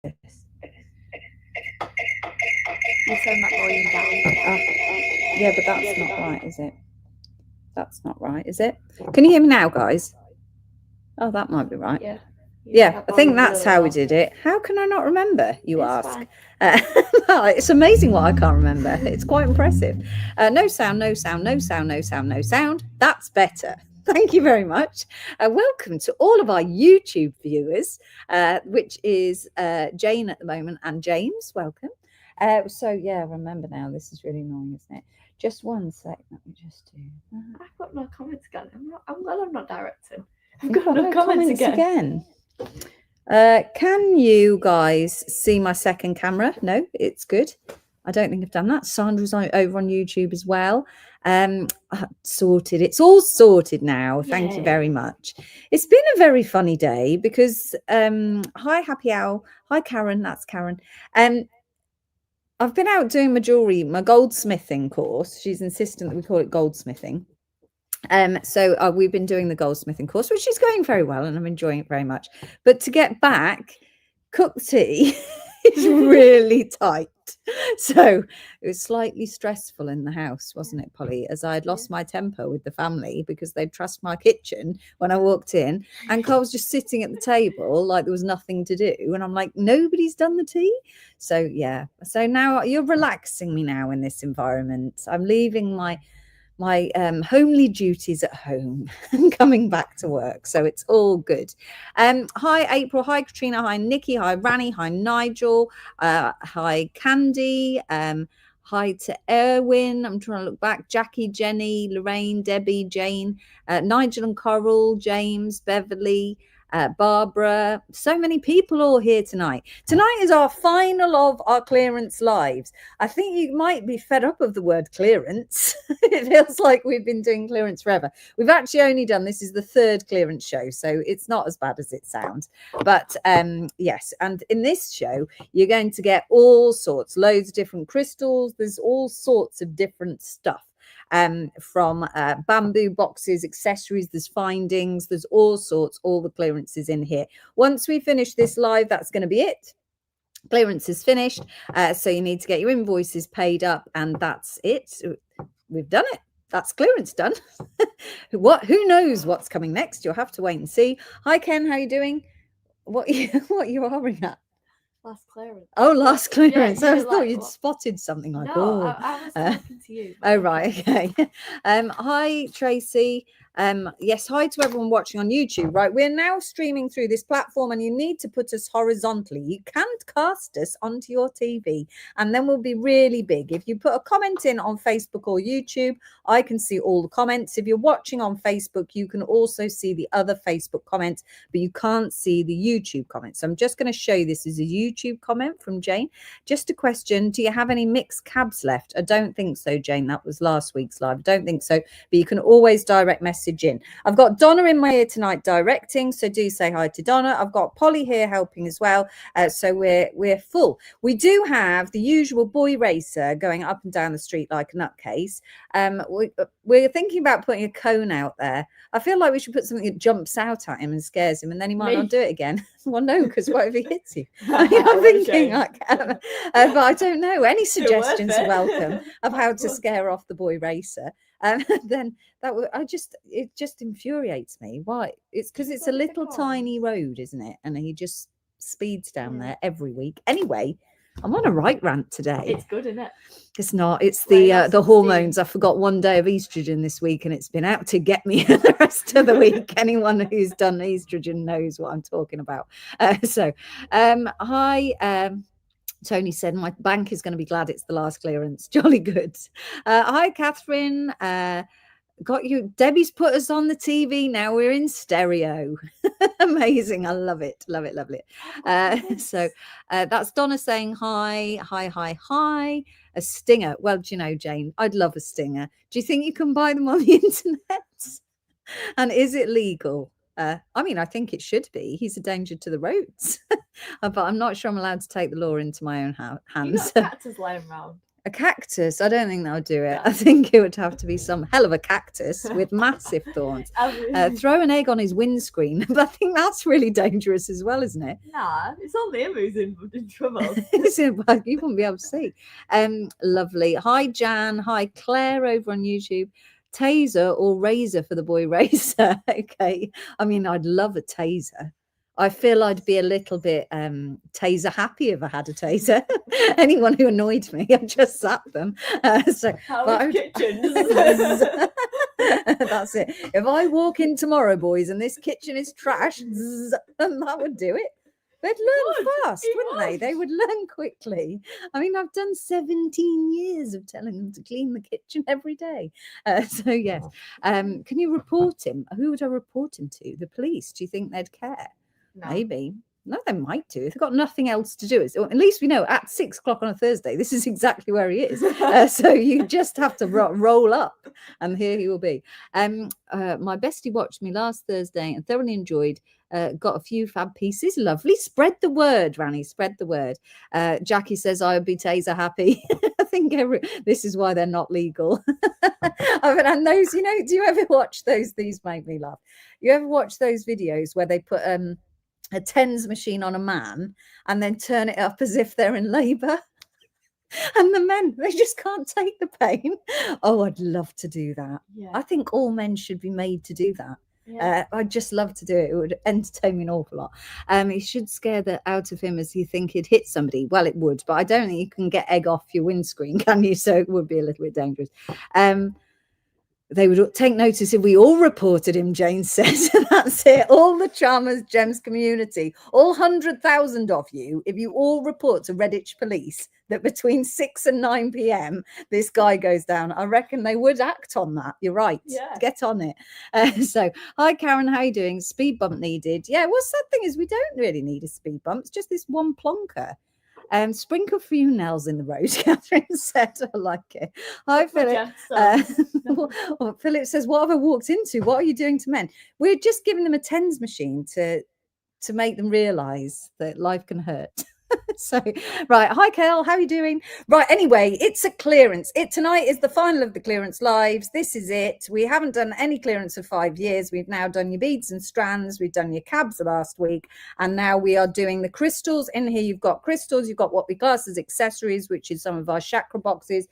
You turn that volume down. Yeah, but that's not right, is it? That's not right, is it? Can you hear me now, guys? Oh, that might be right. Yeah. Yeah, I think that's how we did it. How can I not remember, you ask? It's amazing what I can't remember. It's quite impressive. No sound, no sound, no sound, no sound, no sound. That's better. Thank you very much. Welcome to all of our YouTube viewers, which is Jane at the moment and James. Welcome. So, yeah, remember now, this is really annoying, isn't it? Just one sec. Let me just do that. I've got no comments again. I'm not directing. I've You've got no comments again. Can you guys see my second camera? No, it's good. I don't think I've done that. Sandra's over on YouTube as well. Sorted. It's all sorted now. Thank you very much. It's been a very funny day because hi Happy Owl. Hi Karen, that's Karen. I've been out doing my jewelry, my goldsmithing course. She's insistent that we call it goldsmithing. So we've been doing the goldsmithing course, which is going very well, and I'm enjoying it very much. But to get back, cooked tea is really tight. So it was slightly stressful in the house, wasn't it, Polly? As I had lost my temper with the family because they'd trust my kitchen when I walked in, and Carl was just sitting at the table like there was nothing to do. And I'm like, nobody's done the tea. So yeah. So now you're relaxing me now in this environment. I'm leaving my homely duties at home and coming back to work, so it's all good. Hi April, hi Katrina, hi Nikki, hi Rani, hi Nigel, hi Candy, hi to Erwin. I'm trying to look back. Jackie, Jenny, Lorraine, Debbie, Jane, Nigel and Coral, James, Beverly, Barbara. So many people all here tonight. Tonight is our final of our clearance lives. I think you might be fed up of the word clearance. It feels like we've been doing clearance forever. We've actually only done, this is the third clearance show, so it's not as bad as it sounds. But yes, and in this show, you're going to get all sorts, loads of different crystals. There's all sorts of different stuff. From bamboo boxes, accessories, there's findings, there's all sorts, all the clearances in here. Once we finish this live, that's going to be it. Clearance is finished. So you need to get your invoices paid up, and that's it. We've done it. That's clearance done. Who knows what's coming next? You'll have to wait and see. Hi Ken, how are you doing? What you are at? Last clearance. Oh, last clearance. Yeah, I thought you'd spotted something like, no, I was talking to you. Oh, right. Okay. Hi, Tracy. Yes, hi to everyone watching on YouTube. Right, we're now streaming through this platform, and you need to put us horizontally. You can't cast us onto your TV, and then we'll be really big. If you put a comment in on Facebook or YouTube, I can see all the comments. If you're watching on Facebook, you can also see the other Facebook comments, but you can't see the YouTube comments. So I'm just going to show you, this is a YouTube comment from Jane. Just a question, do you have any mixed cabs left? I don't think so, Jane. That was last week's live. I don't think so, but you can always direct message in. I've got Donna in my ear tonight directing, so do say hi to Donna. I've got Polly here helping as well, so we're full. We do have the usual boy racer going up and down the street like a nutcase. We're thinking about putting a cone out there. I feel like we should put something that jumps out at him and scares him, and then he might not do it again. Well, no, because what if he hits you? I'm thinking like, but I don't know. Any suggestions are welcome of how to scare off the boy racer. Then it just infuriates me. Why? It's because it's a little tiny road, isn't it? And he just speeds down there every week. Anyway, I'm on a right rant today. It's good, isn't it? It's not. It's the hormones. I forgot one day of estrogen this week, and it's been out to get me the rest of the week. Anyone who's done estrogen knows what I'm talking about. Hi. Tony said, my bank is going to be glad it's the last clearance. Jolly good. Hi, Catherine. Got you. Debbie's put us on the TV now. We're in stereo. Amazing. I love it. Love it. Love it. So that's Donna saying hi. A stinger. Well, do you know, Jane, I'd love a stinger. Do you think you can buy them on the internet? And is it legal? I mean, I think it should be. He's a danger to the roads. But I'm not sure I'm allowed to take the law into my own hands. You got cactus lying around. A cactus? I don't think that would do it. No. I think it would have to be some hell of a cactus with massive thorns. Throw an egg on his windscreen. But I think that's really dangerous as well, isn't it? Nah, it's only him who's in trouble. You wouldn't be able to see. Lovely. Hi, Jan. Hi, Claire over on YouTube. Taser or razor for the boy racer? Okay. I mean, I'd love a taser. I feel I'd be a little bit taser happy if I had a taser. Anyone who annoyed me, I'd just zap them. Kitchens. That's it. If I walk in tomorrow, boys, and this kitchen is trash, that would do it. They'd learn fast, wouldn't they? They would learn quickly. I mean, I've done 17 years of telling them to clean the kitchen every day. So, yes. Can you report him? Who would I report him to? The police? Do you think they'd care? No. Maybe. No, they might do. If they've got nothing else to do. At least we know at 6 o'clock on a Thursday, this is exactly where he is. So you just have to roll up and here he will be. My bestie watched me last Thursday and thoroughly enjoyed. Got a few fab pieces. Lovely. Spread the word, Rani. Spread the word. Jackie says I would be taser happy. I think this is why they're not legal. And those, do you ever watch those? These make me laugh. You ever watch those videos where they put a TENS machine on a man and then turn it up as if they're in labour? And the men, they just can't take the pain. Oh, I'd love to do that. Yeah. I think all men should be made to do that. Yeah. I'd just love to do it. It would entertain me an awful lot. It should scare the out of him as you think he'd hit somebody. Well, it would, but I don't think you can get egg off your windscreen, can you? So it would be a little bit dangerous. They would take notice if we all reported him, Jane says. That's it. All the Charmers Gems community, all 100,000 of you, if you all report to Redditch police that between 6 and 9 p.m. this guy goes down, I reckon they would act on that. You're right. Yeah. Get on it. So, hi, Karen. How are you doing? Speed bump needed. Yeah, well, sad thing is we don't really need a speed bump. It's just this one plonker. Sprinkle a few nails in the road, Catherine said. I like it. Hi, Philip. Philip says, what have I walked into? What are you doing to men? We're just giving them a TENS machine to make them realise that life can hurt. So, right. Hi, Kel. How are you doing? Right. Anyway, it's a clearance. Tonight is the final of the clearance lives. This is it. We haven't done any clearance for 5 years. We've now done your beads and strands. We've done your cabs last week. And now we are doing the crystals. In here, you've got crystals. You've got what we class as accessories, which is some of our chakra boxes,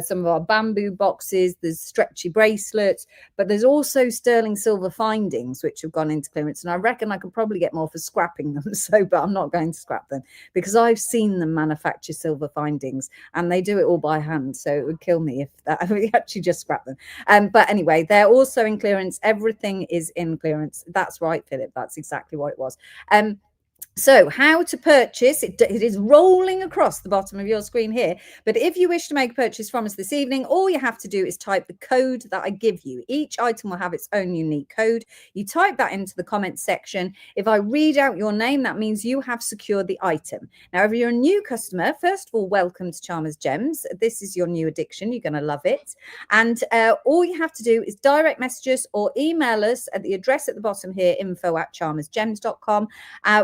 some of our bamboo boxes. There's stretchy bracelets. But there's also sterling silver findings, which have gone into clearance. And I reckon I could probably get more for scrapping them. But I'm not going to scrap them because I've seen them manufacture silver findings and they do it all by hand. So it would kill me if we actually just scrap them. But anyway, they're also in clearance. Everything is in clearance. That's right, Philip. That's exactly what it was. So how to purchase, it is rolling across the bottom of your screen here. But if you wish to make a purchase from us this evening, all you have to do is type the code that I give you. Each item will have its own unique code. You type that into the comments section. If I read out your name, that means you have secured the item. Now, if you're a new customer, first of all, welcome to Charmers Gems. This is your new addiction. You're going to love it. And all you have to do is direct message us or email us at the address at the bottom here, info@charmersgems.com,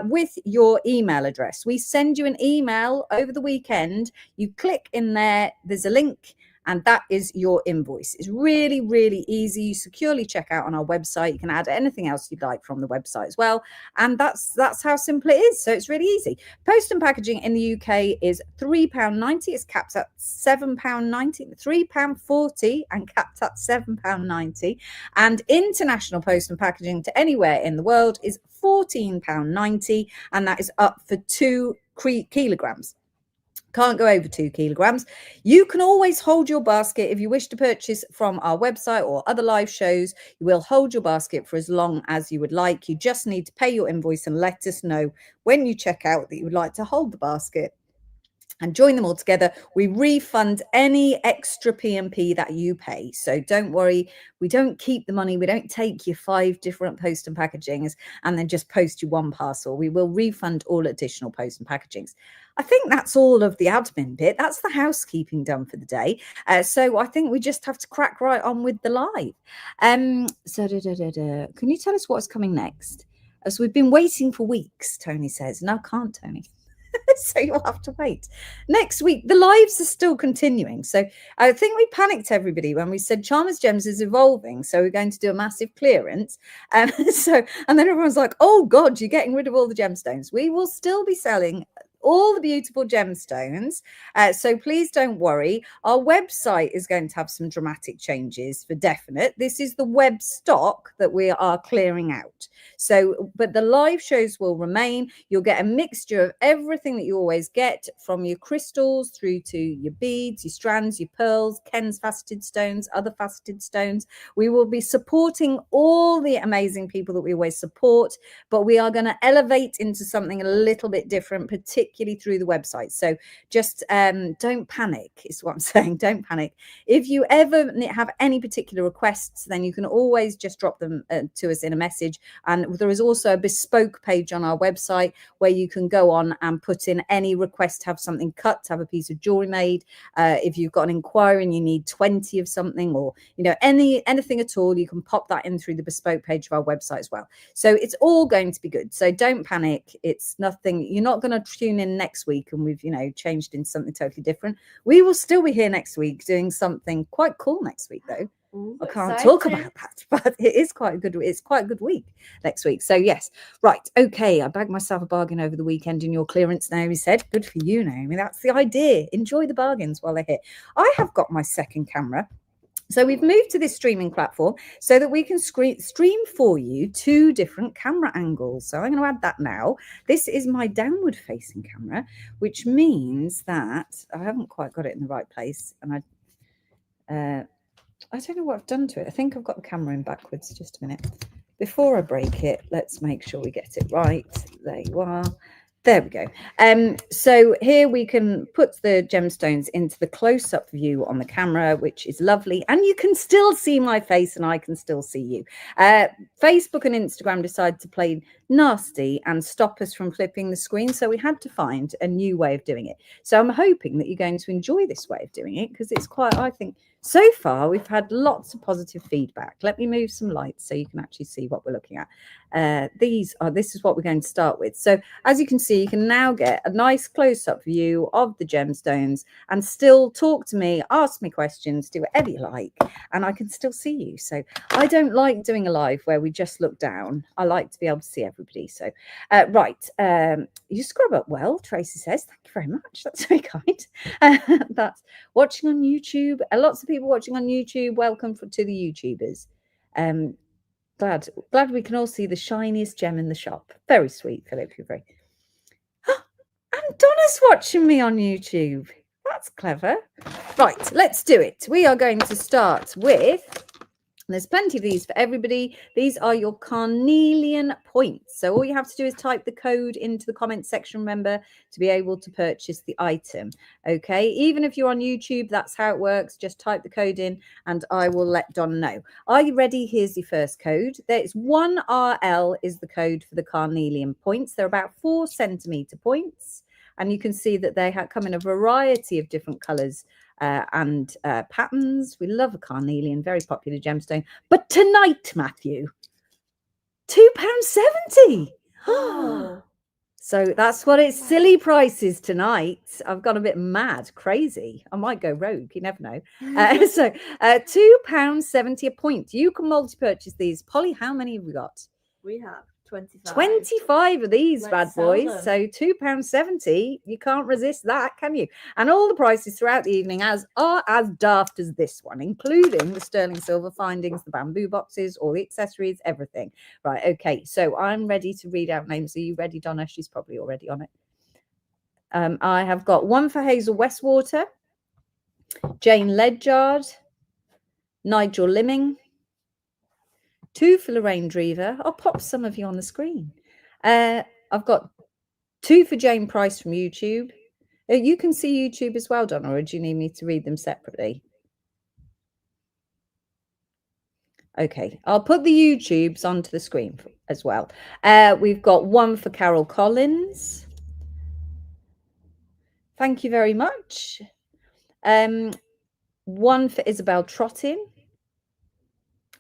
with your email address. We send you an email over the weekend. You click in there, there's a link, and that is your invoice. It's really, really easy. You securely check out on our website. You can add anything else you'd like from the website as well. And that's how simple it is. So it's really easy. Post and packaging in the UK is £3.90. It's capped at £7.90, £3.40 and capped at £7.90. And international post and packaging to anywhere in the world is £14.90. And that is up for 2 kilograms. Can't go over 2 kilograms. You can always hold your basket if you wish to purchase from our website or other live shows. You will hold your basket for as long as you would like. You just need to pay your invoice and let us know when you check out that you would like to hold the basket and join them all together. We refund any extra P&P that you pay. So don't worry, we don't keep the money. We don't take your 5 different post and packagings and then just post you one parcel. We will refund all additional post and packagings. I think that's all of the admin bit. That's the housekeeping done for the day. So I think we just have to crack right on with the live. Can you tell us what's coming next? As we've been waiting for weeks, Tony says. No, I can't, Tony. So you'll have to wait. Next week, the lives are still continuing. So I think we panicked everybody when we said Charmers Gems is evolving. So we're going to do a massive clearance. And then everyone's like, oh God, you're getting rid of all the gemstones. We will still be selling all the beautiful gemstones. So please don't worry. Our website is going to have some dramatic changes for definite. This is the web stock that we are clearing out. So, but the live shows will remain. You'll get a mixture of everything that you always get, from your crystals through to your beads, your strands, your pearls, Ken's faceted stones, other faceted stones. We will be supporting all the amazing people that we always support, but we are going to elevate into something a little bit different, particularly through the website. So just don't panic, is what I'm saying. Don't panic. If you ever have any particular requests, then you can always just drop them to us in a message. And there is also a bespoke page on our website where you can go on and put in any request to have something cut, to have a piece of jewelry made. If you've got an inquiry and you need 20 of something, or anything at all, you can pop that in through the bespoke page of our website as well. So it's all going to be good. So don't panic. It's nothing. You're not going to tune in next week and we've changed into something totally different. We will still be here next week doing something quite cool next week, though. Ooh, I can't exciting. talk about that, but it is quite a good. It's quite a good week next week. So yes, right, okay. I bagged myself a bargain over the weekend in your clearance. Naomi said, "Good for you, Naomi. That's the idea. Enjoy the bargains while they're here." I have got my second camera. So we've moved to this streaming platform so that we can stream for you 2 different camera angles. So I'm going to add that now. This is my downward facing camera, which means that I haven't quite got it in the right place, and I don't know what I've done to it. I think I've got the camera in backwards. Just a minute. Before I break it, let's make sure we get it right. There you are. There we go. So here we can put the gemstones into the close-up view on the camera, which is lovely. And you can still see my face and I can still see you. Facebook and Instagram decided to play nasty and stop us from flipping the screen. So we had to find a new way of doing it. So I'm hoping that you're going to enjoy this way of doing it, because it's quite, I think, so far we've had lots of positive feedback. Let me move some lights so you can actually see what we're looking at. This is what we're going to start with. So as you can see, you can now get a nice close-up view of the gemstones and still talk to me, ask me questions, do whatever you like, and I can still see you. So I don't like doing a live where we just look down. I like to be able to see everybody. So you scrub up well, Tracy says. Thank you very much. That's very kind. That's watching on YouTube. Lots of people watching on YouTube. Welcome to the YouTubers. Glad we can all see the shiniest gem in the shop. Very sweet, Philip. You're very. And Donna's watching me on YouTube. That's clever. Right, let's do it. We are going to start with. There's plenty of these for everybody. These are your carnelian points. So all you have to do is type the code into the comment section, remember, to be able to purchase the item. Okay, even if you're on YouTube, that's how it works. Just type the code in and I will let Don know. Are you ready? Here's your first code. There's 1RL is the code for the carnelian points. They're about 4 centimeter points. And you can see that they come in a variety of different colors and patterns. We love a carnelian, very popular gemstone. But tonight, Matthew, £2.70. Oh. So that's what it's silly prices tonight. I've gone a bit mad, crazy. I might go rogue, you never know. So £2.70 a point. You can multi-purchase these. Polly, how many have we got? We have 25. 25 of these bad boys. So £2.70. You can't resist that, can you? And all the prices throughout the evening are as daft as this one, including the sterling silver findings, the bamboo boxes, all the accessories, everything. Right, okay. So I'm ready to read out names. Are you ready, Donna? She's probably already on it. I have got 1 for Hazel Westwater, Jane Ledyard, Nigel Limming, 2 for Lorraine Drever. I'll pop some of you on the screen. I've got 2 for Jane Price from YouTube. You can see YouTube as well, Donna, or do you need me to read them separately? Okay, I'll put the YouTubes onto the screen as well. We've got 1 for Carol Collins. Thank you very much. 1 for Isabel Trottin.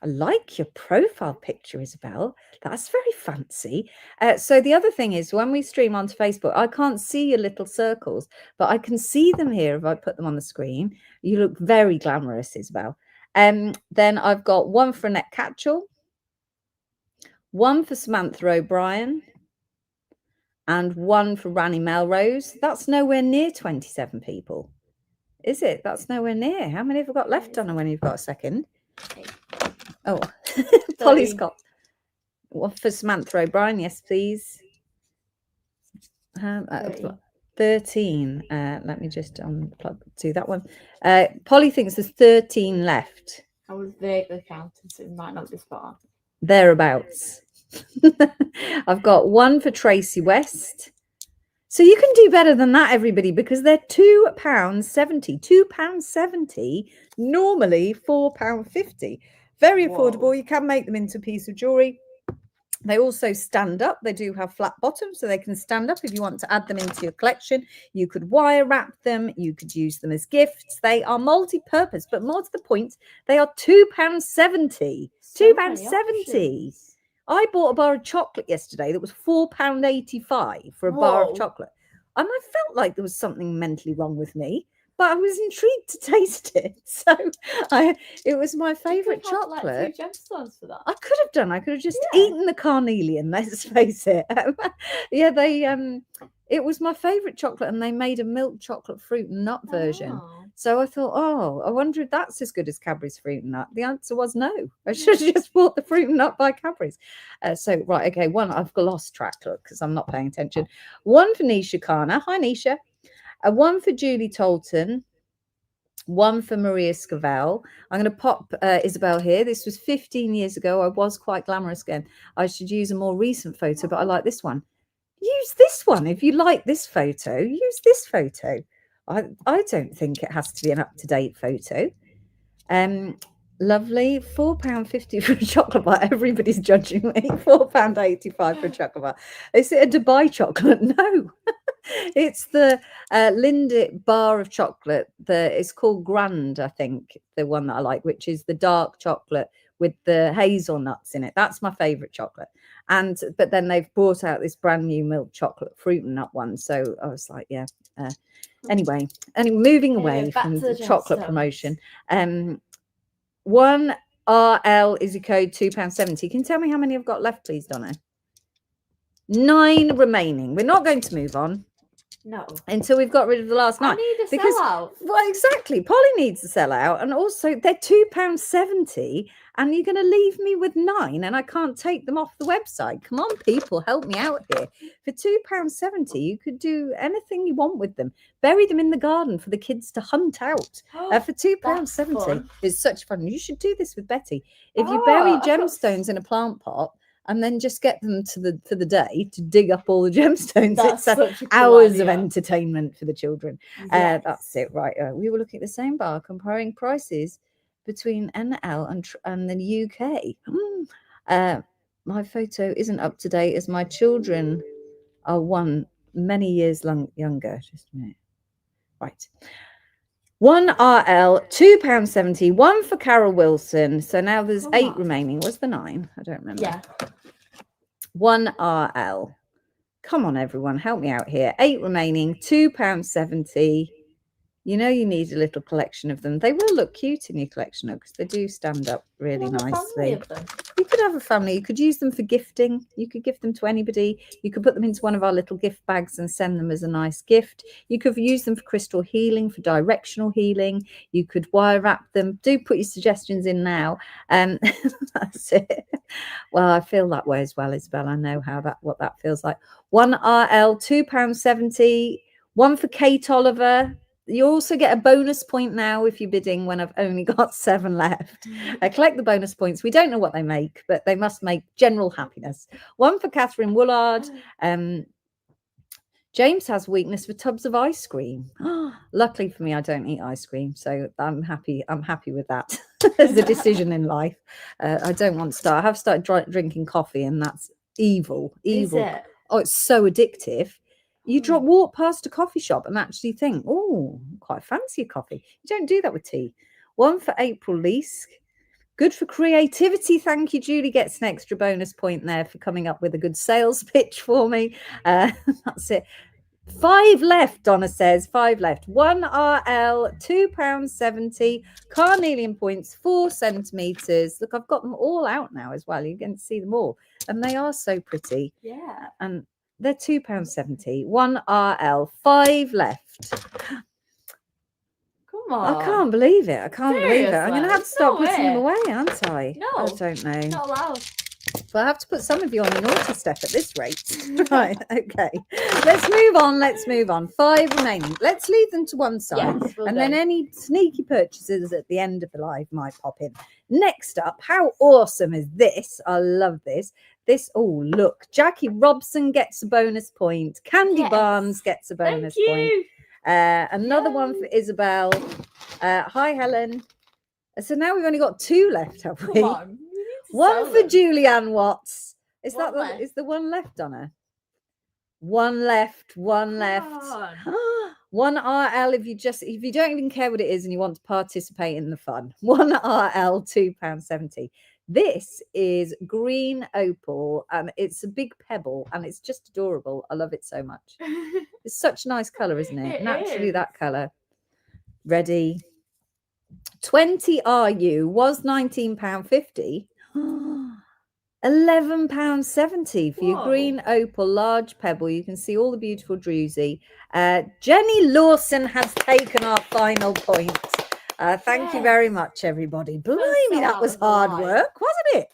I like your profile picture, Isabel. That's very fancy. So the other thing is when we stream onto Facebook, I can't see your little circles, but I can see them here if I put them on the screen. You look very glamorous, Isabel. Then I've got one for Annette Catchell, one for Samantha O'Brien, and one for Rani Melrose. That's nowhere near 27 people, is it? That's nowhere near. How many have we got left, Donna, when you've got a second? Oh, Polly's got one for Samantha O'Brien. Yes, please. 13. Let me just unplug to that one. Polly thinks there's 13 left. I was vaguely counting, so it might not be spot on. Thereabouts. I've got one for Tracy West. So you can do better than that, everybody, because they're £2.70. £2.70, normally £4.50. Very affordable. Whoa. You can make them into a piece of jewellery. They also stand up. They do have flat bottoms, so they can stand up if you want to add them into your collection. You could wire wrap them. You could use them as gifts. They are multi-purpose, but more to the point, they are £2.70. £2.70. I bought a bar of chocolate yesterday that was £4.85 for a bar of chocolate. And I felt like there was something mentally wrong with me, but I was intrigued to taste it. So it was my favourite chocolate. Like 2 gemstones for that. I could have done. I could have just eaten the carnelian, let's face it. It was my favourite chocolate, and they made a milk chocolate fruit and nut version. So I thought, I wonder if that's as good as Cadbury's fruit and nut. The answer was no. I should have just bought the fruit and nut by Cadbury's. Right, okay, one, I've lost track, look, because I'm not paying attention. One for Nisha Khanna. Hi, Nisha. One for Julie Tolton. One for Maria Scavell. I'm going to pop Isabel here. This was 15 years ago. I was quite glamorous again. I should use a more recent photo, but I like this one. Use this one. If you like this photo, use this photo. I don't think it has to be an up-to-date photo. Lovely. £4.50 for a chocolate bar. Everybody's judging me. £4.85 for a chocolate bar. Is it a Dubai chocolate? No. It's the Lindit bar of chocolate. It's called Grand, I think, the one that I like, which is the dark chocolate with the hazelnuts in it. That's my favourite chocolate. But then they've brought out this brand new milk chocolate fruit and nut one. So I was like, yeah. Anyway, moving away from the chocolate promotion. 1RL is your code, £2.70. Can you tell me how many I've got left, please, Donna? 9 remaining. We're not going to move on. No. Until we've got rid of the last 9. I need a sellout. Well, exactly. Polly needs a sellout. And also, they're £2.70. And you're going to leave me with 9. And I can't take them off the website. Come on, people. Help me out here. For £2.70, you could do anything you want with them. Bury them in the garden for the kids to hunt out. For £2.70. It's such fun. You should do this with Betty. If you bury gemstones in a plant pot, and then just get them for the day to dig up all the gemstones. It's hours of entertainment for the children. Yes. That's it, right? We were looking at the same bar, comparing prices between NL and the UK. My photo isn't up to date as my children are many years younger. Just a minute. Right. 1RL, £2.70, one for Carol Wilson. So now there's 8 remaining. Was the 9? I don't remember. Yeah. 1RL. Come on, everyone, help me out here. 8 remaining, £2.70. You know you need a little collection of them. They will look cute in your collection because they do stand up really nicely. You could have a family. You could use them for gifting. You could give them to anybody. You could put them into one of our little gift bags and send them as a nice gift. You could use them for crystal healing, for directional healing. You could wire wrap them. Do put your suggestions in now. That's it. Well, I feel that way as well, Isabel. I know what that feels like. 1RL, £2.70. One for Kate Oliver. You also get a bonus point now if you're bidding when I've only got 7 left. Collect the bonus points. We don't know what they make, but they must make general happiness. One for Catherine Woolard. James has weakness for tubs of ice cream. Luckily for me, I don't eat ice cream, so I'm happy with that as a decision in life. I don't want to start. I have started drinking coffee, and that's evil. Is it? Oh, it's so addictive. You walk past a coffee shop and actually think, oh, quite fancy a coffee. You don't do that with tea. One for April Leask. Good for creativity. Thank you. Julie gets an extra bonus point there for coming up with a good sales pitch for me. That's it. 5 left, Donna says. 5 left. 1 RL, £2.70. Carnelian points, 4 centimetres. Look, I've got them all out now as well. You're going to see them all. And they are so pretty. Yeah. And they're £2.70. 1 RL, 5 left. Come on. I can't believe it. I can't believe it. I'm going to have to start No putting them way. away, aren't I? No. I don't know. Not allowed. Well, I have to put some of you on the naughty step at this rate. Right, okay. Let's move on. Let's move on. 5 remaining. Let's leave them to one side. Yes, well and done. then any sneaky purchases at the end of the live might pop in. Next up, how awesome is this? I love this. This, oh, look. Jackie Robson gets a bonus point. Candy Yes. Barnes gets a bonus Thank point. you. Another one for Isabel. Hi, Helen. So now we've only got 2 left, have we? Come on. You need to One sell for them. Julianne Watts. Is One that left. is the one left, Donna? One left. One Come left. on. 1 RL if you don't even care what it is and you want to participate in the fun. 1 RL, £2.70. This is green opal and it's a big pebble and it's just adorable. I love it so much. It's such a nice colour, isn't it? It Naturally is. that colour. Ready. 20 RU was £19.50. £11.70 for your Whoa. green opal large pebble. You can see all the beautiful druzy. Jenny Lawson has taken our final point. Thank you very much, everybody. Blimey, that was hard work, wasn't it?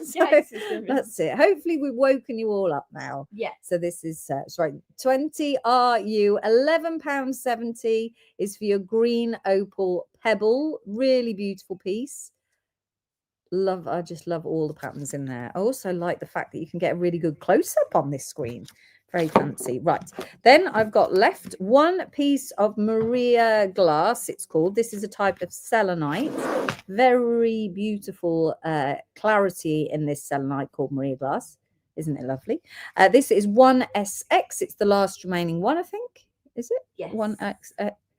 So that's it. Hopefully we've woken you all up now. Yeah. So this is right. 20 RU, £11.70 is for your green opal pebble. Really beautiful piece. I just love all the patterns in there. I also like the fact that you can get a really good close-up on this screen. Very fancy. Right, then I've got left one piece of Maria glass, it's called. This is a type of selenite. Very beautiful clarity in this selenite called Maria glass. Isn't it lovely? This is 1SX. It's the last remaining one, I think. Is it? Yes. 1X.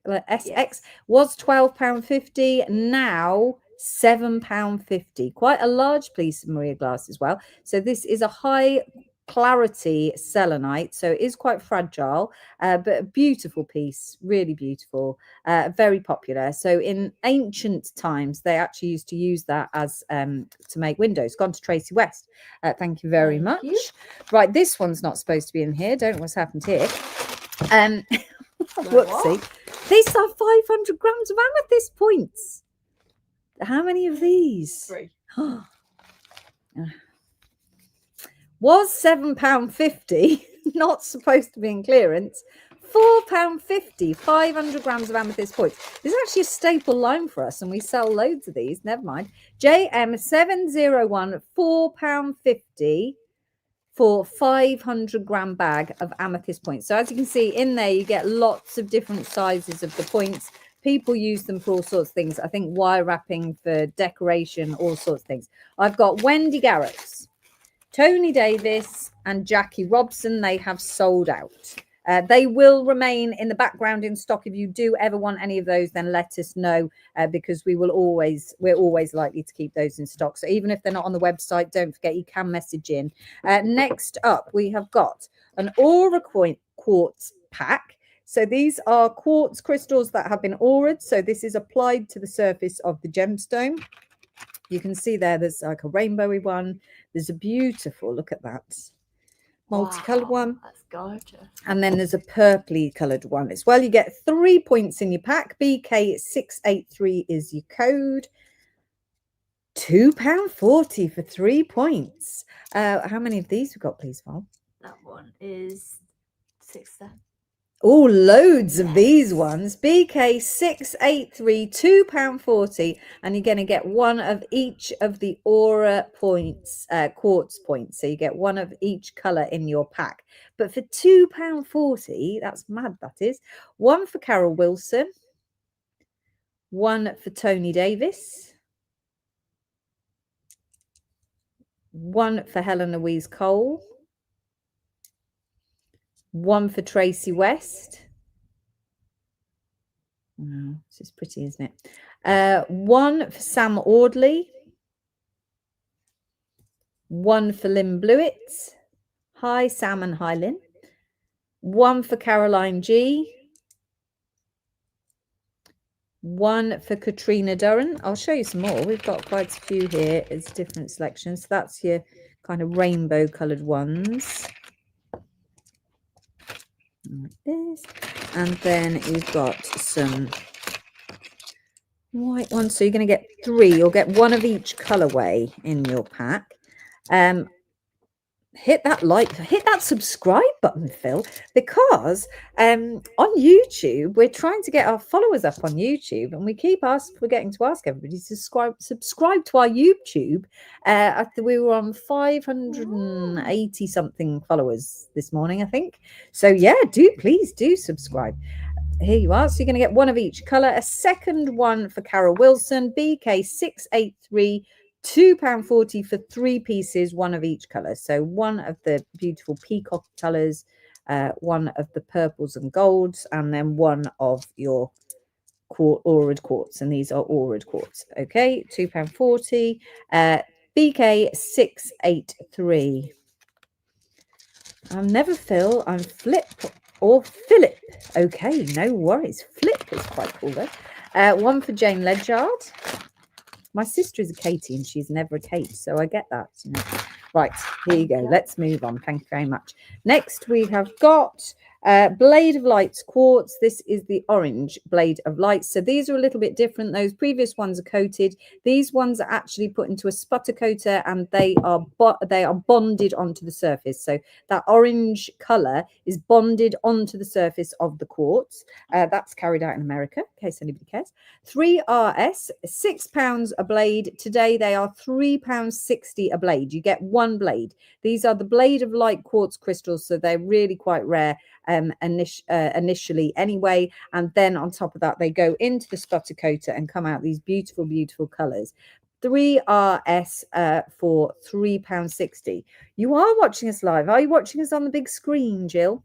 SX Yes. was £12.50. Now £7.50. Quite a large piece of Maria glass as well. So this is a high clarity selenite, so it is quite fragile, but a beautiful piece, really beautiful, very popular. So in ancient times they actually used to use that as to make windows. Gone to Tracy West. Thank you very much. Right, this one's not supposed to be in here. Don't know what's happened here. Whoopsie. These are 500 grams of amethyst points. How many of these? 3. Was £7.50, not supposed to be in clearance. £4.50, 500 grams of amethyst points. This is actually a staple line for us, and we sell loads of these. Never mind. JM701, £4.50 for 500 gram bag of amethyst points. So as you can see in there, you get lots of different sizes of the points. People use them for all sorts of things. I think wire wrapping for decoration, all sorts of things. I've got Wendy Garrett's, Tony Davis and Jackie Robson. They have sold out. They will remain in the background in stock. If you do ever want any of those, then let us know, because we're always likely to keep those in stock. So even if they're not on the website, don't forget you can message in. Next up, we have got an aura quartz pack. So these are quartz crystals that have been auraed. So this is applied to the surface of the gemstone. You can see there's like a rainbowy one. There's a beautiful, look at that, multicolored one. That's gorgeous. And then there's a purpley coloured one as well. You get 3 points in your pack. BK683 is your code. £2.40 for 3 points. How many of these we've got, please, Val? that one is 6. Oh, loads of these ones. BK683, £2.40, and you're going to get one of each of the aura points, quartz points. So you get one of each colour in your pack. But for £2.40, that's mad, that is. One for Carol Wilson, one for Tony Davis, one for Helen Louise Cole, one for Tracy West, Oh, this is pretty, isn't it? One for Sam Audley. One for Lynn Blewett. Hi, Sam and hi, Lynn. One for Caroline G. One for Katrina Durran. I'll show you some more. We've got quite a few here. It's different selections. So that's your kind of rainbow coloured ones. Like this. And then you've got some white ones. So you're going to get 3. You'll get one of each colourway in your pack. Hit that like, hit that subscribe button, Phil, because on YouTube we're trying to get our followers up on YouTube, and we keep forgetting to ask everybody to subscribe to our YouTube. We were on 580 something followers this morning, I think. So yeah, please do subscribe. Here you are. So you're going to get one of each colour. A second one for Carol Wilson, BK683. £2.40 for 3 pieces, one of each colour. So one of the beautiful peacock colours, one of the purples and golds, and then one of your aurad quartz. And these are aurad quartz. Okay, £2.40. BK683. I'm never Phil, I'm Flip or Philip. Okay, no worries. Flip is quite cool though. One for Jane Ledyard. My sister is a Katie and she's never a Kate, so I get that. You know. Right, here you go. Let's move on. Thank you very much. Next, we have got Blade of Lights quartz. This is the orange Blade of Lights. So these are a little bit different. Those previous ones are coated. These ones are actually put into a sputter coater, and they are bonded onto the surface. So that orange color is bonded onto the surface of the quartz. That's carried out in America, in case anybody cares. 3RS, £6 a blade. Today they are £3.60 a blade. You get one blade. These are the Blade of Light quartz crystals, so they're really quite rare initially anyway. And then on top of that, they go into the sputter coater and come out these beautiful, beautiful colors. 3RS for £3.60. You are watching us live. Are you watching us on the big screen, Jill?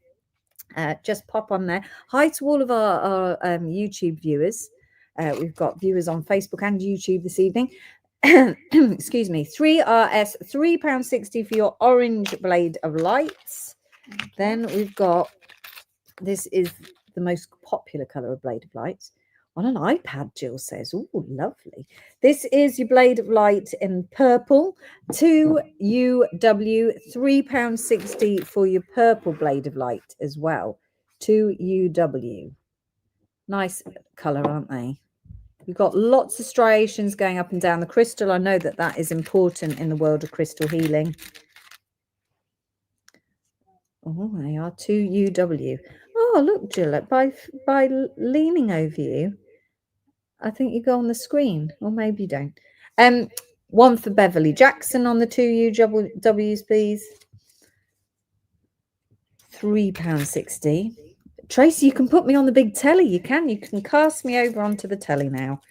Just pop on there. Hi to all of our YouTube viewers. We've got viewers on Facebook and YouTube this evening. Excuse me. 3RS, £3.60 for your orange Blade of Lights. Then we've got, this is the most popular colour of Blade of Light. On an iPad, Jill says. Oh, lovely. This is your Blade of Light in purple. 2UW, £3.60 for your purple Blade of Light as well. 2UW. Nice colour, aren't they? You've got lots of striations going up and down the crystal. I know that that is important in the world of crystal healing. Oh, they are 2UW. Oh, look, Jill, by leaning over you, I think you go on the screen, or maybe you don't. One for Beverly Jackson on the 2UWs, please. £3.60. Tracy, you can put me on the big telly. You can cast me over onto the telly now.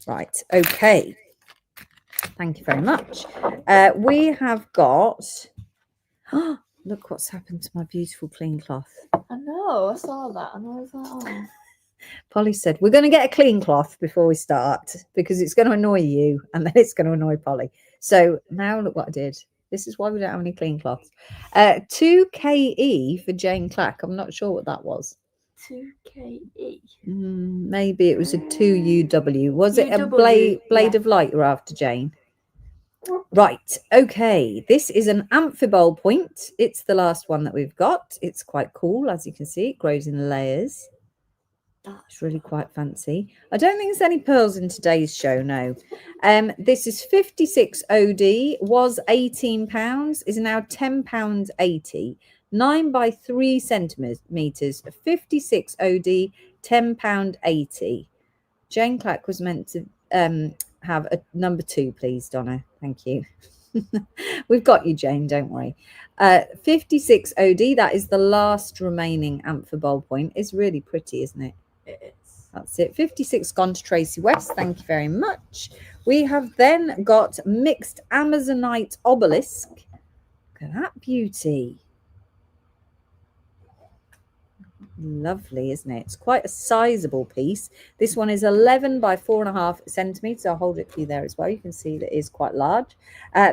Right, okay. Thank you very much. We have got... Oh, look what's happened to my beautiful clean cloth. I know, I saw that, and I was like, oh. Polly said, we're going to get a clean cloth before we start, because it's going to annoy you, and then it's going to annoy Polly. So now look what I did. This is why we don't have any clean cloths. 2KE for Jane Clack. I'm not sure what that was. 2KE. Maybe it was a 2UW. Was it a blade of light you're after, Jane? Right, okay. This is an amphibole point. It's the last one that we've got. It's quite cool, as you can see. It grows in layers. It's really quite fancy. I don't think there's any pearls in today's show, no. This is 56 OD, was £18, is now £10.80. 9 by 3 centimetres, 56 OD, £10.80. Jane Clack was meant to have a number 2, please, Donna. Thank you. We've got you, Jane, don't worry. 56 OD, that is the last remaining amphibole point. It's really pretty, isn't it? It is. That's it. 56 gone to Tracy West. Thank you very much. We have then got mixed Amazonite obelisk. Look at that beauty. Lovely, isn't it? It's quite a sizable piece. This one is 11 by 4.5 centimeters. I'll hold it for you there as well. You can see that it is quite large.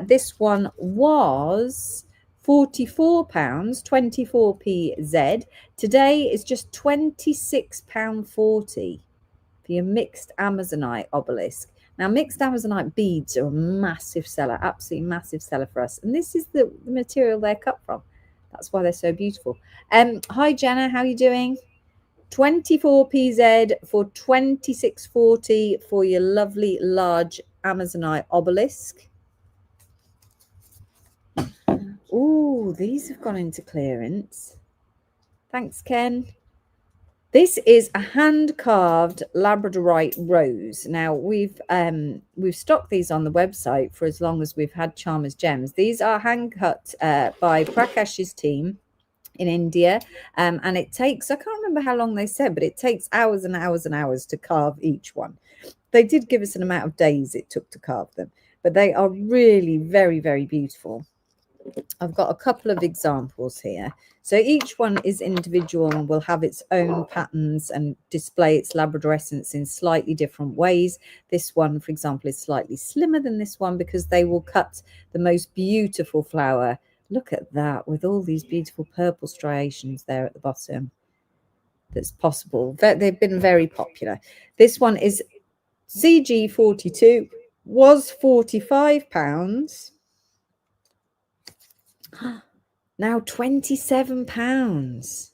This one was £44, 24p. Today is just £26.40 for your mixed Amazonite obelisk. Now, mixed Amazonite beads are a massive seller, absolutely massive seller for us. And this is the material they're cut from. That's why they're so beautiful. Hi, Jenna. How are you doing? 24p for 26.40 for your lovely large Amazonite obelisk. Oh, these have gone into clearance. Thanks, Ken. This is a hand-carved Labradorite rose. Now, we've stocked these on the website for as long as we've had Charmers Gems. These are hand-cut by Prakash's team in India, and it takes, I can't remember how long they said, but it takes hours and hours and hours to carve each one. They did give us an amount of days it took to carve them, but they are really very, very beautiful. I've got a couple of examples here. So each one is individual and will have its own patterns and display its labradorescence in slightly different ways. This one, for example, is slightly slimmer than this one because they will cut the most beautiful flower. Look at that, with all these beautiful purple striations there at the bottom. That's possible. They've been very popular. This one is CG42, was £45. Now £27.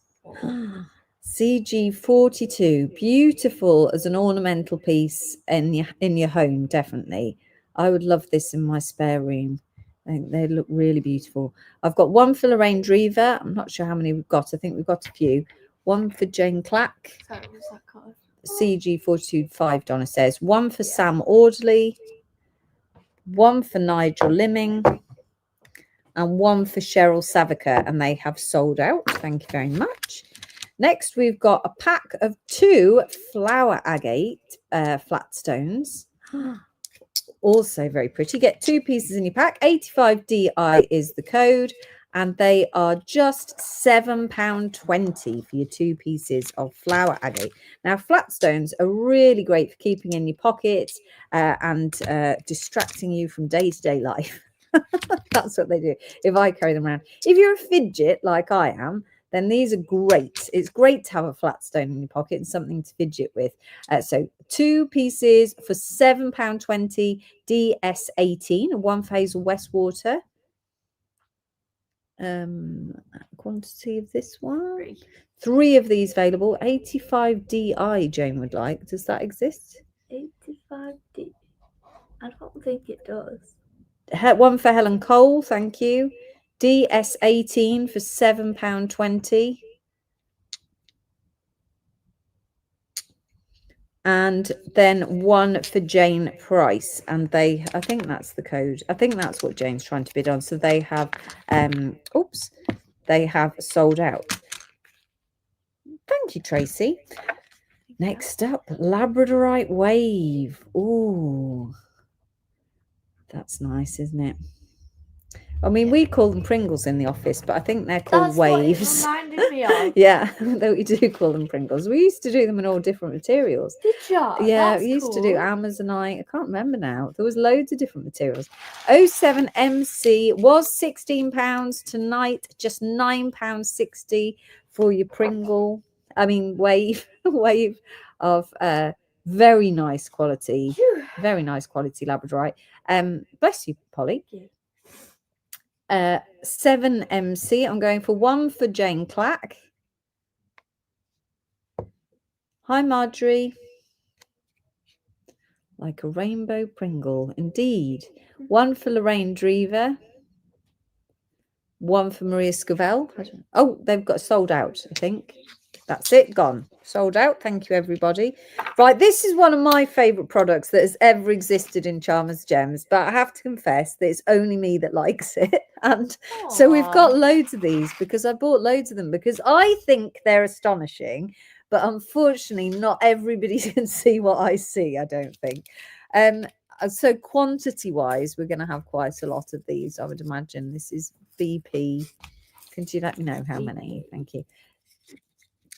CG42, beautiful as an ornamental piece in your home, definitely. I would love this in my spare room. I think they look really beautiful. I've got one for Lorraine Drever. I'm not sure how many we've got. I think we've got a few. One for Jane Clack. Sorry, what's that called? CG42, $5 says. One for Sam Audley. One for Nigel Limming. And one for Cheryl Savica, and they have sold out. Thank you very much. Next, we've got a pack of 2 flower agate flat stones. Also very pretty. Get 2 pieces in your pack. 85DI is the code, and they are just £7.20 for your 2 pieces of flower agate. Now, flat stones are really great for keeping in your pocket and distracting you from day-to-day life. That's what they do if I carry them around. If you're a fidget like I am, then these are great. It's great to have a flat stone in your pocket and something to fidget with. So 2 pieces for £7.20, DS18, one for Hazel Westwater. Quantity of this one. 3 of these available. 85DI, Jane would like. Does that exist? 85D. I don't think it does. One for Helen Cole, thank you. DS18 for £7.20. And then one for Jane Price. And I think that's the code. I think that's what Jane's trying to bid on. So they have, they have sold out. Thank you, Tracy. Next up, Labradorite Wave. Ooh. That's nice, isn't it? I mean, we call them Pringles in the office, but I think they're called waves. What it reminded me of. Yeah, we do call them Pringles. We used to do them in all different materials. Did you? Yeah, That's we used to do cool. Amazonite. I can't remember now. There was loads of different materials. 07MC was £16. Tonight, just £9.60 for your Pringle. I mean, wave of very nice quality. Very nice quality Labradorite. Bless you, Polly. 7MC. I'm going for one for Jane Clack. Hi, Marjorie. Like a rainbow Pringle, indeed. One for Lorraine Drever. One for Maria Scovell. Oh, they've got sold out, I think. That's it, gone. Sold out. Thank you, everybody. Right, this is one of my favourite products that has ever existed in Charmers Gems, but I have to confess that it's only me that likes it. And so we've got loads of these because I bought loads of them because I think they're astonishing, but unfortunately not everybody can see what I see, I don't think. So quantity-wise, we're going to have quite a lot of these, I would imagine. This is BP. Can you let me know how many? Thank you.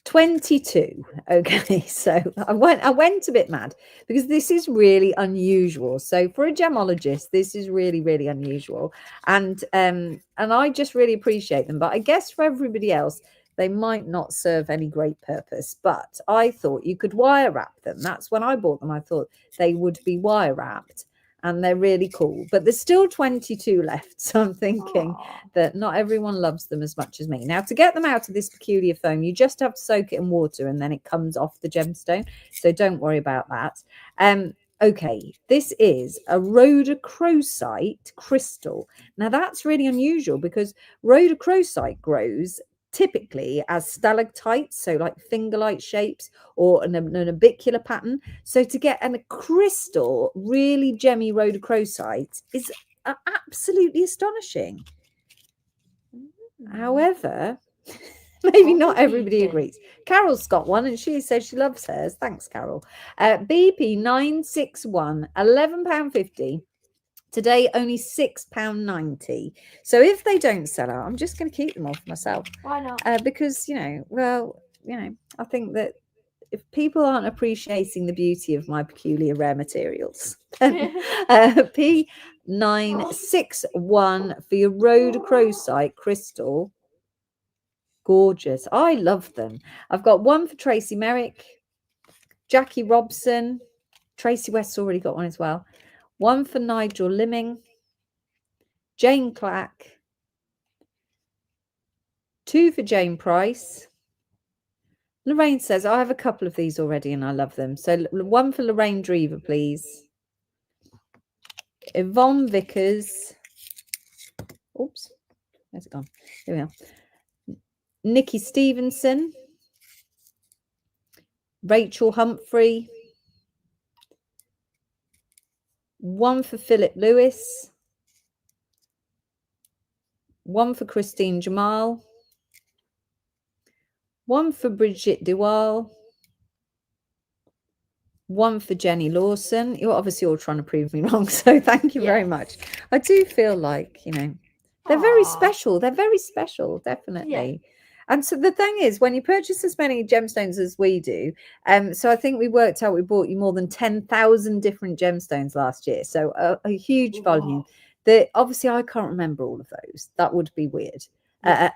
22. Okay, so I went a bit mad because this is really unusual. So for a gemologist, this is really, really unusual. And I just really appreciate them. But I guess for everybody else, they might not serve any great purpose. But I thought you could wire wrap them. That's when I bought them. I thought they would be wire wrapped. And they're really cool, but there's still 22 left. So I'm thinking that not everyone loves them as much as me. Now, to get them out of this peculiar foam, you just have to soak it in water and then it comes off the gemstone. So don't worry about that. Okay, this is a rhodochrosite crystal. Now, that's really unusual because rhodochrosite grows typically as stalactites, so like finger-like shapes or an orbicular pattern. So to get a crystal, really gemmy rhodochrosite is absolutely astonishing. However, maybe not everybody agrees. Carol's got one and she says she loves hers. Thanks, Carol. BP 961, £11.50. Today, only £6.90. So if they don't sell out, I'm just going to keep them all for myself. Why not? Because, I think that if people aren't appreciating the beauty of my peculiar rare materials, then P961 for your rhodochrosite crystal. Gorgeous. I love them. I've got one for Tracy Merrick, Jackie Robson. Tracy West's already got one as well. One for Nigel Limming, Jane Clack, two for Jane Price. Lorraine says, I have a couple of these already and I love them. So one for Lorraine Drever, please. Yvonne Vickers. Oops, where's it gone? Here we are. Nikki Stevenson. Rachel Humphrey. One for Philip Lewis. One for Christine Jamal. One for Bridget Dewall. One for Jenny Lawson. You're obviously all trying to prove me wrong, so thank you very much. I do feel like, they're very special. They're very special, definitely. Yeah. And so the thing is, when you purchase as many gemstones as we do, so I think we worked out we bought you more than 10,000 different gemstones last year. So a huge volume. That obviously I can't remember all of those. That would be weird. But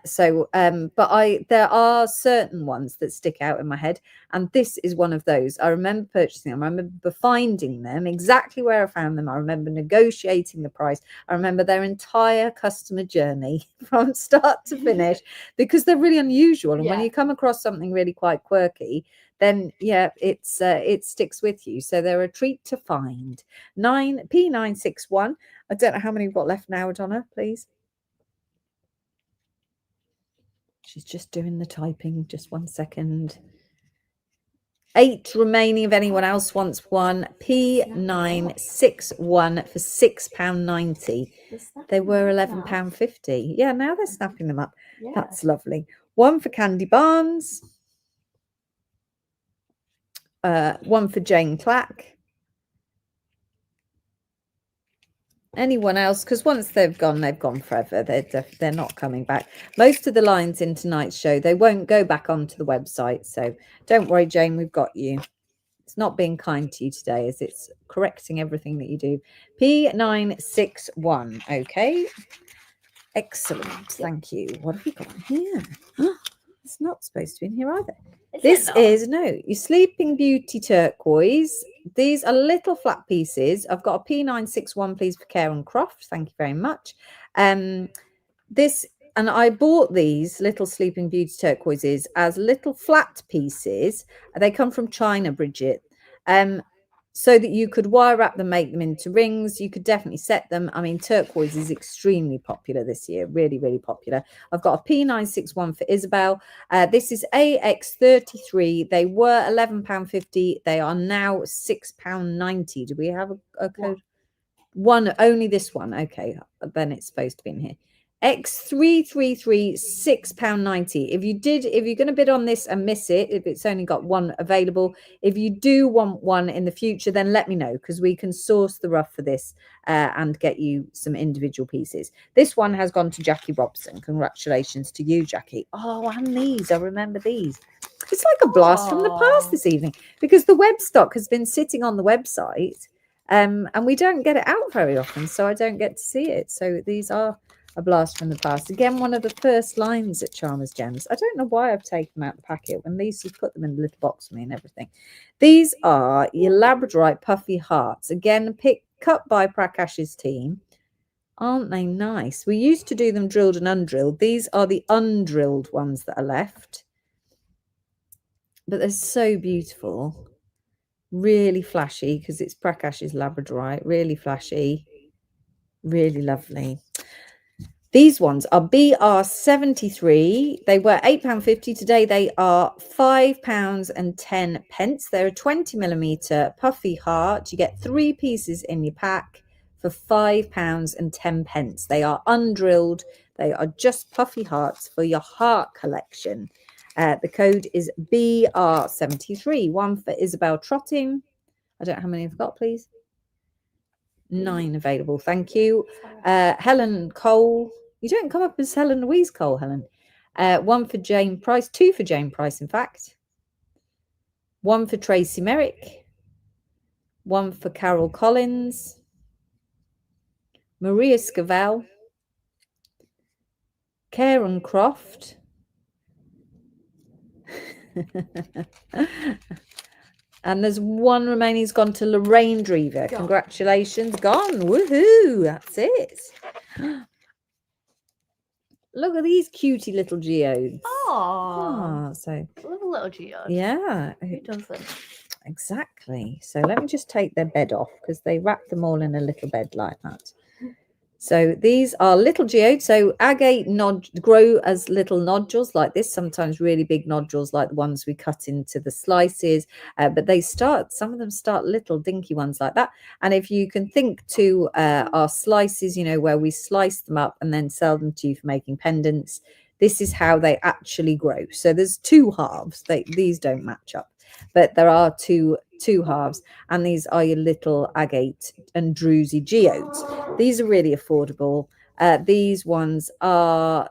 there are certain ones that stick out in my head, and this is one of those. I remember purchasing them. I remember finding them exactly where I found them. I remember negotiating the price. I remember their entire customer journey from start to finish because they're really unusual. And when you come across something really quite quirky, then it sticks with you. So they're a treat to find. P961. I don't know how many we've got left now, Donna, please. She's just doing the typing. Just 1 second. 8 remaining if anyone else wants one. P961 for £6.90. They were £11.50. Yeah, now they're snapping them up. Yeah. That's lovely. One for Candy Barnes. One for Jane Clack. Anyone else? Because once they've gone forever. They're not coming back. Most of the lines in tonight's show, they won't go back onto the website. So don't worry, Jane, we've got you. It's not being kind to you today, as it's correcting everything that you do. P961. Okay. Excellent. Thank you. What have we got here? It's not supposed to be in here either. This is your Sleeping Beauty turquoise. These are little flat pieces. I've got a P961, please, for Care and Croft. Thank you very much. And I bought these little Sleeping Beauty turquoises as little flat pieces. They come from China, Bridget. So that you could wire wrap them, make them into rings. You could definitely set them. I mean, turquoise is extremely popular this year, really, really popular. I've got a P961 for Isabel. This is AX33. They were £11.50. They are now £6.90. Do we have a code? One, only this one. Okay, then it's supposed to be in here. X333, £6.90. If you're going to bid on this and miss it, if it's only got one available, if you do want one in the future, then let me know, because we can source the rough for this and get you some individual pieces. This one has gone to Jackie Robson. Congratulations to you, Jackie. Oh, and these, I remember these. It's like a blast from the past this evening because the web stock has been sitting on the website and we don't get it out very often, so I don't get to see it. So these are a blast from the past. Again, one of the first lines at Charmers Gems. I don't know why I've taken them out the packet when Lisa's put them in the little box for me and everything. These are your Labradorite Puffy Hearts. Again, cut by Prakash's team. Aren't they nice? We used to do them drilled and undrilled. These are the undrilled ones that are left. But they're so beautiful. Really flashy because it's Prakash's Labradorite. Really flashy. Really lovely. These ones are BR73. They were £8.50. Today they are £5.10. They're a 20mm puffy heart. You get 3 pieces in your pack for £5.10. They are undrilled. They are just puffy hearts for your heart collection. The code is BR73. One for Isabel Trotting. I don't know how many I've got, please. 9 available. Thank you. Helen Cole. You don't come up as Helen Louise Cole, Helen. 1 for Jane Price. 2 for Jane Price, in fact. 1 for Tracy Merrick. 1 for Carol Collins. Maria Scavell. Karen Croft. And there's 1 remaining. He's gone to Lorraine Drever. Congratulations. Gone. Woohoo. That's it. Look at these cutie little geodes. Oh, so little geode. Yeah. Who doesn't? Exactly. So let me just take their bed off because they wrap them all in a little bed like that. So these are little geodes. So agate grow as little nodules like this, sometimes really big nodules like the ones we cut into the slices. But some of them start little dinky ones like that. And if you can think to our slices, you know, where we slice them up and then sell them to you for making pendants, this is how they actually grow. So there's 2 halves. These don't match up, but there are two halves, and these are your little agate and druzy geodes. These are really affordable. These ones are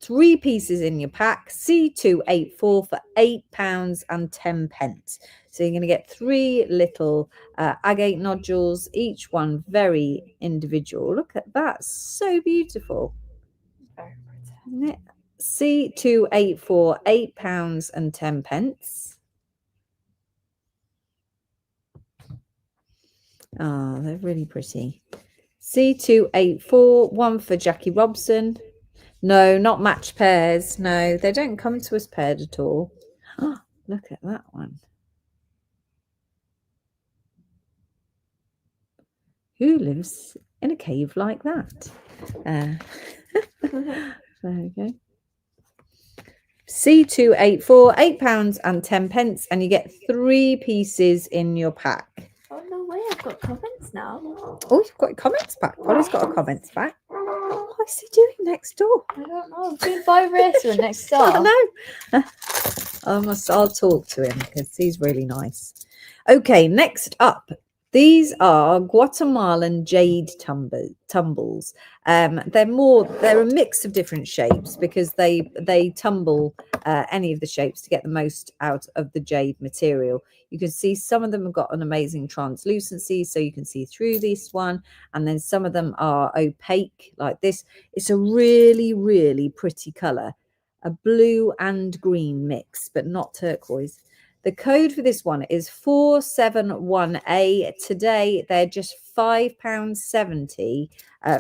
3 pieces in your pack, C284 for £8.10. So you're going to get 3 little agate nodules, each one very individual. Look at that, so beautiful. Very pretty. Isn't it? C284, £8.10. Oh, they're really pretty. C284, 1 for Jackie Robson. No, not match pairs. No, they don't come to us paired at all. Oh, look at that one. Who lives in a cave like that? There we go. C284, £8.10, and you get 3 pieces in your pack. Oh, no way. I've got comments now. Oh, you've got a comments pack. Polly's got a comments pack. What's he doing next door? I don't know. Goodbye, Racer next door. I know. I'll talk to him because he's really nice. Okay, next up. These are Guatemalan jade tumbles. They're a mix of different shapes because they tumble any of the shapes to get the most out of the jade material. You can see some of them have got an amazing translucency, so you can see through this one, and then some of them are opaque like this. It's a really, really pretty color, a blue and green mix, but not turquoise. The code for this one is 471A. Today, they're just £5.70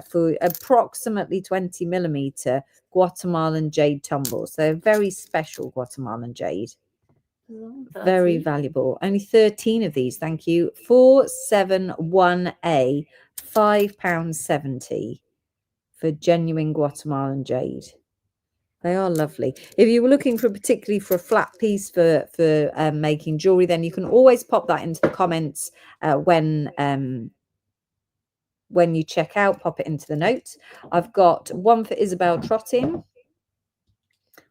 for approximately 20mm Guatemalan jade tumbles. They're very special Guatemalan jade. Very valuable. Only 13 of these. Thank you. 471A, £5.70 for genuine Guatemalan jade. They are lovely. If you were looking particularly for a flat piece for making jewelry, then you can always pop that into the comments when you check out. Pop it into the notes. I've got 1 for Isabel Trotting,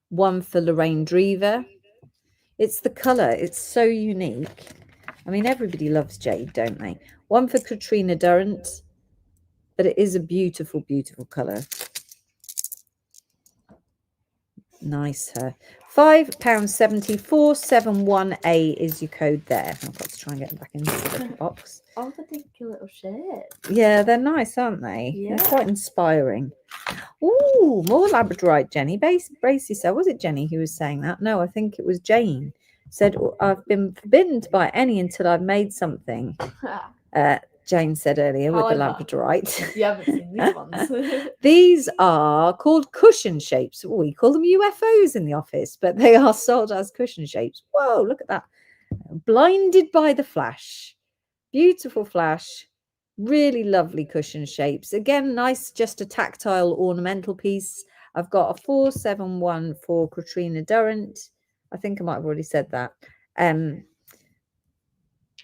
1 for Lorraine Drever. It's the colour. It's so unique. I mean, everybody loves jade, don't they? 1 for Katrina Durrant, but it is a beautiful, beautiful colour. Nice. £5.70. 471A is your code there. I've got to try and get them back into the little box. Oh, the dinky little shirts. Yeah, they're nice, aren't they? Yeah. They're quite inspiring. Ooh, more Labradorite, Jenny. Brace yourself. Was it Jenny who was saying that? No, I think it was Jane. Said, I've been forbidden to buy any until I've made something. Jane said earlier with the Labradorite. You haven't seen these ones. These are called cushion shapes. We call them UFOs in the office, but they are sold as cushion shapes. Whoa, look at that. Blinded by the flash. Beautiful flash. Really lovely cushion shapes. Again, nice, just a tactile ornamental piece. I've got a 471 for Katrina Durrant. I think I might have already said that.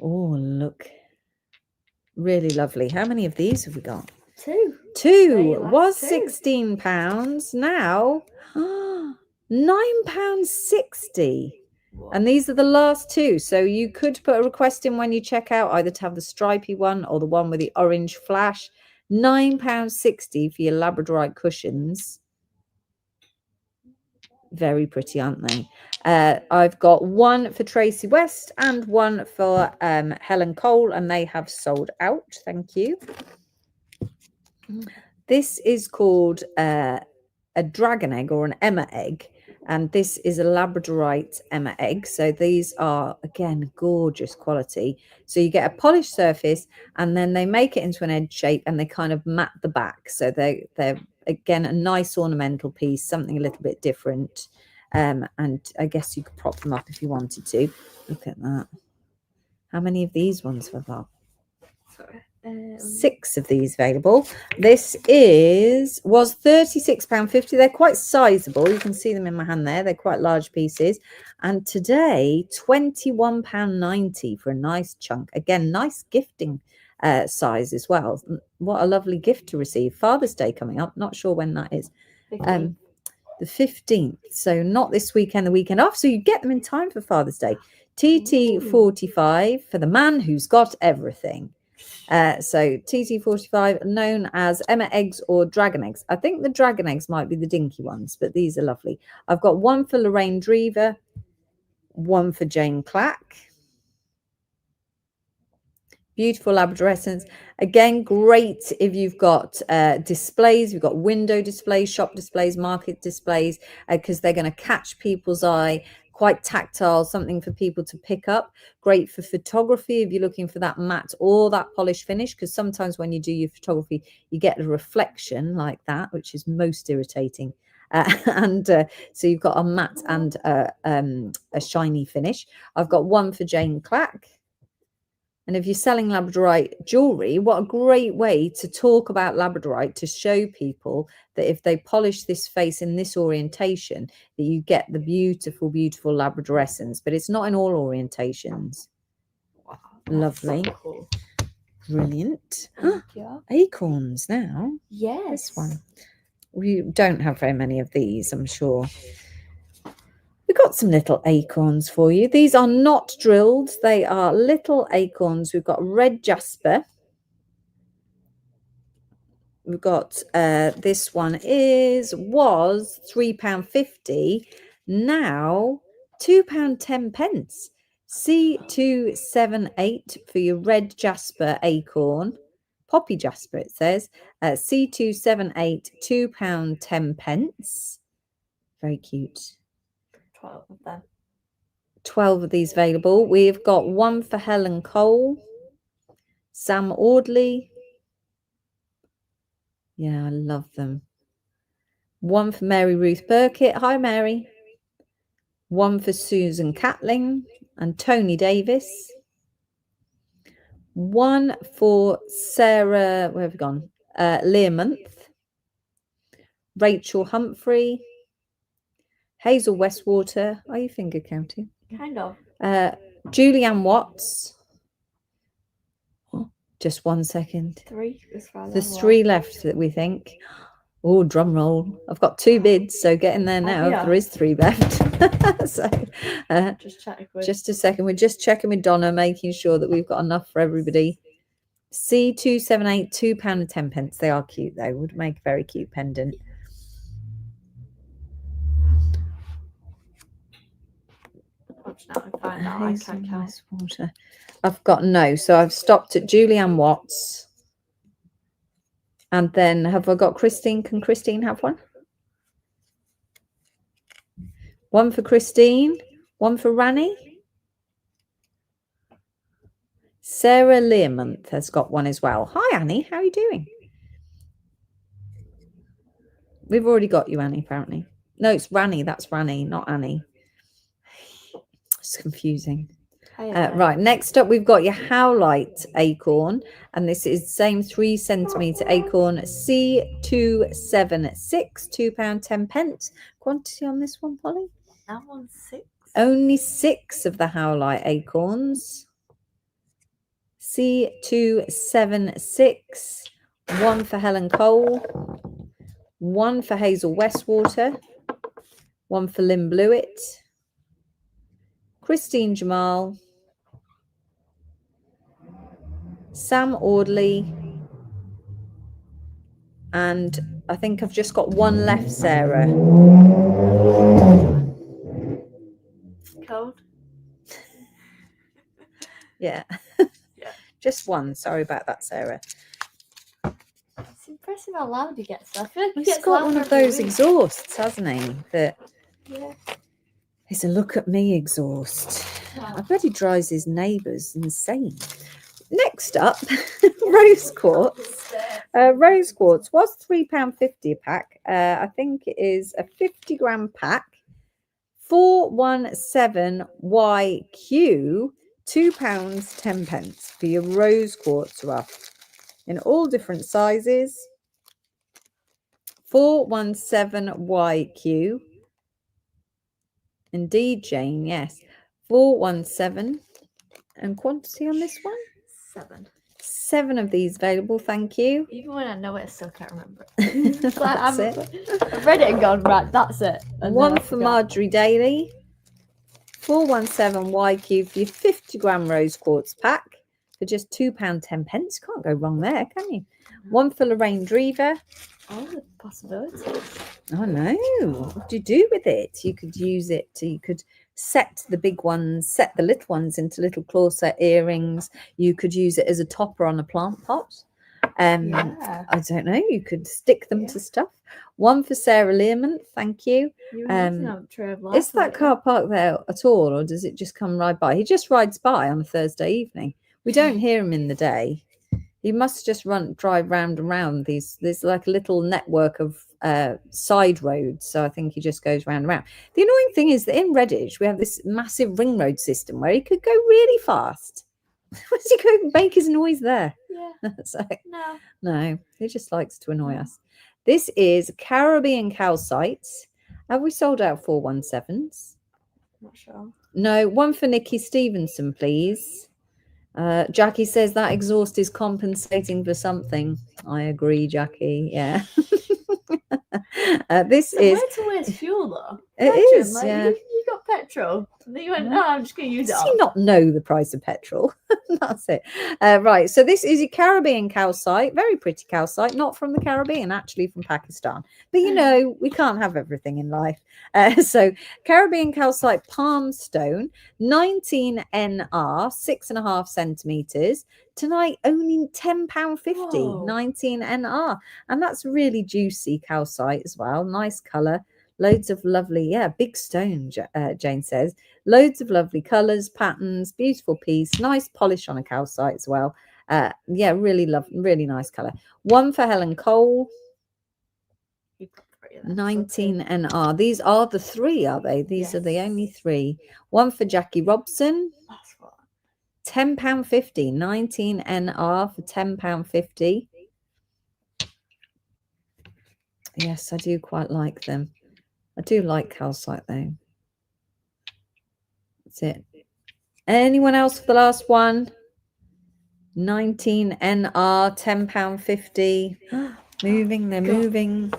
Oh, look. Really lovely. How many of these have we got? Two. Was £16. Now £9.60. And these are the last two. So you could put a request in when you check out, either to have the stripy one or the one with the orange flash. £9.60 for your Labradorite cushions. Very pretty, aren't they? I've got one for Tracy West and one for Helen Cole, and they have sold out. Thank you. This is called a dragon egg or an Emma egg, and this is a Labradorite Emma egg. So these are, again, gorgeous quality. So you get a polished surface, and then they make it into an edge shape, and they kind of mat the back. So they're again a nice ornamental piece, something a little bit different. And I guess you could prop them up if you wanted to. Look at that. How many of these ones have I got? 6 of these available. This was £36.50. They're quite sizable. You can see them in my hand there. They're quite large pieces. And today, £21.90 for a nice chunk. Again, nice gifting size as well. What a lovely gift to receive. Father's Day coming up. Not sure when that is. The 15th. So not this weekend, the weekend off. So you get them in time for Father's Day. TT45 for the man who's got everything. So TT45, known as Emma eggs or dragon eggs. I think the dragon eggs might be the dinky ones, but these are lovely. I've got one for Lorraine Drever, one for Jane Clack. Beautiful Labradorescence. Again, great if you've got displays. You've got window displays, shop displays, market displays, because they're going to catch people's eye. Quite tactile, something for people to pick up. Great for photography if you're looking for that matte or that polished finish, because sometimes when you do your photography, you get a reflection like that, which is most irritating. So you've got a matte and a shiny finish. I've got one for Jane Clack. And if you're selling Labradorite jewelry, what a great way to talk about Labradorite, to show people that if they polish this face in this orientation, that you get the beautiful, beautiful Labradorescence. But it's not in all orientations. Wow, lovely. So cool. Brilliant. Yeah. Acorns now. Yes. This one. We don't have very many of these, I'm sure. We've got some little acorns for you. These are not drilled. They are little acorns. We've got red jasper. We've got this one was £3.50. Now £2.10. C278 for your red jasper acorn. Poppy jasper, it says. C278, £2.10. Very cute. 12 of them. 12 of these available. We've got one for Helen Cole, Sam Audley. Yeah, I love them. One for Mary Ruth Burkitt. Hi, Mary. One for Susan Catling and Tony Davis. One for Sarah, where have we gone? Learmonth. Rachel Humphrey. Hazel Westwater. Are you finger counting? Kind of. Julianne Watts. Oh, just 1 second. 3. There's 3 left that we think. Oh, drum roll. I've got 2 bids, so get in there now. Yeah. There is 3 left. So just a second. We're just checking with Donna, making sure that we've got enough for everybody. C278, £2.10. They are cute, though. Would make a very cute pendant. much now and find out. I can't count. Water. I've got no. So I've stopped at Julianne Watts. And then have I got Christine? Can Christine have one? One for Christine. One for Rani. Sarah Learmonth has got one as well. Hi, Annie. How are you doing? We've already got you, Annie, apparently. No, it's Rani. That's Rani, not Annie. It's confusing. Right, next up, we've got your Howlite acorn. And this is the same 3 centimetre acorn, C276, £2.10. Quantity on this one, Polly? That one's 6. Only 6 of the Howlite acorns. C276. 1 for Helen Cole. 1 for Hazel Westwater. 1 for Lynn Blewett. Christine Jamal. Sam Audley. And I think I've just got one left, Sarah. Cold? Yeah. Yeah. Just one. Sorry about that, Sarah. It's impressive how loud he gets. I feel like he He's gets got one louder of those every week. exhausts, hasn't he? That Yeah. is a look at me exhaust. Wow. I bet he drives his neighbours insane. Next up, rose quartz. Rose quartz was £3.50 a pack. I think it is a 50-gram pack. 417YQ, £2.10 for your rose quartz rough in all different sizes. 417YQ. Indeed, Jane, yes. 417. And quantity on this one? 7. 7 of these available, thank you. Even when I know it, I still can't remember it. It's like That's I've read it and gone, right, that's it. And one then I for forgot. Marjorie Daly. 417YQ for your 50-gram rose quartz pack for just £2.10. Can't go wrong there, can you? One for Lorraine Drever. All the possibilities. Oh no, what do you do with it? You could use it you could set the big ones, set the little ones into little claw set earrings. You could use it as a topper on a plant pot. Yeah. I don't know, you could stick them to stuff. One for Sarah Learmonth, thank you. You were using a tray of Is that lights, car parked there at all, or does it just come right by? He just rides by on a Thursday evening. We don't hear him in the day. He must just drive round and round these. There's like a little network of side roads, so I think he just goes round and round. The annoying thing is that in Redditch we have this massive ring road system where he could go really fast. Why does he go make his noise there? Yeah. So, No. he just likes to annoy us. This is Caribbean calcite. Have we sold out 417s? Not sure. No, one for Nikki Stevenson, please. Jackie says that exhaust is compensating for something. I agree, Jackie. Yeah. This is. Where to waste fuel though? It Imagine, is, like, yeah. You got petrol. And then you went, no, I'm just going to use it. Does he not know the price of petrol? That's it. Right. So this is your Caribbean calcite. Very pretty calcite. Not from the Caribbean, actually from Pakistan. But you know, we can't have everything in life. So Caribbean calcite palm stone, 19 NR, 6.5 centimeters. Tonight, only £10.50, Whoa. 19 NR. And that's really juicy calcite as well. Nice colour. Loads of lovely, big stone, Jane says. Loads of lovely colours, patterns, beautiful piece, nice polish on a calcite as well. Really nice colour. One for Helen Cole. 19 NR. These are the 3, are they? These are the only 3. One for Jackie Robson. That's what. £10.50. 19 NR for £10.50. Yes, I do quite like them. I do like calcite though. That's it. Anyone else for the last one? 19 NR, £10.50. Moving, they're moving.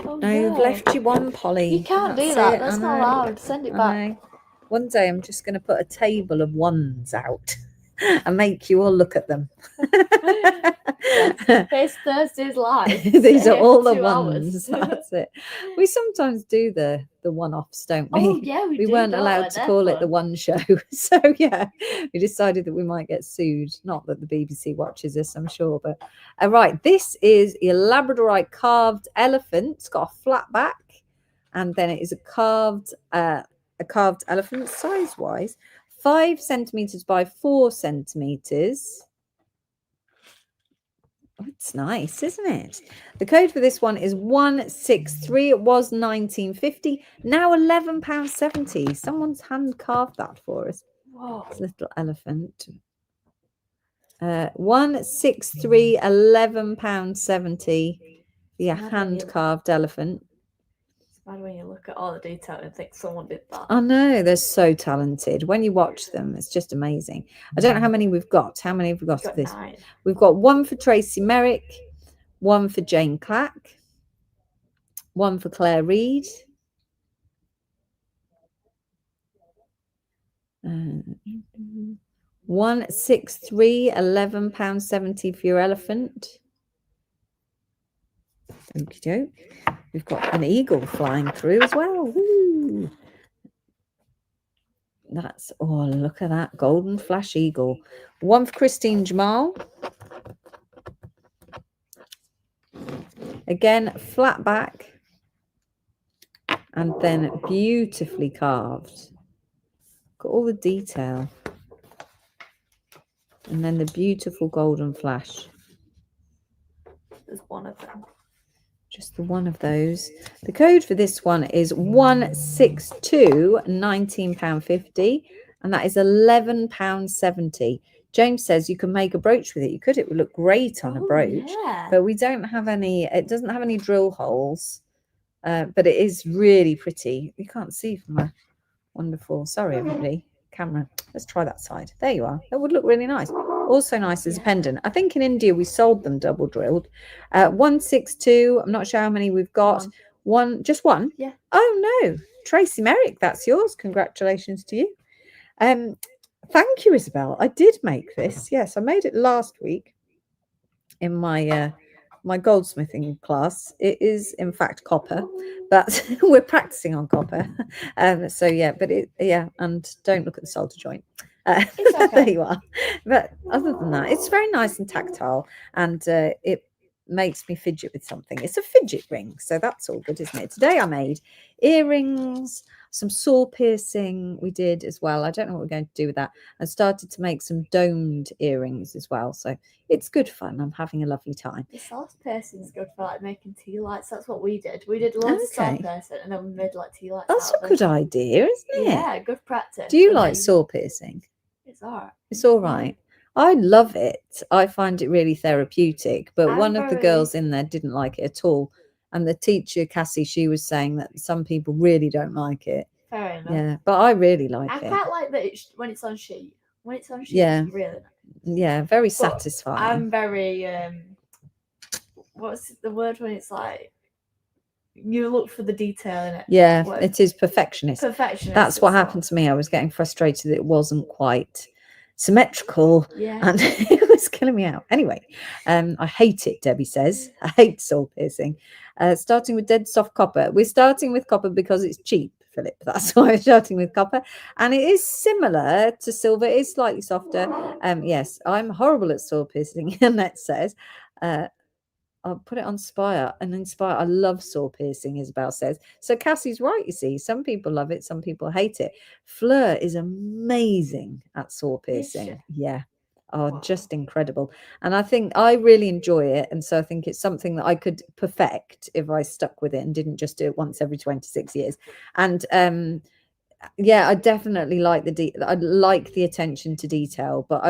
Oh, no, you've left you one, Polly. You can't do That's that. it, That's I not know. allowed. Send it I back. know. One day I'm just going to put a table of ones out. and make you all look at them. Yes, here's Thursday's live. These are all the 2 ones. hours. That's it. We sometimes do the one-offs, don't we? Oh yeah, we do, weren't don't allowed we? to They're call it the fun. one show. So yeah, we decided that we might get sued. Not that the BBC watches us, I'm sure. But right, this is a Labradorite carved elephant. It's got a flat back, and then it is a carved elephant size-wise, 5 centimeters by 4 centimeters. Oh, it's nice, isn't it? The code for this one is 163. It was 19.50, now £11.70. Someone's hand carved that for us. Whoa. This little elephant. 163, £11.70. The hand carved elephant. It's bad when you look at all the detail and think someone did that. I know, they're so talented. When you watch them, it's just amazing. I don't know how many we've got. How many have we got of this? 9. We've got one for Tracy Merrick, one for Jane Clack, one for Claire Reid, 163, £11.70 for your elephant. Okie doke. We've got an eagle flying through as well. Woo. That's, oh, look at that golden flash eagle. One for Christine Jamal. Again, flat back. And then beautifully carved. Got all the detail. And then the beautiful golden flash. There's one of them. Just the one of those. The code for this one is 162, £19.50. And that is £11.70. James says you can make a brooch with it. You could. It would look great on a brooch. Yeah. But we don't have any. It doesn't have any drill holes. But it is really pretty. You can't see from a wonderful. Sorry, everybody. Camera. Let's try that side. There you are. That would look really nice. Also nice as a pendant. I think in India we sold them double drilled. 162. I'm not sure how many we've got. Just one? Yeah. Oh no. Tracy Merrick, that's yours. Congratulations to you. Thank you, Isabel. I did make this. Yes, I made it last week in my my goldsmithing class. It is in fact copper, but we're practicing on copper. So yeah, but and don't look at the solder joint. It's okay. There you are. But other than that, it's very nice and tactile, and it makes me fidget with something. It's a fidget ring, so that's all good, isn't it? Today I made earrings, some saw piercing we did as well. I don't know what we're going to do with that. I started to make some domed earrings as well, so it's good fun. I'm having a lovely time. The saw piercing is good for like making tea lights. That's what we did. We did loads of saw piercing and then we made like tea lights. That's a good idea, isn't it? Yeah, good practice. Do you like saw piercing? It's alright. It's all right. I love it. I find it really therapeutic. But one of the girls in there didn't like it at all. And the teacher, Cassie, she was saying that some people really don't like it. Fair enough. Yeah, but I really like it. I quite like that when it's on sheet. When it's on sheet, yeah, it's really nice. Yeah, very satisfying. I'm very what's the word when it's like you look for the detail in it? Yeah, it is perfectionist. Perfectionist. That's what happened to me. I was getting frustrated that it wasn't quite symmetrical, and it was killing me out. Anyway, I hate it, Debbie says. I hate saw piercing. Starting with dead soft copper. We're starting with copper because it's cheap, Philip. That's why we're starting with copper. And it is similar to silver. It is slightly softer. Yes, I'm horrible at saw piercing, Annette says. I'll put it on Spire and Inspire. I love saw piercing, Isabel says. So Cassie's right, you see. Some people love it, some people hate it. Fleur is amazing at saw piercing. Yeah. Oh, wow. Just incredible. And I think I really enjoy it. And so I think it's something that I could perfect if I stuck with it and didn't just do it once every 26 years. And yeah, I definitely like I like the attention to detail, but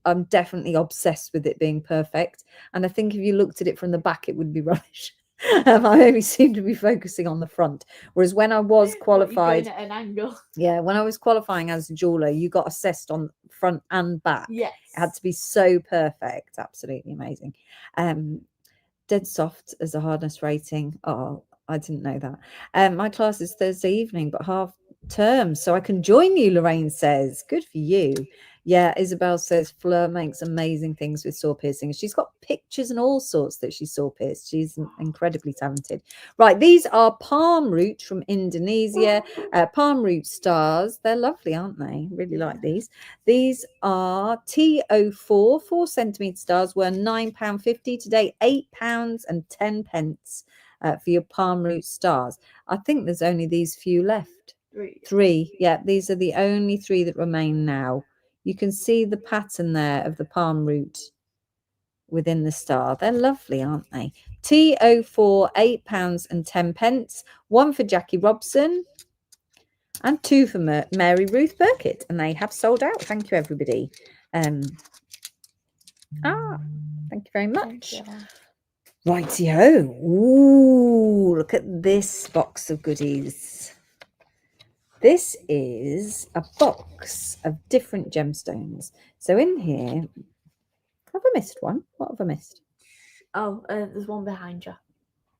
I'm definitely obsessed with it being perfect. And I think if you looked at it from the back, it would be rubbish. I only seem to be focusing on the front. Whereas when I was qualified, at an angle. Yeah, when I was qualifying as a jeweler, you got assessed on front and back. Yes. It had to be so perfect. Absolutely amazing. Dead soft as a hardness rating. Oh, I didn't know that. My class is Thursday evening, but half term, so I can join you, Lorraine says. Good for you. Yeah, Isabel says Fleur makes amazing things with saw piercing. She's got pictures and all sorts that she saw pierced. She's incredibly talented. Right, these are palm roots from Indonesia. Palm root stars. They're lovely, aren't they? Really like these. These are TO4, 4 centimetre stars were £9.50 today, £8.10 for your palm root stars. I think there's only these few left. Three. Yeah, these are the only 3 that remain now. You can see the pattern there of the palm root within the star. They're lovely, aren't they? TO4, £8.10. 1 for Jackie Robson and 2 for Mary Ruth Burkitt. And they have sold out. Thank you, everybody. Thank you very much. Rightio. Ooh, look at this box of goodies. This is a box of different gemstones. So in here, have I missed one? What have I missed? Oh, there's one behind you.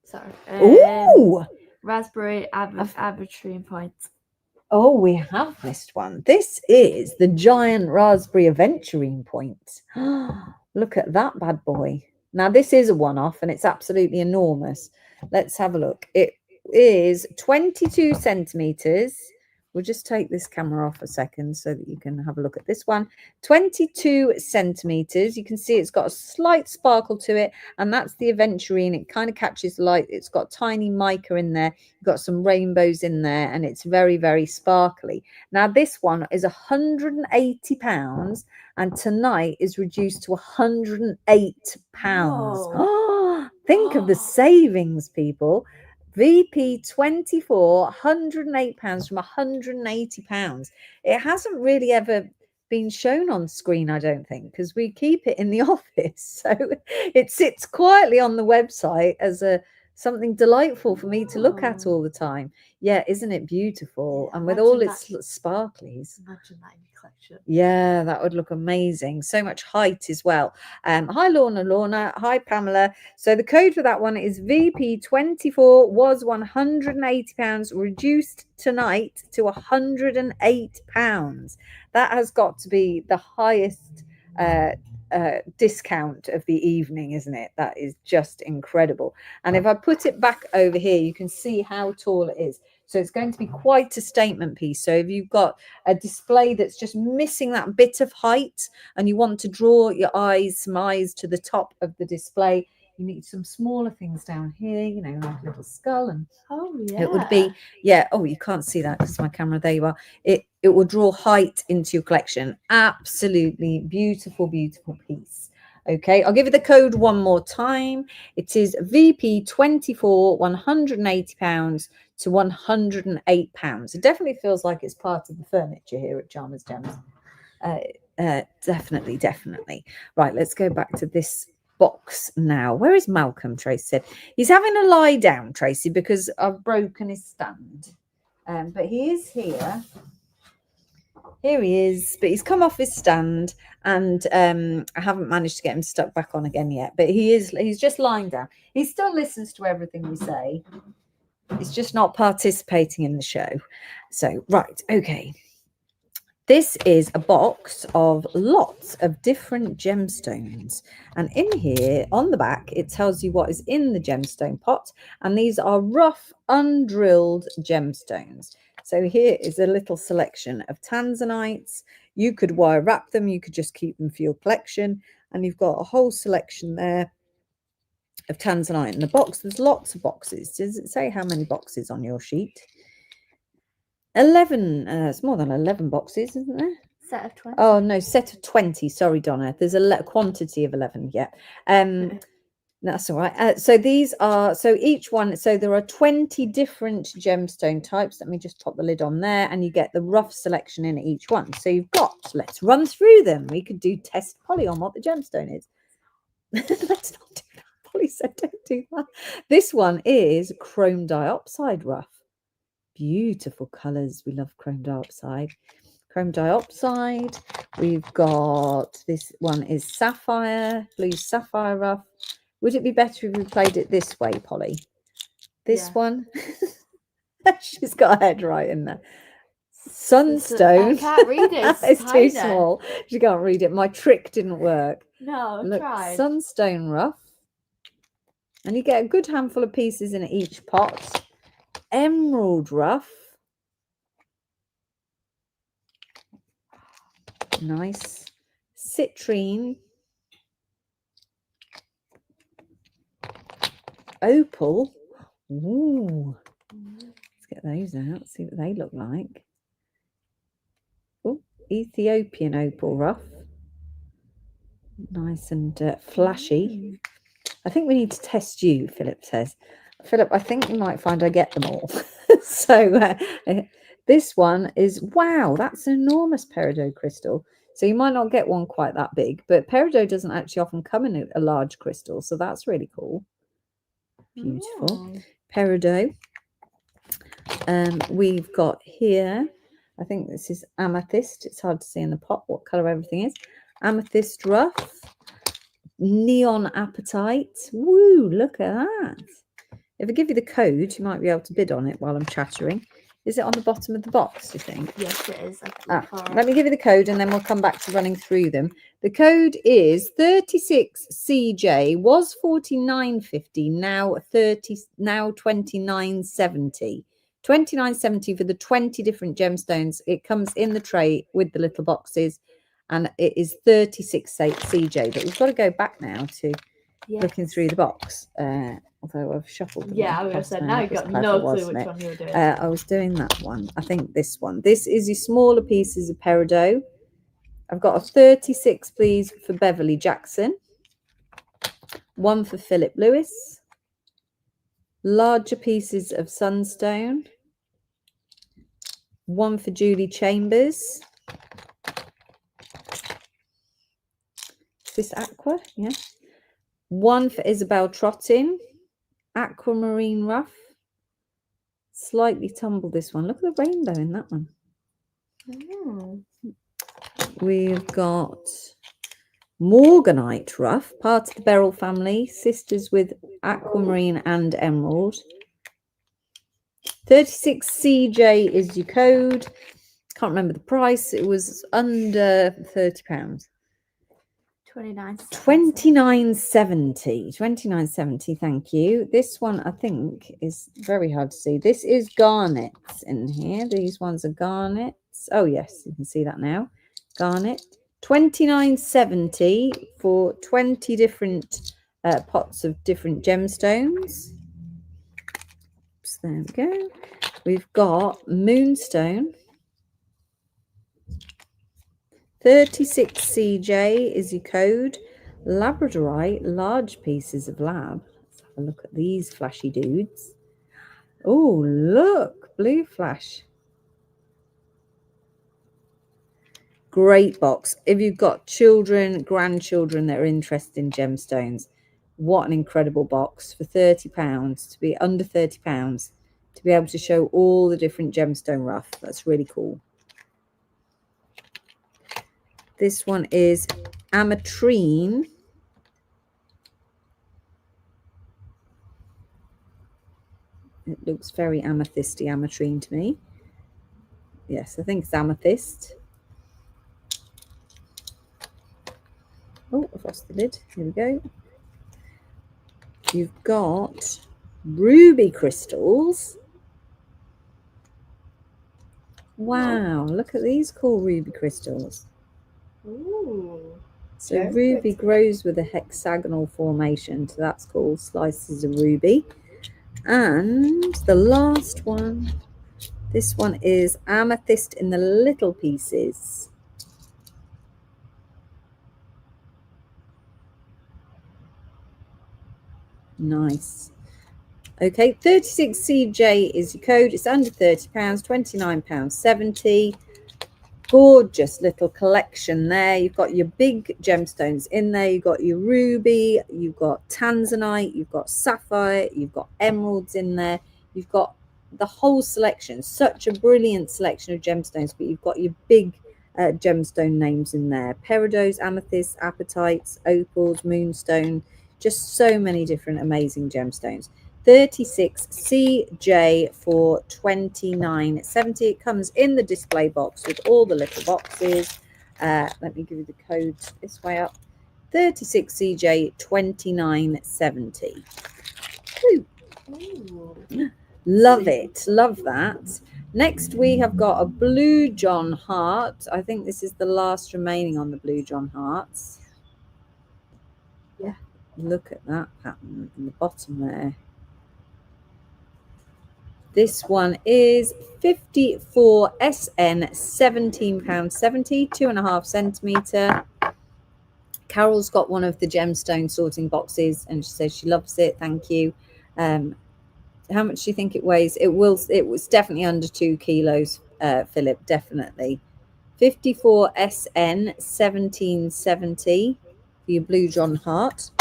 Sorry. Ooh! Raspberry aberrine points. Oh, we have missed one. This is the giant raspberry aventurine point. Look at that bad boy. Now, this is a one-off and it's absolutely enormous. Let's have a look. It is 22 centimetres. We'll just take this camera off a second so that you can have a look at this one. 22 centimetres. You can see it's got a slight sparkle to it, and that's the aventurine. It kind of catches light. It's got tiny mica in there. You've got some rainbows in there, and it's very, very sparkly. Now, this one is £180, and tonight is reduced to £108. Oh, think of the savings, people. VP24, £108 from £180. It hasn't really ever been shown on screen, I don't think, because we keep it in the office. So it sits quietly on the website as something delightful for me to look at all the time. Yeah, isn't it beautiful? Yeah, and with all its sparklies. Imagine that in your collection. Yeah, that would look amazing. So much height as well. Hi, Lorna. Hi, Pamela. So the code for that one is VP24, was £180, reduced tonight to £108. That has got to be the highest discount of the evening, isn't it? That is just incredible. And if I put it back over here, you can see how tall it is. So it's going to be quite a statement piece. So if you've got a display that's just missing that bit of height and you want to draw some eyes to the top of the display, you need some smaller things down here, you know, like a little skull. And it would be, oh, you can't see that because my camera, there you are. It will draw height into your collection. Absolutely beautiful, beautiful piece. Okay, I'll give you the code one more time. It is VP24, £180 to £108. It definitely feels like it's part of the furniture here at Charmers Gems. Definitely. Right, let's go back to this box now. Where is Malcolm? Tracy said he's having a lie down, Tracy, because I've broken his stand. But he is here. Here he is, but he's come off his stand, and I haven't managed to get him stuck back on again yet. But he's just lying down. He still listens to everything we say. He's just not participating in the show. So, right, okay. This is a box of lots of different gemstones. And in here, on the back, it tells you what is in the gemstone pot. And these are rough, undrilled gemstones. So here is a little selection of tanzanites. You could wire wrap them. You could just keep them for your collection. And you've got a whole selection there of tanzanite in the box. There's lots of boxes. Does it say how many boxes on your sheet? 11. It's more than 11 boxes, isn't there? Set of 20. Oh, no, set of 20. Sorry, Donna. There's a quantity of 11. Yeah. That's all right. So these are, so each one, so there are 20 different gemstone types. Let me just pop the lid on there, and you get the rough selection in each one. So you've got, let's run through them. We could do test Polly on what the gemstone is. Let's not do that. Polly said don't do that. This one is chrome diopside rough. Beautiful colours. We love chrome diopside. Chrome diopside. We've got, this one is sapphire, blue sapphire rough. Would it be better if we played it this way, Polly? This one? She's got her head right in there. Sunstone. I can't read it. It's tiny. too small. You can't read it. My trick didn't work. No, Look, tried. sunstone rough. And you get a good handful of pieces in each pot. Emerald rough. Nice. Citrine. Opal. Ooh. Let's get those out. See what they look like. Oh, Ethiopian opal rough. Nice and flashy. I think we need to test you, Philip says. Philip, I think you might find I get them all. So this one is, wow, that's an enormous peridot crystal. So you might not get one quite that big, but peridot doesn't actually often come in a large crystal. So that's really cool. Beautiful. Peridot. We've got here, I think this is amethyst. It's hard to see in the pot what colour everything is. Amethyst rough. Neon apatite. Woo, look at that. If I give you the code, you might be able to bid on it while I'm chattering. Is it on the bottom of the box, do you think? Yes, it is. Let me give you the code and then we'll come back to running through them. The code is 36CJ, was 49.50, now 29.70. 29.70 for the 20 different gemstones. It comes in the tray with the little boxes and it is 36CJ. But we've got to go back now to looking through the box. Although I've shuffled them. Yeah, I was going to say, now you've got no clue which one you were doing. I was doing that one. I think this one. This is your smaller pieces of peridot. I've got a 36, please, for Beverly Jackson. One for Philip Lewis. Larger pieces of sunstone. One for Julie Chambers. Is this aqua? Yeah. One for Isabel Trottin. Aquamarine rough. Slightly tumbled this one. Look at the rainbow in that one. We've got Morganite rough, part of the Beryl family, sisters with aquamarine and emerald. 36CJ is your code. Can't remember the price. It was under £30. 29.70. 29.70, thank you. This one I think is very hard to see. This is garnets in here. These ones are garnets. Oh yes, you can see that now. Garnet. 29.70 for 20 different pots of different gemstones. So there we go. We've got moonstone. 36CJ is your code. Labradorite, large pieces of lab. Let's have a look at these flashy dudes. Oh, look, blue flash. Great box. If you've got children, grandchildren that are interested in gemstones, what an incredible box for £30, to be under £30, to be able to show all the different gemstone rough. That's really cool. This one is ametrine. It looks very amethysty, ametrine to me. Yes, I think it's amethyst. Oh, I've lost the lid. Here we go. You've got ruby crystals. Wow, look at these cool ruby crystals. Ooh. So ruby grows with a hexagonal formation, so that's cool. Slices of ruby. And the last one, this one is amethyst in the little pieces. Nice. Okay, 36CJ is your code. It's under £30, £29.70. Gorgeous little collection there. You've got your big gemstones in there. You've got your ruby, you've got tanzanite, you've got sapphire, you've got emeralds in there. You've got the whole selection. Such a brilliant selection of gemstones, but you've got your big gemstone names in there. Peridots, amethysts, apatites, opals, moonstone. Just so many different amazing gemstones. 36CJ for $29.70. It comes in the display box with all the little boxes. Let me give you the code this way up. 36CJ 29.70. Love it. Love that. Next, we have got a Blue John heart. I think this is the last remaining on the Blue John hearts. Yeah. Look at that pattern in the bottom there. This one is 54SN, £17.70, 2.5 centimetre. Carol's got one of the gemstone sorting boxes and she says she loves it. Thank you. How much do you think it weighs? It was definitely under 2 kilos, Philip, definitely. 54SN 1770 for your Blue John heart.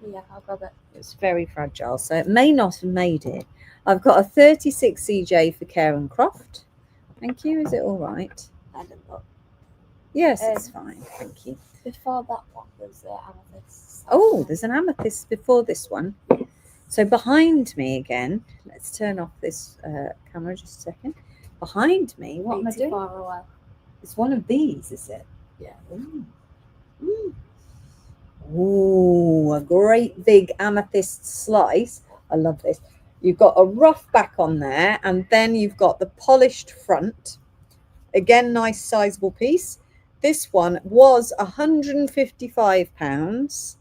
Yeah, I'll grab it. It's very fragile, so it may not have made it. I've got a 36CJ for Karen Croft. Thank you. Is it all right? I don't know. Yes, it's fine. Thank you. Before that one was amethyst. Oh, there's an amethyst before this one. So behind me again, let's turn off this camera just a second. Behind me, what am I doing? Far away. It's one of these, is it? Yeah. Ooh, a great big amethyst slice. I love this. You've got a rough back on there, and then you've got the polished front. Again, nice sizable piece. This one was £155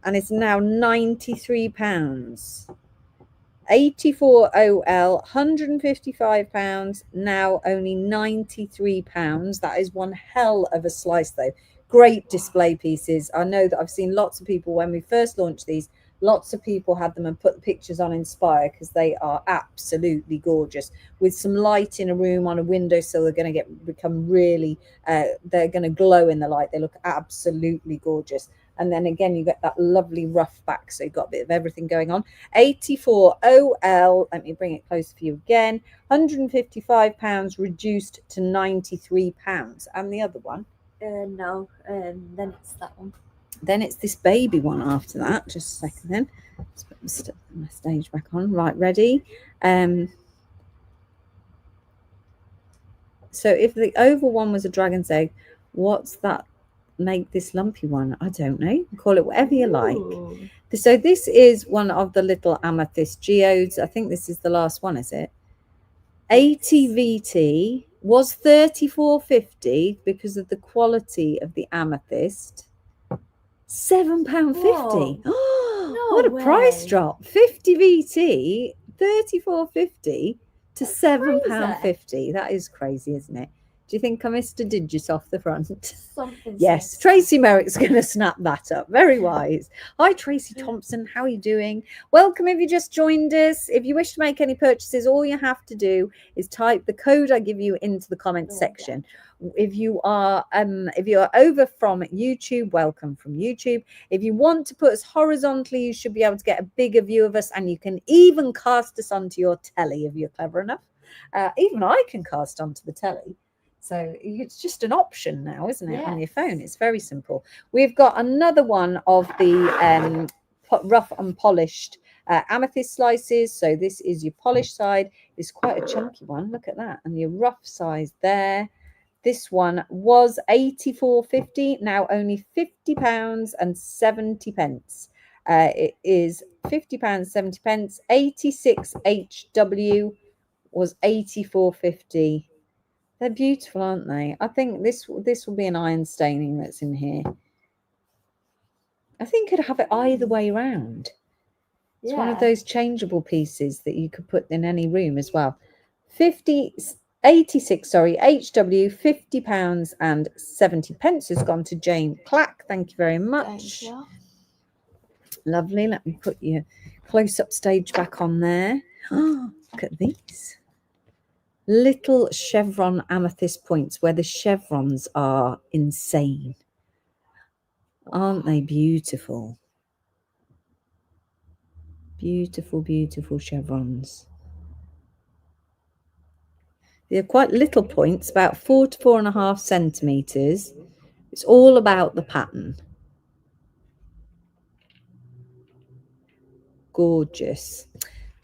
and it's now £93. 84 OL, £155, now only £93. That is one hell of a slice though. Great display pieces. I know that I've seen lots of people when we first launched these, lots of people had them and put the pictures on Inspire because they are absolutely gorgeous. With some light in a room on a windowsill, they're going to become really, they're going to glow in the light. They look absolutely gorgeous. And then again, you get that lovely rough back. So you've got a bit of everything going on. 84 OL. Let me bring it close for you again. £155 reduced to £93. And the other one? No. Then it's that one. Then it's this baby one after that. Just a second then. Let's put my stage back on. Right, ready? So if the oval one was a dragon's egg, what's that make this lumpy one? I don't know. You can call it whatever you like. So this is one of the little amethyst geodes. I think this is the last one, is it? 80 VT was £34.50 because of the quality of the amethyst. £7.50. Oh, what a price drop. 50 VT, £34.50 to £7.50. That is crazy, isn't it? Do you think I missed a digit off the front? Something. Yes, Tracy Merrick's going to snap that up. Very wise. Hi, Tracy Thompson. How are you doing? Welcome if you just joined us. If you wish to make any purchases, all you have to do is type the code I give you into the comments section. If you are over from YouTube, welcome from YouTube. If you want to put us horizontally, you should be able to get a bigger view of us, and you can even cast us onto your telly if you're clever enough. Even I can cast onto the telly. So it's just an option now, isn't it, on your phone? It's very simple. We've got another one of the rough and polished amethyst slices. So this is your polished side. It's quite a chunky one. Look at that. And your rough size there. This one was £84.50, now only £50 and 70 pence. It is £50 70 pence. 86 HW was £84.50. They're beautiful, aren't they? I think this will be an iron staining that's in here. I think you could have it either way around. It's one of those changeable pieces that you could put in any room as well. 86, HW, £50 and 70 pence has gone to Jane Clack. Thank you very much. Thank you. Lovely. Let me put your close-up stage back on there. Oh, look at these. Little chevron amethyst points where the chevrons are insane. Aren't they beautiful? Beautiful, beautiful chevrons. They're quite little points, about 4 to 4.5 centimetres. It's all about the pattern. Gorgeous.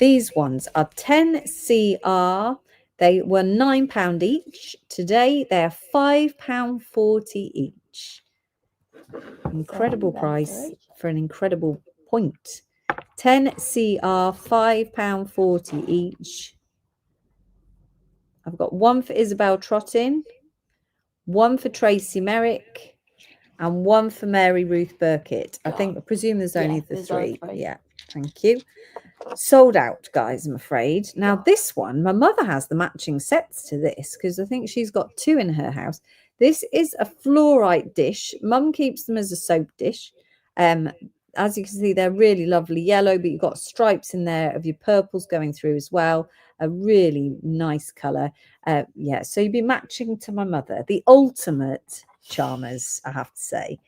These ones are 10 CR. They were £9 each. Today they are £5.40 each. Incredible price for an incredible point. 10 CR, £5.40 each. I've got one for Isabel Trottin, one for Tracy Merrick, and one for Mary Ruth Burkitt. I presume there's only the three. Yeah, thank you. Sold out, guys, I'm afraid. Now, this one, my mother has the matching sets to this because I think she's got two in her house. This is a fluorite dish. Mum keeps them as a soap dish. As you can see, they're really lovely yellow, but you've got stripes in there of your purples going through as well. A really nice colour. Yeah, so you'd be matching to my mother. The ultimate charmers, I have to say.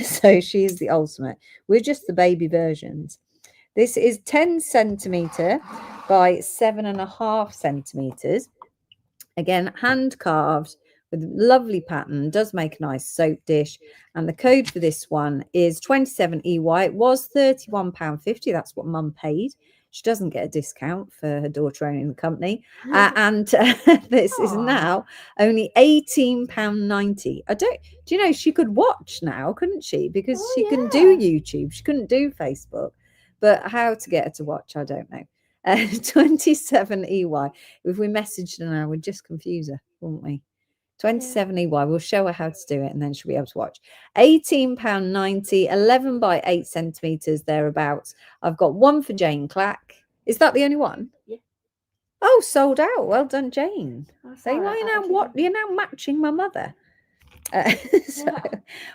So she is the ultimate. We're just the baby versions. This is 10 centimetre by 7.5 centimetres. Again, hand carved with lovely pattern. Does make a nice soap dish. And the code for this one is 27EY. It was £31.50. That's what Mum paid. She doesn't get a discount for her daughter owning the company. This is now only £18.90. Do you know, she could watch now, couldn't she? Because she can do YouTube. She couldn't do Facebook. But how to get her to watch, I don't know. 27EY. If we messaged her now, we'd just confuse her, wouldn't we? 27EY. We'll show her how to do it and then she'll be able to watch. £18.90, 11 by 8 centimetres, thereabouts. I've got one for Jane Clack. Is that the only one? Yeah. Oh, sold out. Well done, Jane. So you're now matching my mother. So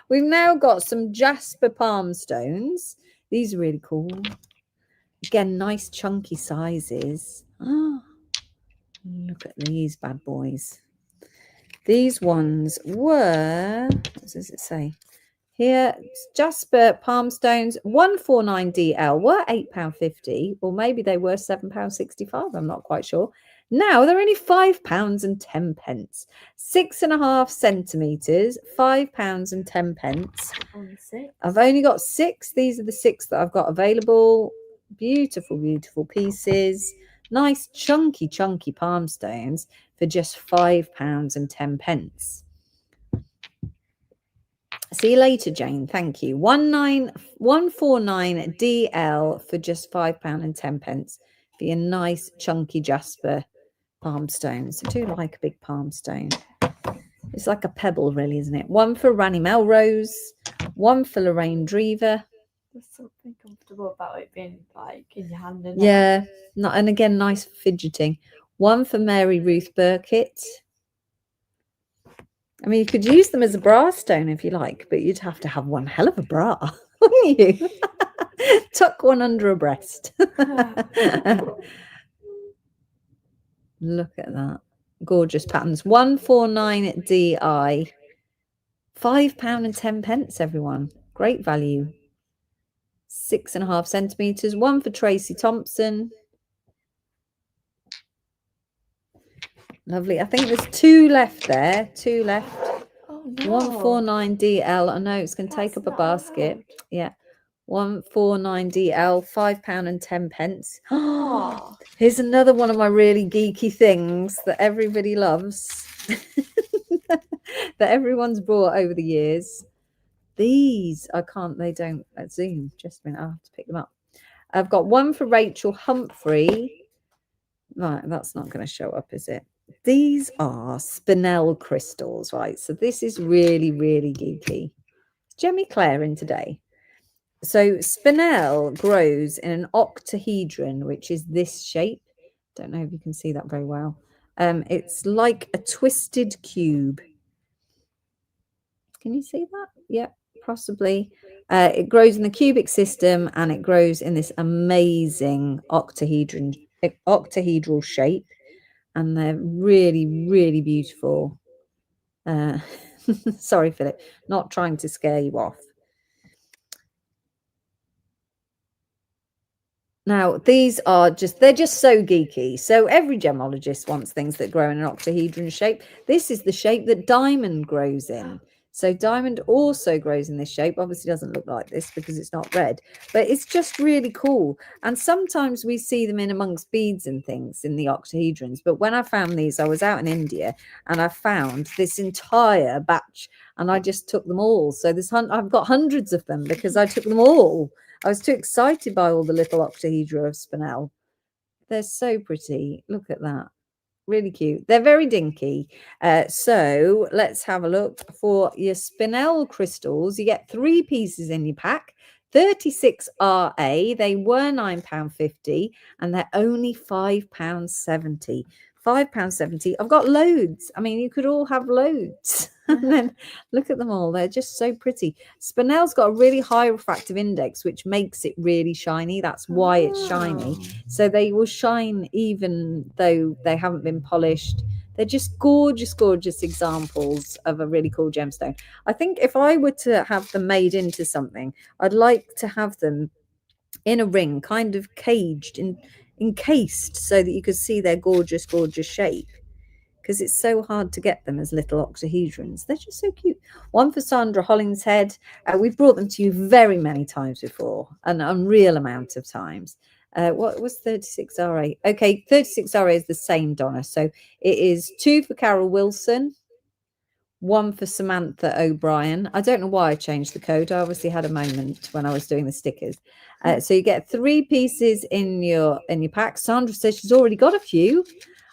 we've now got some Jasper palm stones. These are really cool. Again, nice chunky sizes. Oh, look at these bad boys. These ones were, what does it say? Here, Jasper palm stones, 149DL, were £8.50, or maybe they were £7.65. I'm not quite sure. Now they're only £5.10. 6.5 centimetres, £5.10. I've only got 6. These are the 6 that I've got available. Beautiful, beautiful pieces. Nice chunky palm stones for just £5.10. See you later, Jane. Thank you. 149DL for just £5.10 for your nice chunky Jasper palm stones. I do like a big palm stone. It's like a pebble, really, isn't it? One for Ranny Melrose, one for Lorraine Drever. There's something comfortable about it being like in your hand. And again, nice fidgeting. One for Mary Ruth Burkitt. I mean, you could use them as a bra stone if you like, but you'd have to have one hell of a bra, wouldn't you? Tuck one under a breast. Look at that. Gorgeous patterns. 149DI. £5.10, everyone. Great value. 6.5 centimetres. One for Tracy Thompson. Lovely. I think there's 2 left there. 2 left. Oh, no. 149DL. I know it's going to take up a basket. Yeah. 149DL, £5.10. Oh, here's another one of my really geeky things that everybody loves. That everyone's bought over the years. These, they don't zoom. Just a minute, I'll have to pick them up. I've got one for Rachel Humphrey. Right, that's not going to show up, is it? These are spinel crystals, right? So this is really, really geeky. Is Jemmy Claire in today? So spinel grows in an octahedron, which is this shape. Don't know if you can see that very well. It's like a twisted cube. Can you see that? Yeah, possibly. It grows in the cubic system and it grows in this amazing octahedral shape. And they're really, really beautiful. Sorry, Philip, not trying to scare you off. Now, these are they're just so geeky. So every gemologist wants things that grow in an octahedron shape. This is the shape that diamond grows in. So diamond also grows in this shape. Obviously doesn't look like this because it's not red, but it's just really cool. And sometimes we see them in amongst beads and things in the octahedrons. But when I found these, I was out in India and I found this entire batch and I just took them all. So I've got hundreds of them because I took them all. I was too excited by all the little octahedra of spinel. They're so pretty. Look at that. Really cute. They're very dinky. So let's have a look for your spinel crystals. You get 3 pieces in your pack. 36 RA. They were £9.50 and they're only £5.70. £5.70. I've got loads. I mean, you could all have loads. And then look at them all. They're just so pretty. Spinel's got a really high refractive index, which makes it really shiny. That's why it's shiny. So they will shine even though they haven't been polished. They're just gorgeous, gorgeous examples of a really cool gemstone. I think if I were to have them made into something, I'd like to have them in a ring, kind of caged, encased, so that you could see their gorgeous, gorgeous shape. Because it's so hard to get them as little octahedrons. They're just so cute. One for Sandra Hollingshead. We've brought them to you very many times before, an unreal amount of times. What was 36 RA? Okay, 36 RA is the same, Donna. So it is 2 for Carol Wilson, 1 for Samantha O'Brien. I don't know why I changed the code. I obviously had a moment when I was doing the stickers. So you get 3 pieces in your pack. Sandra says she's already got a few.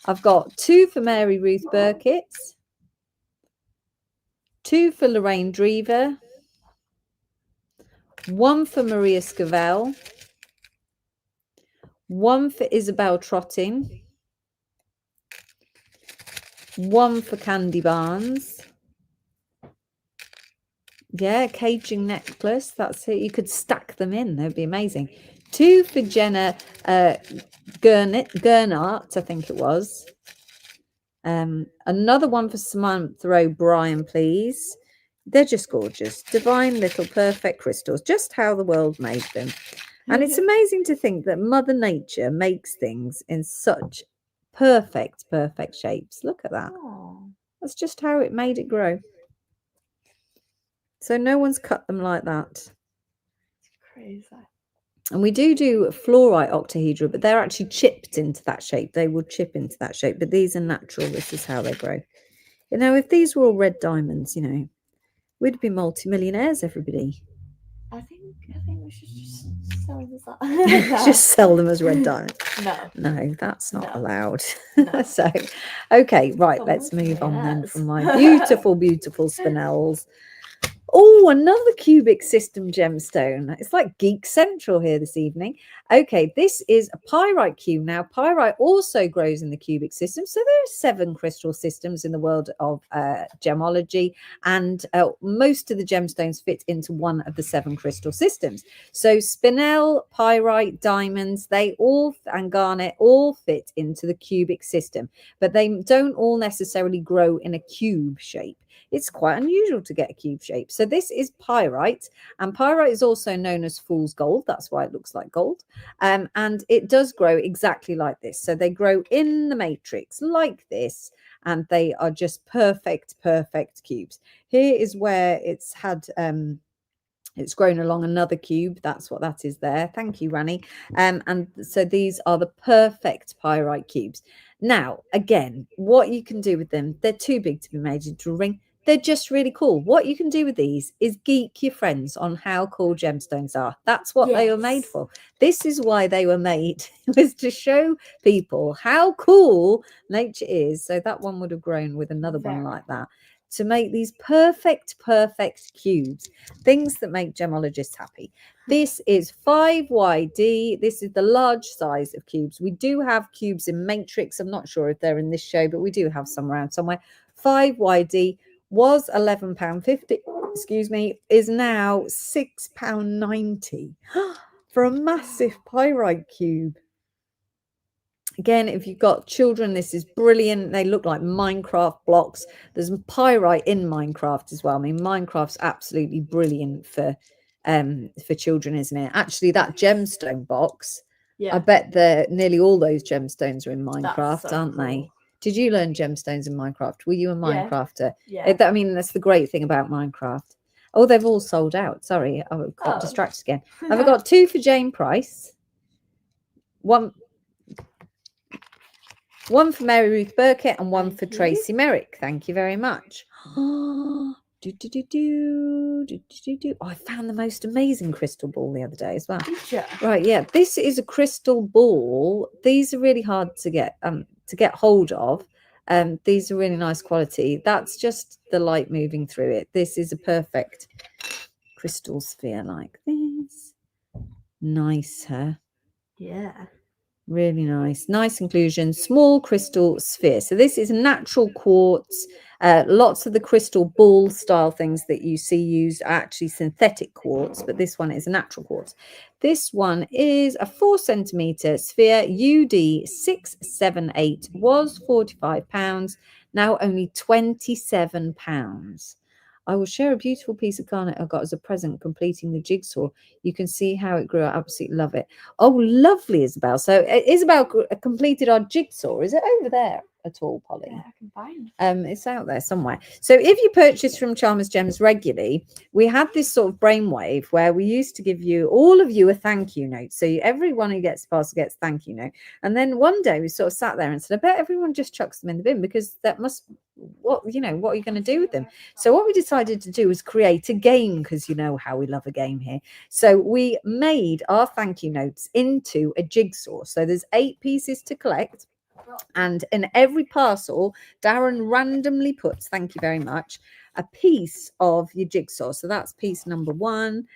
I've got 2 for Mary Ruth Burkitt, 2 for Lorraine Drever, 1 for Maria Scavell, 1 for Isabel Trotting, 1 for Candy Barnes. Yeah, caging necklace. That's it. You could stack them in. They'd be amazing. 2 for Jenna Gernart, I think it was. Another 1 for Samantha O'Brien, please. They're just gorgeous. Divine little perfect crystals. Just how the world made them. And it's amazing to think that Mother Nature makes things in such perfect, perfect shapes. Look at that. Oh, That's just how it made it grow. So no one's cut them like that. it's crazy. And we do fluorite octahedra, but they're actually chipped into that shape. They will chip into that shape, but these are natural. This is how they grow. You know, if these were all red diamonds, you know, we'd be multimillionaires, everybody. I think we should just sell this. Just sell them as red diamonds. No, that's not allowed. No. So, okay, right, let's move on then from my beautiful, beautiful spinels. Oh, another cubic system gemstone. It's like Geek Central here this evening. Okay, this is a pyrite cube. Now, pyrite also grows in the cubic system. So there are 7 crystal systems in the world of gemology, and most of the gemstones fit into one of the 7 crystal systems. So spinel, pyrite, diamonds, and garnet all fit into the cubic system, but they don't all necessarily grow in a cube shape. It's quite unusual to get a cube shape. So this is pyrite, and pyrite is also known as fool's gold. That's why it looks like gold. And it does grow exactly like this. So they grow in the matrix like this, and they are just perfect, perfect cubes. Here is where it's had it's grown along another cube. That's what that is there. Thank you, Rani. And so these are the perfect pyrite cubes. Now, again, what you can do with them, they're too big to be made into a ring. They're just really cool. What you can do with these is geek your friends on how cool gemstones are. That's what they were made for. This is why they were made, was to show people how cool nature is. So that one would have grown with another one like that, to make these perfect, perfect cubes, things that make gemologists happy. This is 5YD. This is the large size of cubes. We do have cubes in matrix. I'm not sure if they're in this show, but we do have some around somewhere. 5YD was £11.50, excuse me, is now £6.90 for a massive pyrite cube. Again, if you've got children, this is brilliant. They look like Minecraft blocks. There's pyrite in Minecraft as well. I mean, Minecraft's absolutely brilliant for children, isn't it? Actually, that gemstone box, I bet nearly all those gemstones are in Minecraft, aren't they? Did you learn gemstones in Minecraft? Were you a Yeah. Minecrafter? Yeah. I mean, that's the great thing about Minecraft. Oh, they've all sold out. Sorry, I got Oh. distracted again. Have I got 2 for Jane Price? One for Mary Ruth Burkett and one Thank for you. Tracy Merrick. Thank you very much. I found the most amazing crystal ball the other day as well. Did you? Right, yeah. This is a crystal ball. These are really hard to get hold of. These are really nice quality. That's just the light moving through it. This is a perfect crystal sphere like this. Nice, huh? Yeah. Really nice. Nice inclusion. Small crystal sphere. So this is natural quartz. Lots of the crystal ball style things that you see used are actually synthetic quartz, but this one is a natural quartz. This one is a 4 centimeter sphere. UD 678 was £45. Now only £27. I will share a beautiful piece of garnet I got as a present completing the jigsaw. You can see how it grew. I absolutely love it. Oh, lovely, Isabel. So Isabel completed our jigsaw. Is it over there at all, Polly? Yeah, I can find. It's out there somewhere. So if you purchase from Charmers Gems regularly, we had this sort of brainwave where we used to give you, all of you, a thank you note. So everyone who gets past gets thank you note. And then one day we sort of sat there and said, I bet everyone just chucks them in the bin, because that must, what are you going to do with them? So what we decided to do was create a game, because you know how we love a game here. So we made our thank you notes into a jigsaw. So there's 8 pieces to collect. And in every parcel, Darren randomly puts, thank you very much, a piece of your jigsaw. So that's piece number 1.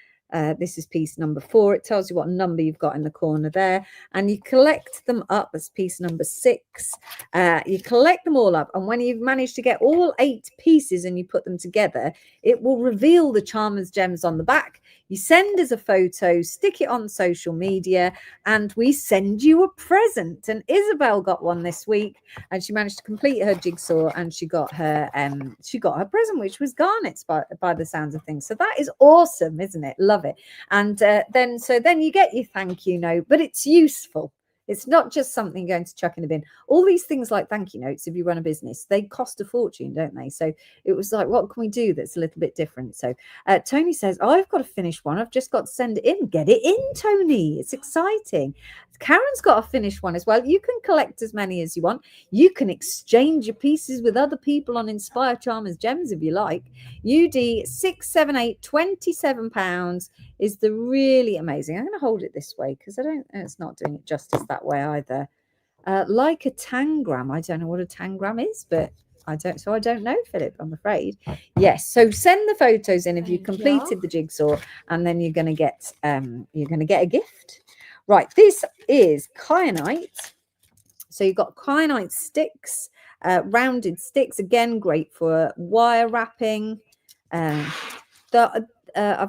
This is piece number 4. It tells you what number you've got in the corner there. And you collect them up as piece number 6. You collect them all up. And when you've managed to get all 8 pieces and you put them together, it will reveal the Charmers Gems on the back. You send us a photo, stick it on social media, and we send you a present. And Isabel got one this week, and she managed to complete her jigsaw, and she got her present, which was garnets by the sounds of things. So that is awesome, isn't it? Love it. And then you get your thank you note, but it's useful. It's not just something you're going to chuck in the bin. All these things like thank you notes, if you run a business, they cost a fortune, don't they? So it was like, what can we do that's a little bit different? So Tony says, I've got to finish one. I've just got to send it in. Get it in, Tony. It's exciting. Karen's got a finished one as well. You can collect as many as you want. You can exchange your pieces with other people on Inspire Charmers Gems if you like. UD 678, £27 is the really amazing. I'm going to hold it this way because it's not doing it justice that way either. Like a tangram. I don't know what a tangram is, but I don't know, Philip, I'm afraid. Yes. So send the photos in if you completed the jigsaw, and then you're going to get a gift. Right, this is kyanite. So you've got kyanite sticks, rounded sticks, again, great for wire wrapping. I've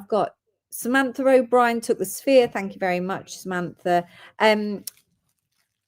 got Samantha O'Brien took the sphere. Thank you very much, Samantha.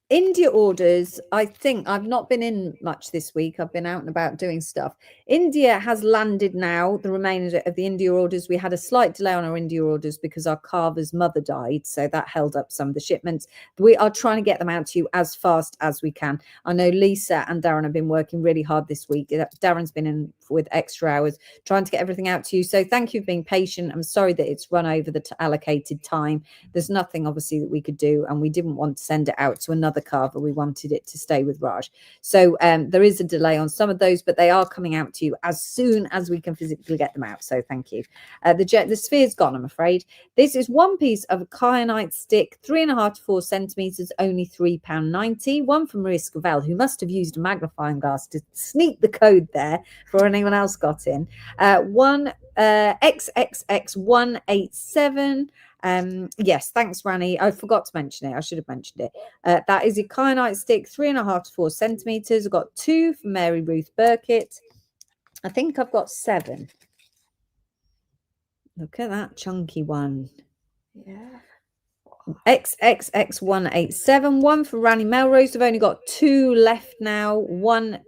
India orders, I think I've not been in much this week. I've been out and about doing stuff. India has landed now, the remainder of the India orders. We had a slight delay on our India orders because our carver's mother died, so that held up some of the shipments. We are trying to get them out to you as fast as we can. I know Lisa and Darren have been working really hard this week. Darren's been in with extra hours trying to get everything out to you. So thank you for being patient. I'm sorry that it's run over the allocated time. There's nothing obviously that we could do, and we didn't want to send it out to another carver. We wanted it to stay with Raj. So there is a delay on some of those, but they are coming out to you as soon as we can physically get them out. So thank you. The sphere's gone, I'm afraid. This is one piece of a kyanite stick, 3.5 to 4 centimeters, only £3.90. One from Maria Scavell, who must have used a magnifying glass to sneak the code there for anyone else got in. One XXX187. Yes, thanks, Rani. I forgot to mention it. I should have mentioned it. That is a kyanite stick, 3.5 to 4 centimeters. I've got 2 for Mary Ruth Burkett. I think I've got 7. Look at that chunky one. Yeah. XXX187. One for Rani Melrose. I've only got 2 left now. One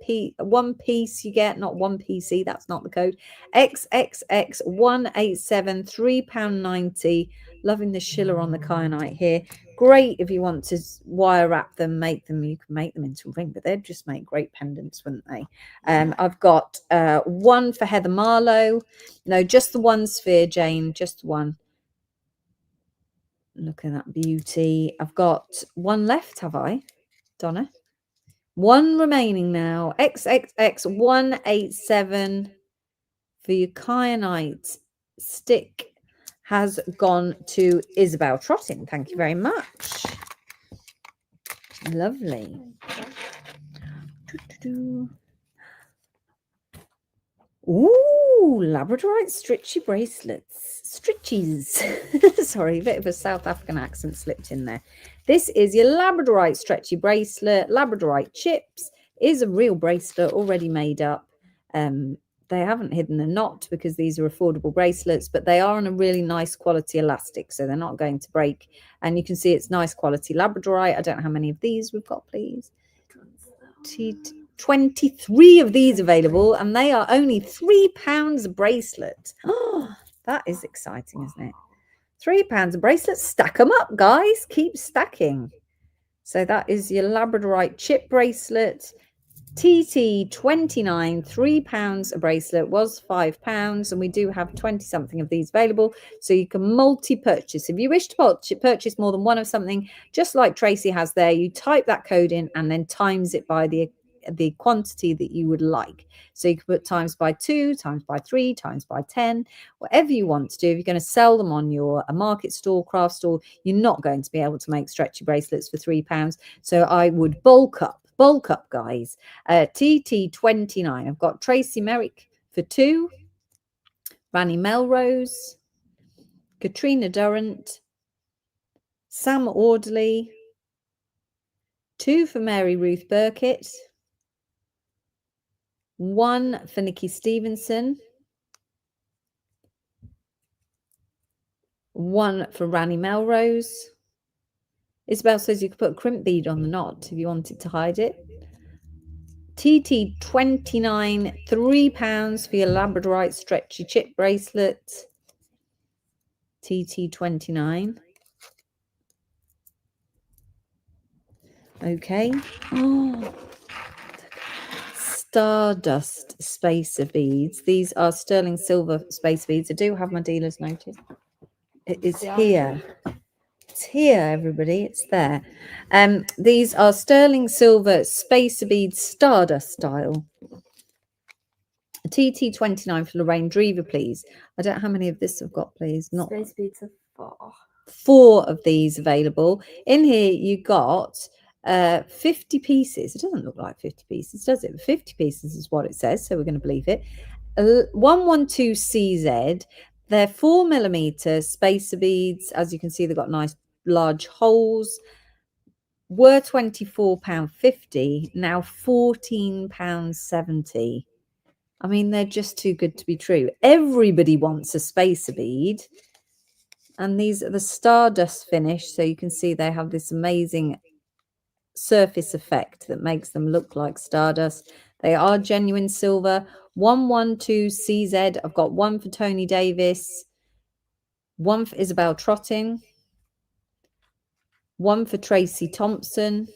piece you get, not one PC. That's not the code. XXX187, £3.90. Loving the schiller on the kyanite here. Great if you want to wire wrap them, make them, you can make them into a ring, but they'd just make great pendants, wouldn't they? I've got one for Heather Marlowe. No, just the one sphere, Jane, just one. Look at that beauty. I've got one left, have I, Donna? One remaining now. XXX 187 for your kyanite stick has gone to Isabel Trotting. Thank you very much. Lovely. Ooh, Labradorite stretchy bracelets. Stretchies. Sorry, a bit of a South African accent slipped in there. This is your Labradorite stretchy bracelet. Labradorite chips is a real bracelet already made up. They haven't hidden the knot because these are affordable bracelets, but they are on a really nice quality elastic, so they're not going to break. And you can see it's nice quality Labradorite. I don't know how many of these we've got, please. 23 of these available, and they are only £3 a bracelet. Oh, that is exciting, isn't it? £3 a bracelet. Stack them up, guys. Keep stacking. So that is your Labradorite chip bracelet. TT29, £3 a bracelet, was £5, and we do have 20 something of these available, so you can multi-purchase. If you wish to purchase more than one of something, just like Tracy has there, you type that code in and then times it by the quantity that you would like. So you can put times by 2, times by 3, times by 10, whatever you want to do. If you're going to sell them on a market store, craft store, you're not going to be able to make stretchy bracelets for £3. So I would bulk up, guys. TT29. I've got Tracy Merrick for 2, Ranny Melrose, Katrina Durrant, Sam Audley, 2 for Mary Ruth Burkitt, 1 for Nikki Stevenson, 1 for Ranny Melrose. Isabel says you could put a crimp bead on the knot if you wanted to hide it. TT29, £3 for your Labradorite stretchy chip bracelet. TT29. Okay. Oh, Stardust spacer beads. These are sterling silver spacer beads. I do have my dealer's notice. It is here. It's here, everybody. It's there. These are sterling silver spacer beads, Stardust style. TT29 for Lorraine Drever, please. I don't know how many of this I've got, please. Not space beads of 4. 4 of these available. In here, you got 50 pieces. It doesn't look like 50 pieces, does it? But 50 pieces is what it says, so we're going to believe it. 112CZ. They're 4mm spacer beads. As you can see, they've got nice large holes. Were £24.50, now £14.70. I mean, they're just too good to be true. Everybody wants a spacer bead. And these are the Stardust finish, so you can see they have this amazing surface effect that makes them look like stardust. They are genuine silver. 112CZ. I've got 1 for Tony Davis, 1 for Isabel Trotting, 1 for Tracy Thompson,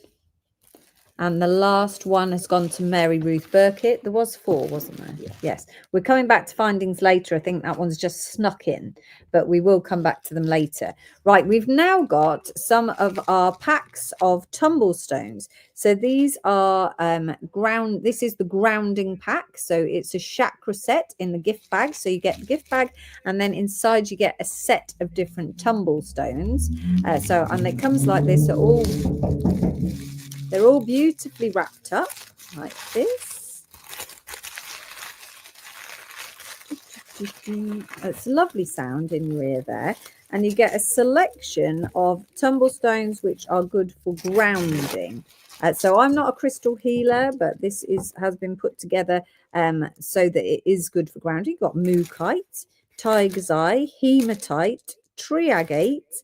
and the last one has gone to Mary Ruth Burkitt. There was 4, wasn't there? Yeah. Yes. We're coming back to findings later. I think that one's just snuck in, but we will come back to them later. Right, we've now got some of our packs of tumble stones. So these are this is the grounding pack. So it's a chakra set in the gift bag. So you get the gift bag, and then inside you get a set of different tumble stones. And it comes like this. So they're all beautifully wrapped up like this. It's a lovely sound in your ear there. And you get a selection of tumble stones which are good for grounding. So I'm not a crystal healer, but this has been put together so that it is good for grounding. You've got Mookite, Tiger's Eye, Hematite, Triagate,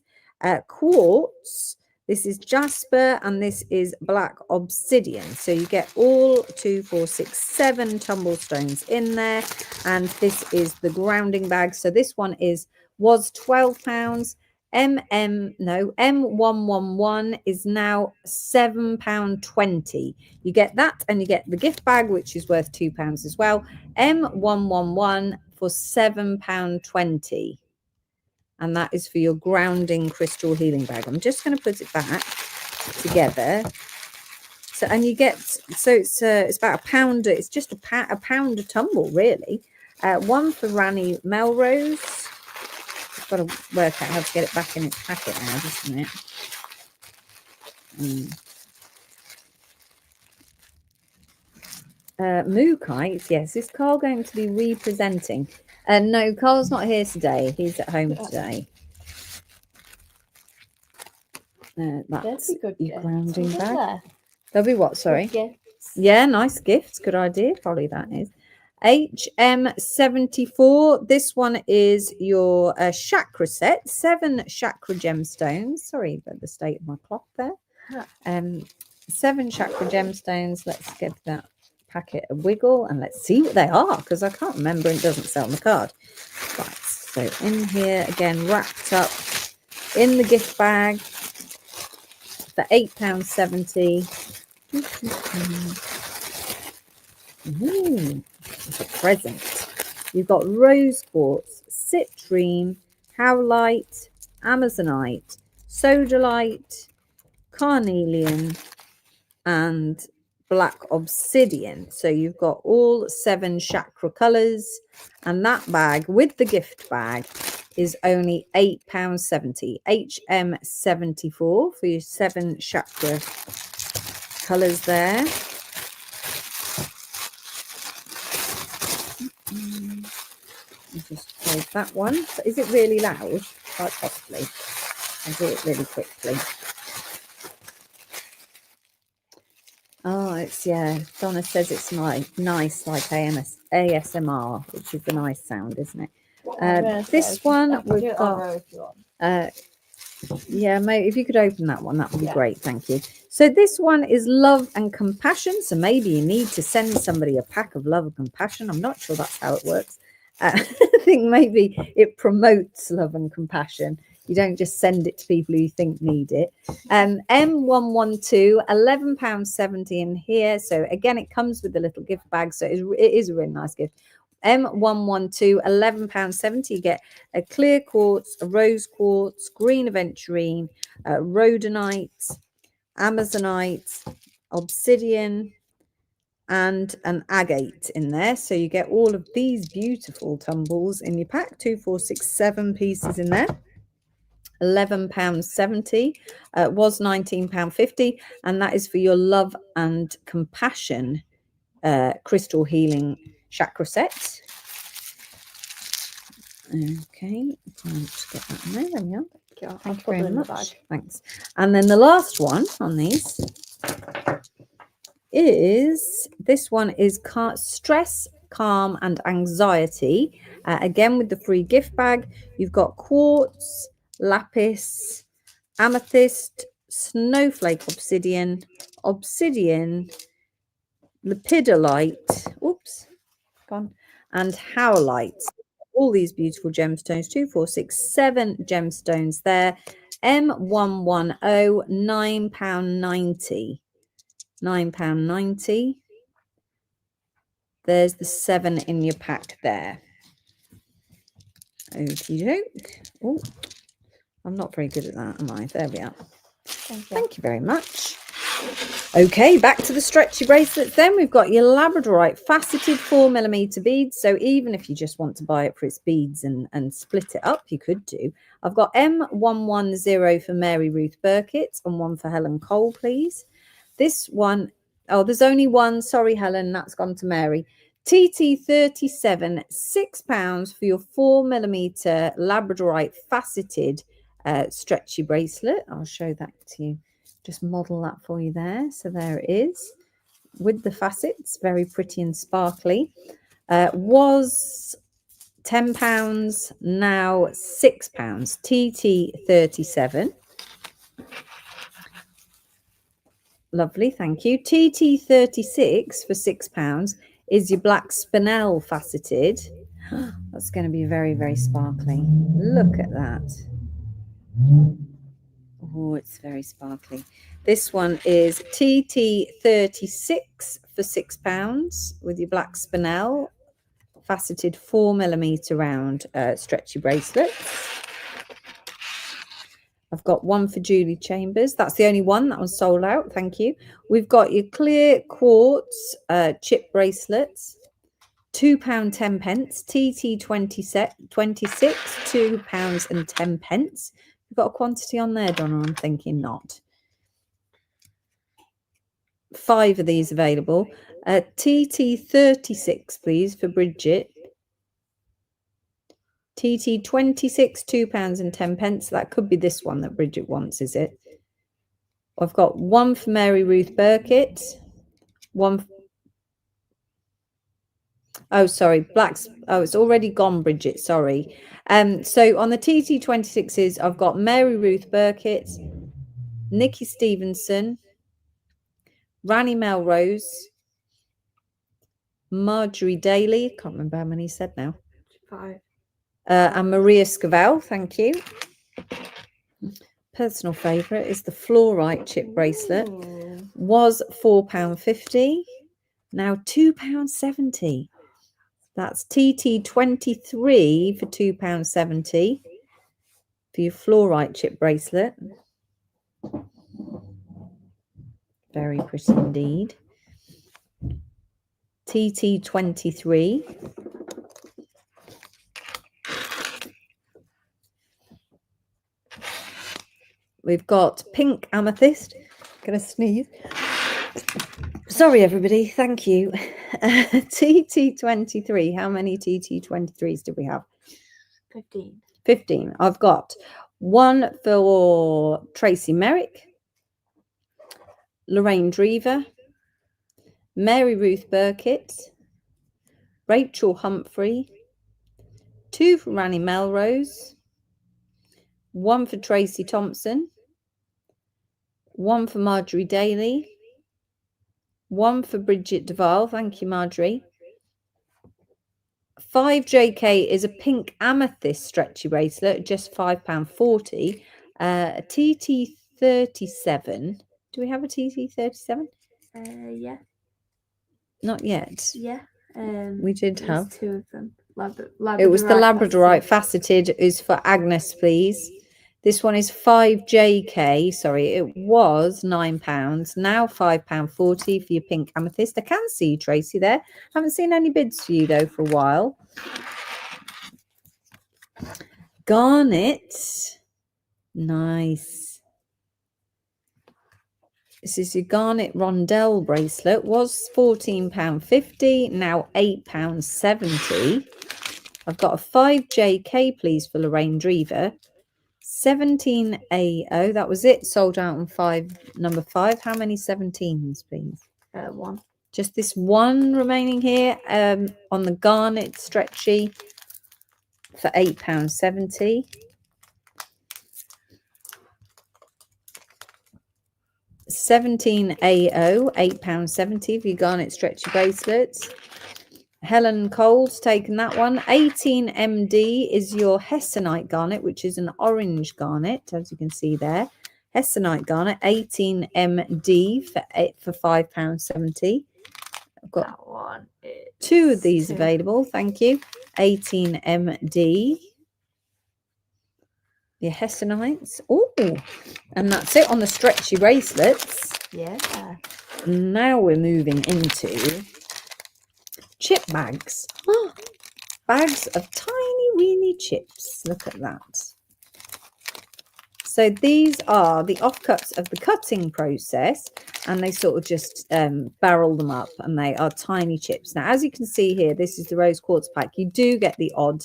Quartz. This is jasper, and this is black obsidian. So you get all 2, 4, 6, 7 tumble stones in there. And this is the grounding bag. So this one was £12. M111 is now £7.20. You get that, and you get the gift bag, which is worth £2 as well. M111 for £7.20. And that is for your grounding crystal healing bag. I'm just going to put it back together. So, and you get, so it's about £1. It's just a pound a tumble, really. One for Rani Melrose. I've got to work out how to get it back in its packet now, just a minute. Moo Kites, yes. Is Carl going to be representing? No, Carl's not here today. He's at home today. That's your grounding bag. There'll be what, sorry? Yeah, nice gifts. Good idea. Probably that is. HM74. This one is your chakra set. 7 chakra gemstones. Sorry about the state of my clock there. 7 chakra gemstones. Let's give that packet a wiggle and let's see what they are, because I can't remember. It doesn't say on the card. Right. So in here again, wrapped up in the gift bag for £8.70. It's a present. You've got rose quartz, citrine, howlite, amazonite, sodalite, carnelian, and black obsidian. So you've got all 7 chakra colors, and that bag with the gift bag is only £8.70. HM74 for your 7 chakra colors there. Just close that one. So is it really loud? Quite possibly. I'll do it really quickly. Oh, it's, yeah. Donna says it's nice like ASMR, which is a nice sound, isn't it? This one we've got. Yeah, mate, if you could open that one, that would be great. Thank you. So this one is love and compassion. So maybe you need to send somebody a pack of love and compassion. I'm not sure that's how it works. I think maybe it promotes love and compassion. You don't just send it to people who you think need it. M112, £11.70 in here. So again, it comes with a little gift bag. So it is a really nice gift. M112, £11.70. You get a clear quartz, a rose quartz, green aventurine, rhodonite, amazonite, obsidian, and an agate in there. So you get all of these beautiful tumbles in your pack. 2, 4, 6, 7 pieces in there. £11.70. Was £19.50, and that is for your love and compassion crystal healing chakra set. Okay, just get that in there. There we are. Thank you very much. Thanks. And then the last one on these is, this one is stress, calm, and anxiety. Again, with the free gift bag, you've got quartz, lapis, amethyst, snowflake obsidian, lepidolite, and howlite. All these beautiful gemstones. 2, 4, 6, 7 gemstones there. M110, £9.90. £9.90. There's the 7 in your pack there. Okie doke. Oh, I'm not very good at that, am I? There we are. Thank you very much. Okay, back to the stretchy bracelets then. We've got your labradorite faceted 4mm beads. So even if you just want to buy it for its beads and split it up, you could do. I've got M110 for Mary Ruth Burkitt and one for Helen Cole, please. This one, oh, there's only one. Sorry, Helen, that's gone to Mary. TT37, £6 for your 4mm labradorite faceted stretchy bracelet. I'll show that to you. Just model that for you there. So there it is with the facets, very pretty and sparkly. Was £10, now £6. TT37. Lovely, thank you. TT36 for £6 is your black spinel faceted. That's going to be very, very sparkly. Look at that. Oh, it's very sparkly. This one is TT36 for £6 with your black spinel, faceted 4mm round stretchy bracelets. I've got one for Julie Chambers. That's the only one that was sold out. Thank you. We've got your clear quartz chip bracelets. £2.10. TT26, £2.10. You've got a quantity on there, Donna? I'm thinking not. 5 of these available. TT36, please, for Bridget. TT26, £2.10. That could be this one that Bridget wants, is it? I've got one for Mary Ruth Burkitt. One. Oh, sorry. Blacks. Oh, it's already gone, Bridget. Sorry. So on the TT26s, I've got Mary Ruth Burkitt, Nikki Stevenson, Rani Melrose, Marjorie Daly. Can't remember how many he said now. 5. And Maria Scavell. Thank you. Personal favourite is the fluorite chip bracelet. Was £4.50. Now £2.70. That's TT23 for £2.70 for your fluorite chip bracelet. Very pretty indeed. TT23. We've got pink amethyst. Gonna sneeze. Sorry, everybody. Thank you. TT23. How many TT23s do we have? 15. 15. I've got one for Tracy Merrick, Lorraine Drever, Mary Ruth Burkitt, Rachel Humphrey, 2 for Rani Melrose, 1 for Tracy Thompson, 1 for Marjorie Daly, 1 for Bridget Duval. Thank you, Marjorie. 5JK is a pink amethyst stretchy bracelet, just £5.40. TT37. Do we have a TT37? Yeah. Not yet. Yeah. We did have 2 of them. It was the Labradorite faceted is for Agnes, please. This one is 5JK. Sorry, it was £9. Now £5.40 for your pink amethyst. I can see you, Tracy, there. Haven't seen any bids for you, though, for a while. Garnet. Nice. This is your Garnet Rondelle bracelet. Was £14.50. Now £8.70. I've got a 5JK, please, for Lorraine Drever. 17AO. That was it. Sold out on number 5. How many 17s, please? 1. Just this one remaining here on the Garnet stretchy for £8.70. £17AO, £8.70 for your Garnet stretchy bracelets. Helen Cole's taken that one. 18MD is your Hessonite garnet, which is an orange garnet, as you can see there. Hessonite garnet, 18MD for £5.70. I've got that one. 2 of these available. Thank you. 18MD. Your Hessonites. Oh, and that's it on the stretchy bracelets. Yeah. Now we're moving into chip bags. Oh, bags of tiny weeny chips. Look at that. So these are the offcuts of the cutting process, and they sort of just barrel them up, and they are tiny chips. Now, as you can see here, this is the rose quartz pack. You do get the odd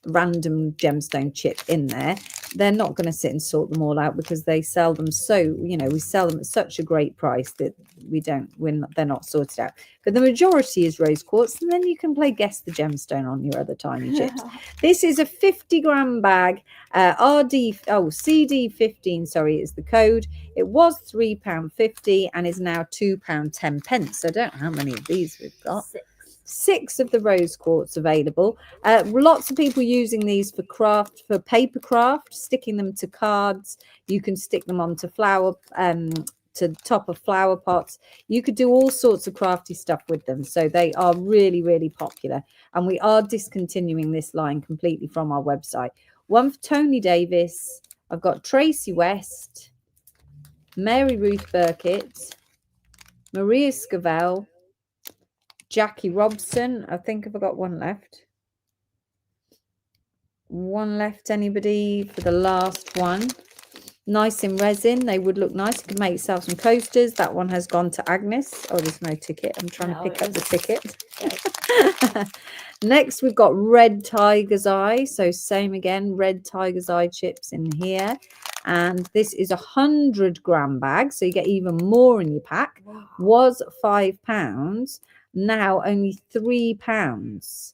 random gemstone chip in there. They're not going to sit and sort them all out because they sell them we sell them at such a great price that they're not sorted out. But the majority is rose quartz, and then you can play guess the gemstone on your other tiny chips. This is a 50-gram bag. CD15, sorry, is the code. It was £3.50 and is now £2.10. So I don't know how many of these we've got. 6. 6 of the rose quartz available. Lots of people using these for craft, for paper craft, sticking them to cards. You can stick them onto flower, to the top of flower pots. You could do all sorts of crafty stuff with them. So they are really, really popular. And we are discontinuing this line completely from our website. One for Tony Davis. I've got Tracy West, Mary Ruth Burkitt, Maria Scavell, Jackie Robson. I think I've got one left. One left, anybody, for the last one? Nice in resin. They would look nice. You could make yourself some coasters. That one has gone to Agnes. Oh, there's no ticket. I'm trying to pick up the ticket. Next, we've got Red Tiger's Eye. So same again, Red Tiger's Eye chips in here. And this is 100-gram bag. So you get even more in your pack. Wow. Was £5. Now only £3.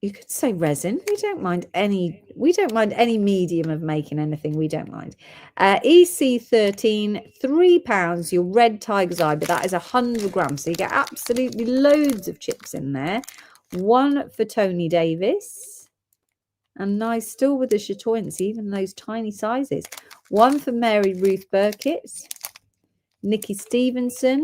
You could say resin. We don't mind any medium of making anything. We don't mind. EC13, £3. Your Red Tiger's Eye, but that is 100 grams. So you get absolutely loads of chips in there. One for Tony Davis. And nice still with the chatoyance, even those tiny sizes. One for Mary Ruth Burkitt. Nikki Stevenson.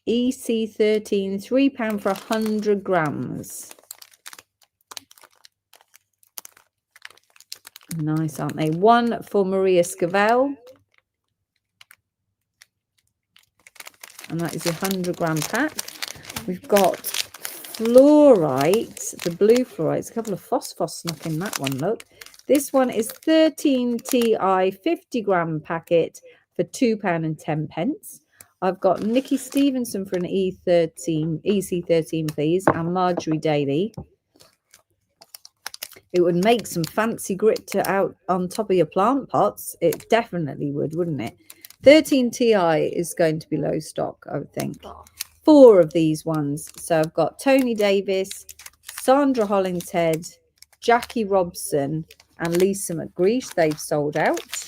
EC13, £3 for 100 grams. Nice, aren't they? One for Maria Scavell. And that is a 100-gram pack. We've got fluorite, the blue fluorite. A couple of phosphos snuck in that one, look. This one is 13TI 50-gram packet for £2.10. I've got Nikki Stevenson for an EC13, please, and Marjorie Daly. It would make some fancy grit out on top of your plant pots. It definitely would, wouldn't it? 13TI is going to be low stock, I would think. 4 of these ones. So I've got Tony Davis, Sandra Hollingshead, Jackie Robson, and Lisa McGreesh. They've sold out.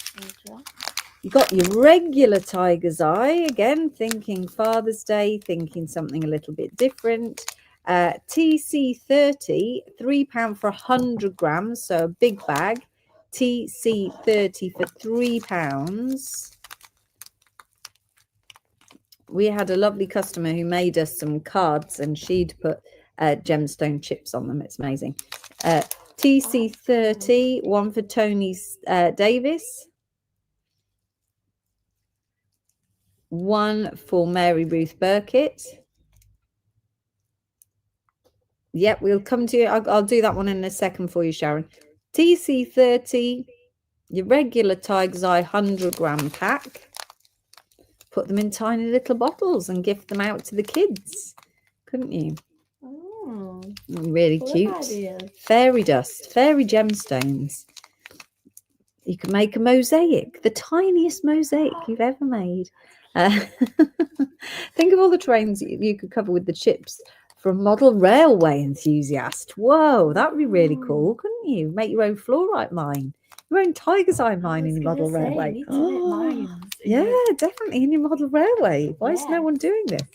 You've got your regular Tiger's Eye, again, thinking Father's Day, thinking something a little bit different. TC30, £3 for 100 grams, so a big bag. TC30 for £3. We had a lovely customer who made us some cards and she'd put gemstone chips on them. It's amazing. TC30, one for Tony Davis. One for Mary Ruth Burkitt. Yep, we'll come to you. I'll do that one in a second for you, Sharon. TC30, your regular Tiger's Eye 100-gram pack. Put them in tiny little bottles and gift them out to the kids. Couldn't you? Oh, really cute. Idea. Fairy dust, fairy gemstones. You can make a mosaic, the tiniest mosaic you've ever made. Think of all the trains you could cover with the chips from model railway enthusiast. Whoa, that would be really cool, couldn't you? Make your own fluorite mine, your own Tiger's Eye mine in your model railway. Yeah, definitely in your model railway. Why is no one doing this?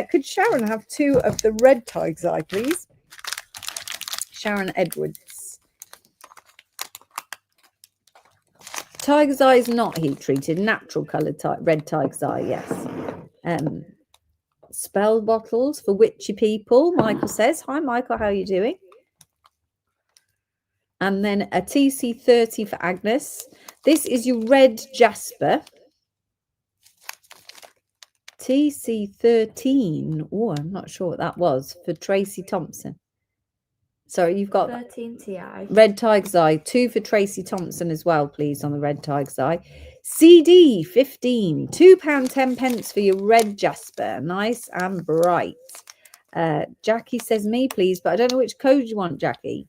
Could Sharon have 2 of the red Tiger's Eye, please? Sharon Edwards. Tiger's Eye is not heat treated, natural coloured red Tiger's Eye, yes. Spell bottles for witchy people, Michael says. Hi, Michael, how are you doing? And then a TC30 for Agnes. This is your red jasper. TC13. Oh, I'm not sure what that was. For Tracy Thompson. Sorry, you've got 13TI. Red Tiger's Eye. 2 for Tracy Thompson as well, please, on the Red Tiger's Eye. CD 15, £2.10 for your red jasper. Nice and bright. Jackie says me, please, but I don't know which code you want, Jackie.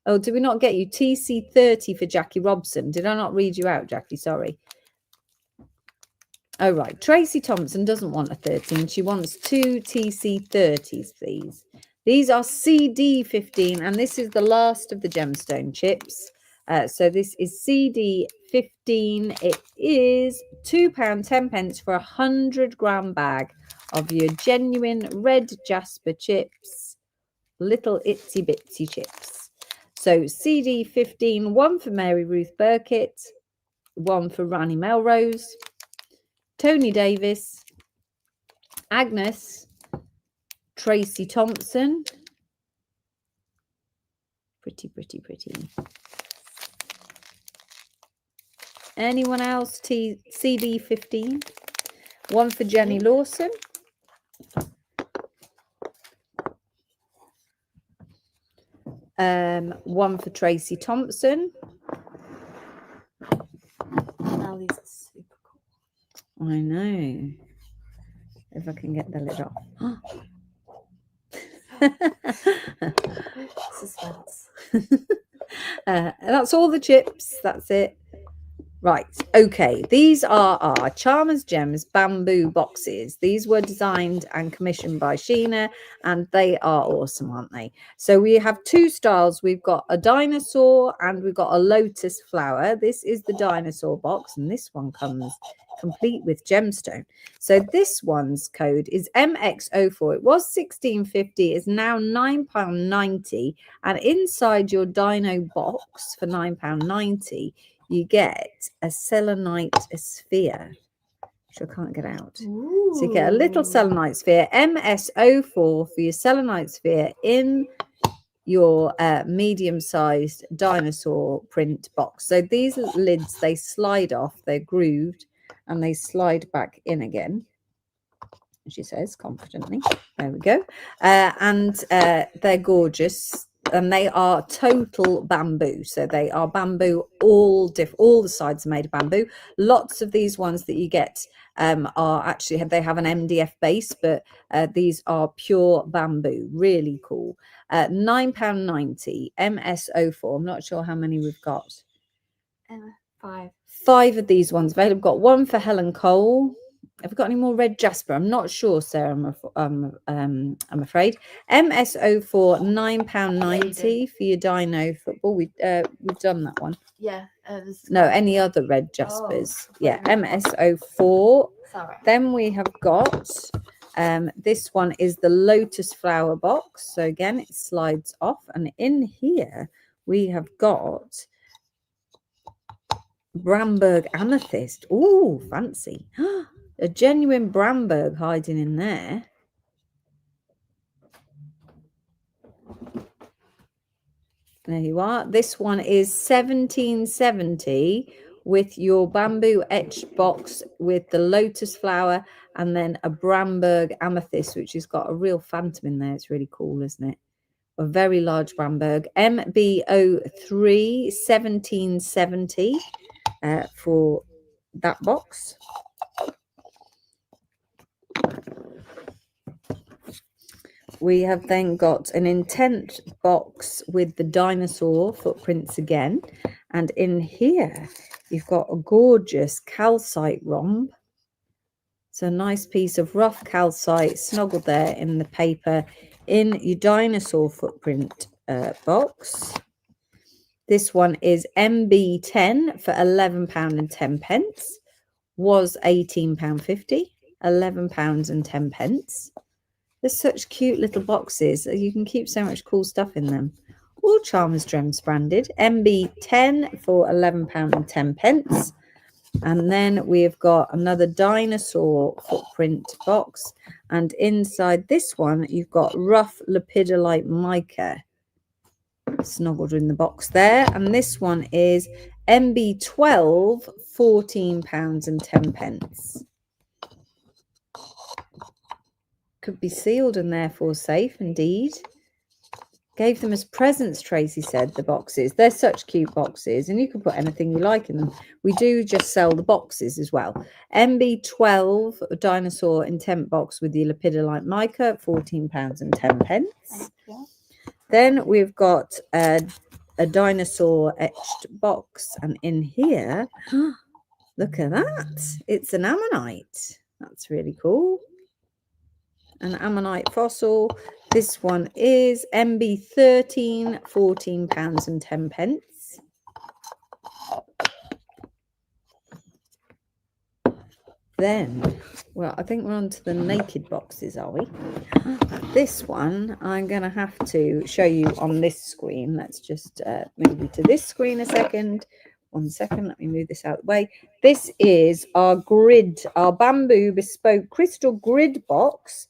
Oh, did we not get you? TC30 for Jackie Robson. Did I not read you out, Jackie? Sorry. Oh, right. Tracy Thompson doesn't want a 13. She wants 2 TC30s, please. These are CD15, and this is the last of the gemstone chips. So this is CD15. It is £2.10 for 100-gram bag of your genuine red Jasper chips, little itsy bitsy chips. So CD15, one for Mary Ruth Burkitt, one for Rani Melrose, Tony Davis, Agnes, Tracy Thompson. Pretty. Anyone else? CD15. One for Jenny Lawson. One for Tracy Thompson. Now these are super cool. I know. If I can get the lid off. Suspense. That's all the chips. That's it. Right. Okay. These are our Charmers Gems bamboo boxes. These were designed and commissioned by Sheena, and they are awesome, aren't they? So we have two styles. We've got a dinosaur and we've got a lotus flower. This is the dinosaur box, and this one comes complete with gemstone. So this one's code is MX04. It was £16.50. It's now £9.90. And inside your dino box for £9.90, you get a selenite sphere, which I can't get out. Ooh. So you get a little selenite sphere, MS04 for your selenite sphere in your medium-sized dinosaur print box. So these lids, they slide off, they're grooved, and they slide back in again, she says confidently. There we go. And they're gorgeous. And they are total bamboo. So they are bamboo, all the sides are made of bamboo. Lots of these ones that you get are actually, they have an MDF base, but these are pure bamboo. Really cool. £9.90, MS04. I'm not sure how many we've got. 5. 5 of these ones available. I've got one for Helen Cole. Have we got any more red Jasper? I'm not sure, Sarah. I'm afraid. MS04, £9.90 for your dino football. We've done that one. Yeah. No, any other red Jaspers? Yeah, MS04. Sorry. Then we have got this one is the lotus flower box. So again, it slides off, and in here we have got Bramberg amethyst. Oh, fancy. A genuine Bramberg hiding in there. There you are. This one is £17.70 with your bamboo etched box with the lotus flower and then a Bramberg amethyst, which has got a real phantom in there. It's really cool, isn't it? A very large Bramberg. MB03, £17.70 for that box. We have then got an intent box with the dinosaur footprints again. And in here, you've got a gorgeous calcite rhomb. It's a nice piece of rough calcite snuggled there in the paper in your dinosaur footprint box. This one is MB10 for £11.10. Was £18.50. £11.10. They're such cute little boxes. You can keep so much cool stuff in them. All Charmers Gems branded. MB10 for £11.10. And then we've got another dinosaur footprint box. And inside this one, you've got rough lepidolite mica snuggled in the box there. And this one is MB12, £14.10. Could be sealed and therefore safe indeed. Gave them as presents, Tracy said, the boxes. They're such cute boxes, and you can put anything you like in them. We do just sell the boxes as well. MB12 dinosaur intent box with the lepidolite mica, £14.10. Then we've got a dinosaur etched box, and in here, look at that. It's an ammonite. That's really cool. An ammonite fossil. This one is MB13, £14.10. then, well, I think we're on to the naked boxes, are we? This one, I'm going to have to show you on this screen. Let's just move you to this screen a second. 1 second, let me move this out of the way. This is our grid, our bamboo bespoke crystal grid box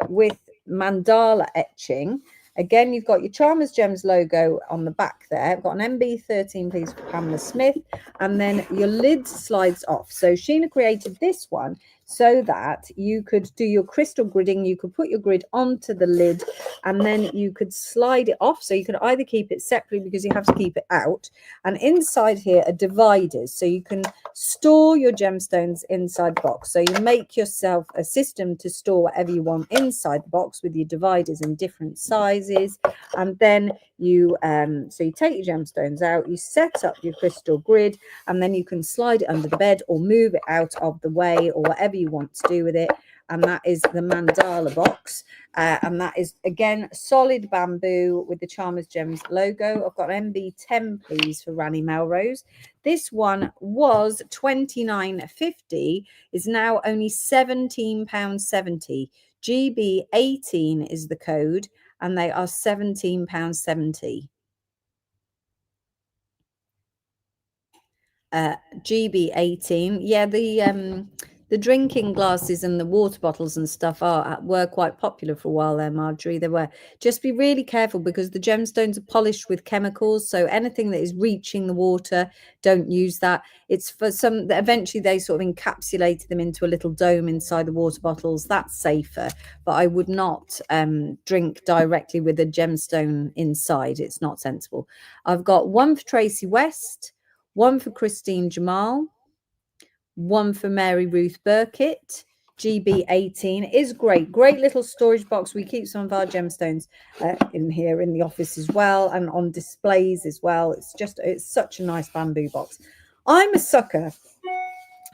with mandala etching. Again, you've got your Charmers Gems logo on the back there. I've got an MB13, please, for Pamela Smith. And then your lid slides off. So Sheena created this one so that you could do your crystal gridding. You could put your grid onto the lid and then you could slide it off. So you could either keep it separately because you have to keep it out. And inside here are dividers. So you can store your gemstones inside the box. So you make yourself a system to store whatever you want inside the box with your dividers in different sizes. And then you so you take your gemstones out, you set up your crystal grid, and then you can slide it under the bed or move it out of the way or whatever you want to do with it. And that is the mandala box. And that is, again, solid bamboo with the Charmers Gems logo. I've got an MB10, please, for Ranny Melrose. This one was £29.50, is now only £17.70. GB18 is the code, and they are £17.70. GB18. Yeah, the drinking glasses and the water bottles and stuff were quite popular for a while there, Marjorie. They were. Just be really careful because the gemstones are polished with chemicals. So anything that is reaching the water, don't use that. It's for some, eventually they sort of encapsulated them into a little dome inside the water bottles. That's safer, but I would not drink directly with a gemstone inside. It's not sensible. I've got one for Tracy West, one for Christine Jamal, one for Mary Ruth Burkitt. GB18 is great little storage box. We keep some of our gemstones in here in the office as well, and on displays as well. It's such a nice bamboo box. I'm a sucker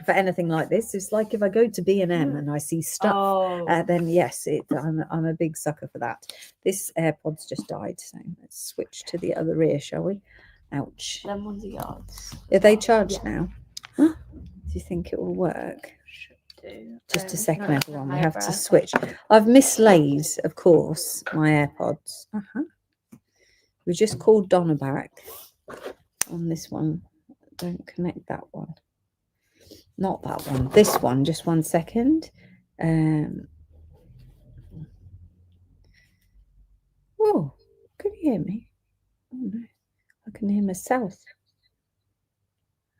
for anything like this. It's like if I go to B&M and I see stuff, then yes, I'm a big sucker for that. This AirPod's just died, so let's switch to the other ear, shall we? Ouch. Them ones are yours. Are they charged now? Huh? Do you think it will work? Should do. Just a second, everyone. We have to switch. I've mislaid, of course, my AirPods. We just called Donna back on this one. Don't connect that one. Not that one. This one. Just 1 second. Oh, can you hear me? Oh no, I can hear myself.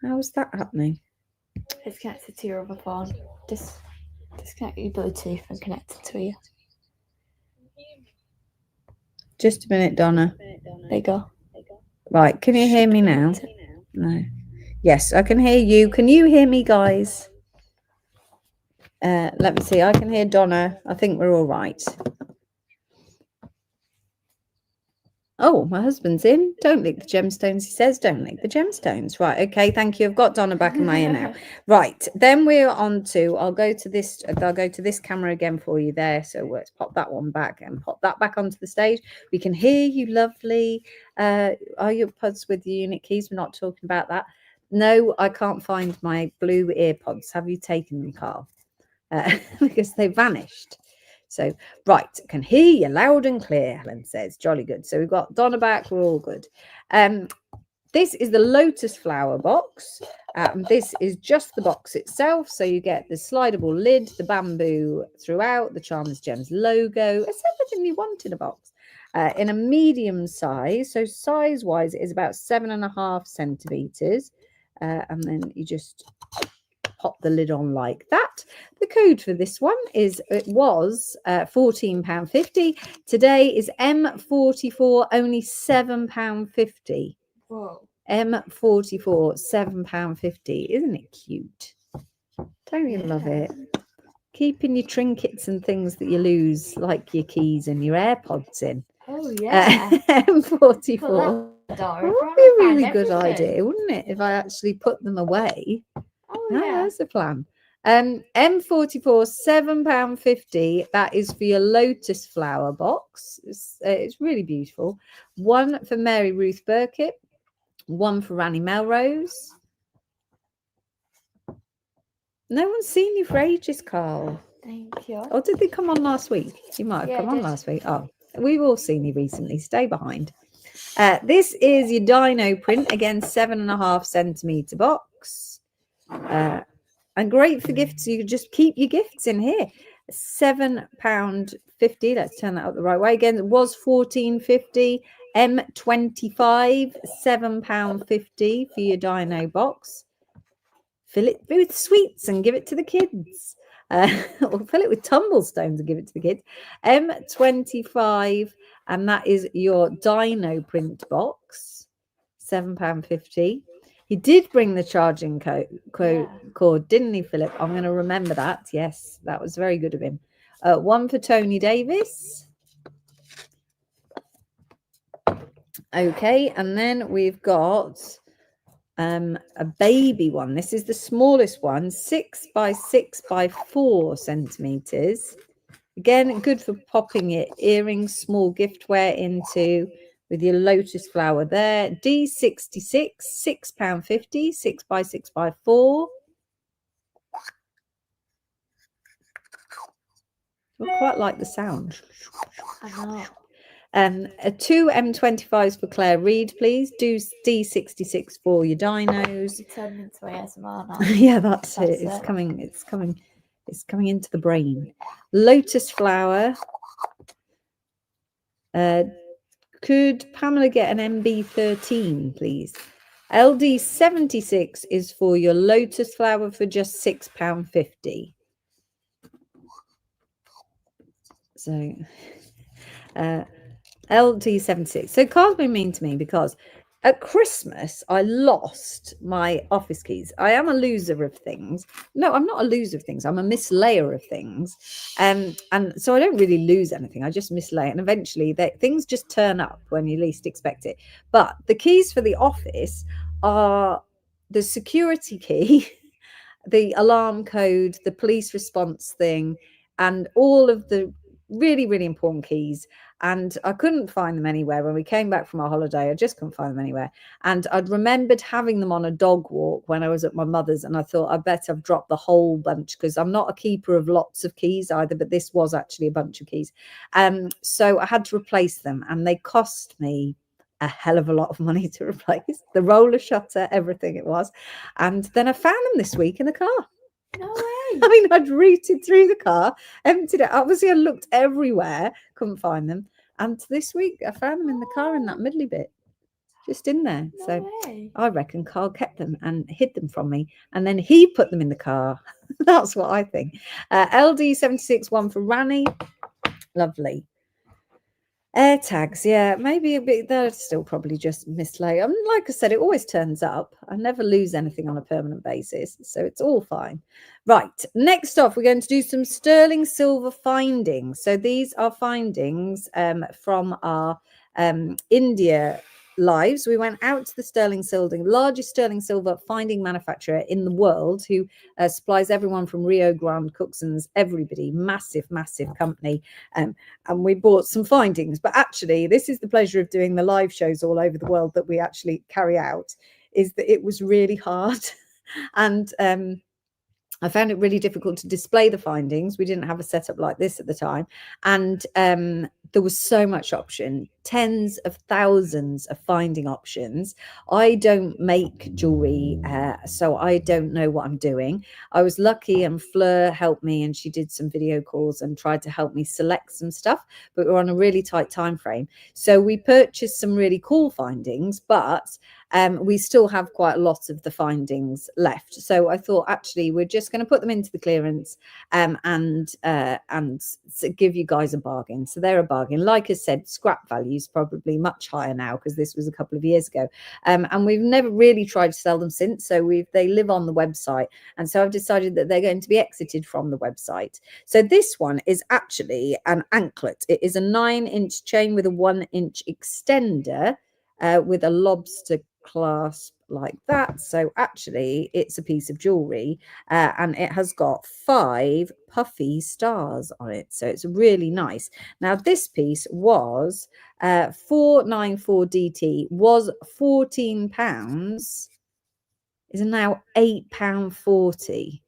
How is that happening? It's connected to your other phone. Disconnect your Bluetooth and connect it to you. Just a minute, Donna. There you go. Right, can you hear me now? No. Yes, I can hear you. Can you hear me, guys? Let me see. I can hear Donna. I think we're all right. Oh, my husband's in. Don't lick the gemstones, he says. Don't lick the gemstones. Right, okay, thank you. I've got Donna back in my ear now. Right, then we're on to, I'll go to this camera again for you there. So let's pop that one back and pop that back onto the stage. We can hear you lovely. Are your pods with the unit keys? We're not talking about that. No, I can't find my blue earpods. Have you taken them, Carl? Because they vanished. So, right, can hear you loud and clear, Helen says. Jolly good. So we've got Donna back. We're all good. This is the lotus flower box. This is just the box itself. So you get the slidable lid, the bamboo throughout, the Charmers Gems logo. It's everything you want in a box. In a medium size. So size-wise, it is about 7.5 centimetres. And then you just pop the lid on like that. The code for this one was £14.50. Today is M44, only £7.50. Whoa. M44, £7.50. Isn't it cute? Don't you love it? Keeping your trinkets and things that you lose, like your keys and your AirPods in. Oh, yeah. M44. That would be a really good idea, wouldn't it, if I actually put them away? Oh, yeah. That's the plan. M44, £7.50. That is for your lotus flower box. It's really beautiful. One for Mary Ruth Burkitt. One for Ranny Melrose. No one's seen you for ages, Carl. Thank you. Or did they come on last week? You might have Yeah, come I on did. last week. Oh, we've all seen you recently. Stay behind. This is your dino print. Again, 7.5 centimetre box. And great for gifts. You can just keep your gifts in here. £7.50. Let's turn that up the right way. Again, it was £14.50. M25, £7.50 for your dino box. Fill it with sweets and give it to the kids. Or fill it with tumblestones and give it to the kids. M25, and that is your dino print box. £7.50. He did bring the charging cord, didn't he, Philip? I'm going to remember that. Yes, that was very good of him. One for Tony Davis. Okay, and then we've got a baby one. This is the smallest one, 6 by 6 by 4 centimeters. Again, good for popping your earrings, small giftware into with your lotus flower there. D66, £6.50, 6 by 6 by 4. I quite like the sound. I know. A 2 M25s for Claire Reed, please. Do D66 for your dinos. You turned into ASMR now. Yeah, that's it. It's coming into the brain. Lotus flower. Could Pamela get an MB13, please? LD76 is for your lotus flower for just £6.50. So LD76. So Carl's been mean to me because at Christmas I lost my office keys. I am a loser of things. No, I'm not a loser of things. I'm a mislayer of things. And so I don't really lose anything. I just mislay, and eventually things just turn up when you least expect it. But the keys for the office are the security key, the alarm code, the police response thing, and all of the really, really important keys. And I couldn't find them anywhere. When we came back from our holiday, I just couldn't find them anywhere. And I'd remembered having them on a dog walk when I was at my mother's, and I thought I bet I've dropped the whole bunch, because I'm not a keeper of lots of keys either, but this was actually a bunch of keys. So I had to replace them, and they cost me a hell of a lot of money to replace. The roller shutter, everything it was. And then I found them this week in the car. No way. I mean, I'd rooted through the car, emptied it. Obviously, I looked everywhere, couldn't find them. And this week, I found them in the car in that middly bit, just in there. No So way. I reckon Carl kept them and hid them from me. And then he put them in the car. That's what I think. LD76, one for Rani. Lovely. Air tags, yeah, maybe a bit. They're still probably just mislay. Like I said, it always turns up. I never lose anything on a permanent basis, so it's all fine. Right, next off, we're going to do some sterling silver findings. So these are findings from our India lives. We went out to the sterling silver, largest sterling silver finding manufacturer in the world, who supplies everyone from Rio Grande, Cookson's, everybody, massive company. And we bought some findings. But actually, this is the pleasure of doing the live shows all over the world that we actually carry out, is that it was really hard. And I found it really difficult to display the findings. We didn't have a setup like this at the time. And there was so much option, tens of thousands of finding options. I don't make jewelry, so I don't know what I'm doing. I was lucky, and Fleur helped me, and she did some video calls and tried to help me select some stuff, but we're on a really tight time frame. So we purchased some really cool findings, but we still have quite a lot of the findings left. So I thought, actually, we're just going to put them into the clearance and give you guys a bargain. So they're a bargain. Like I said, scrap value is probably much higher now, because this was a couple of years ago. And we've never really tried to sell them since. So they live on the website. And so I've decided that they're going to be exited from the website. So this one is actually an anklet. It is a 9-inch chain with a 1-inch extender with a lobster clasp like that. So actually it's a piece of jewelry, and it has got 5 puffy stars on it, so it's really nice. Now this piece was 494 DT, was £14, is now £8.40.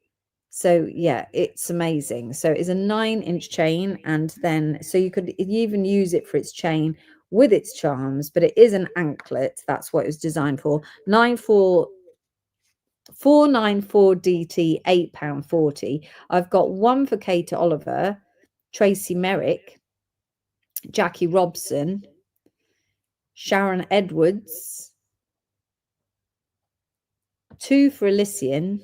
So yeah, it's amazing. So it's a 9-inch chain, and then so you could even use it for its chain with its charms, but it is an anklet. That's what it was designed for. 494 DT, £8.40. I've got one for Kate Oliver, Tracy Merrick, Jackie Robson, Sharon Edwards, 2 for Elysian,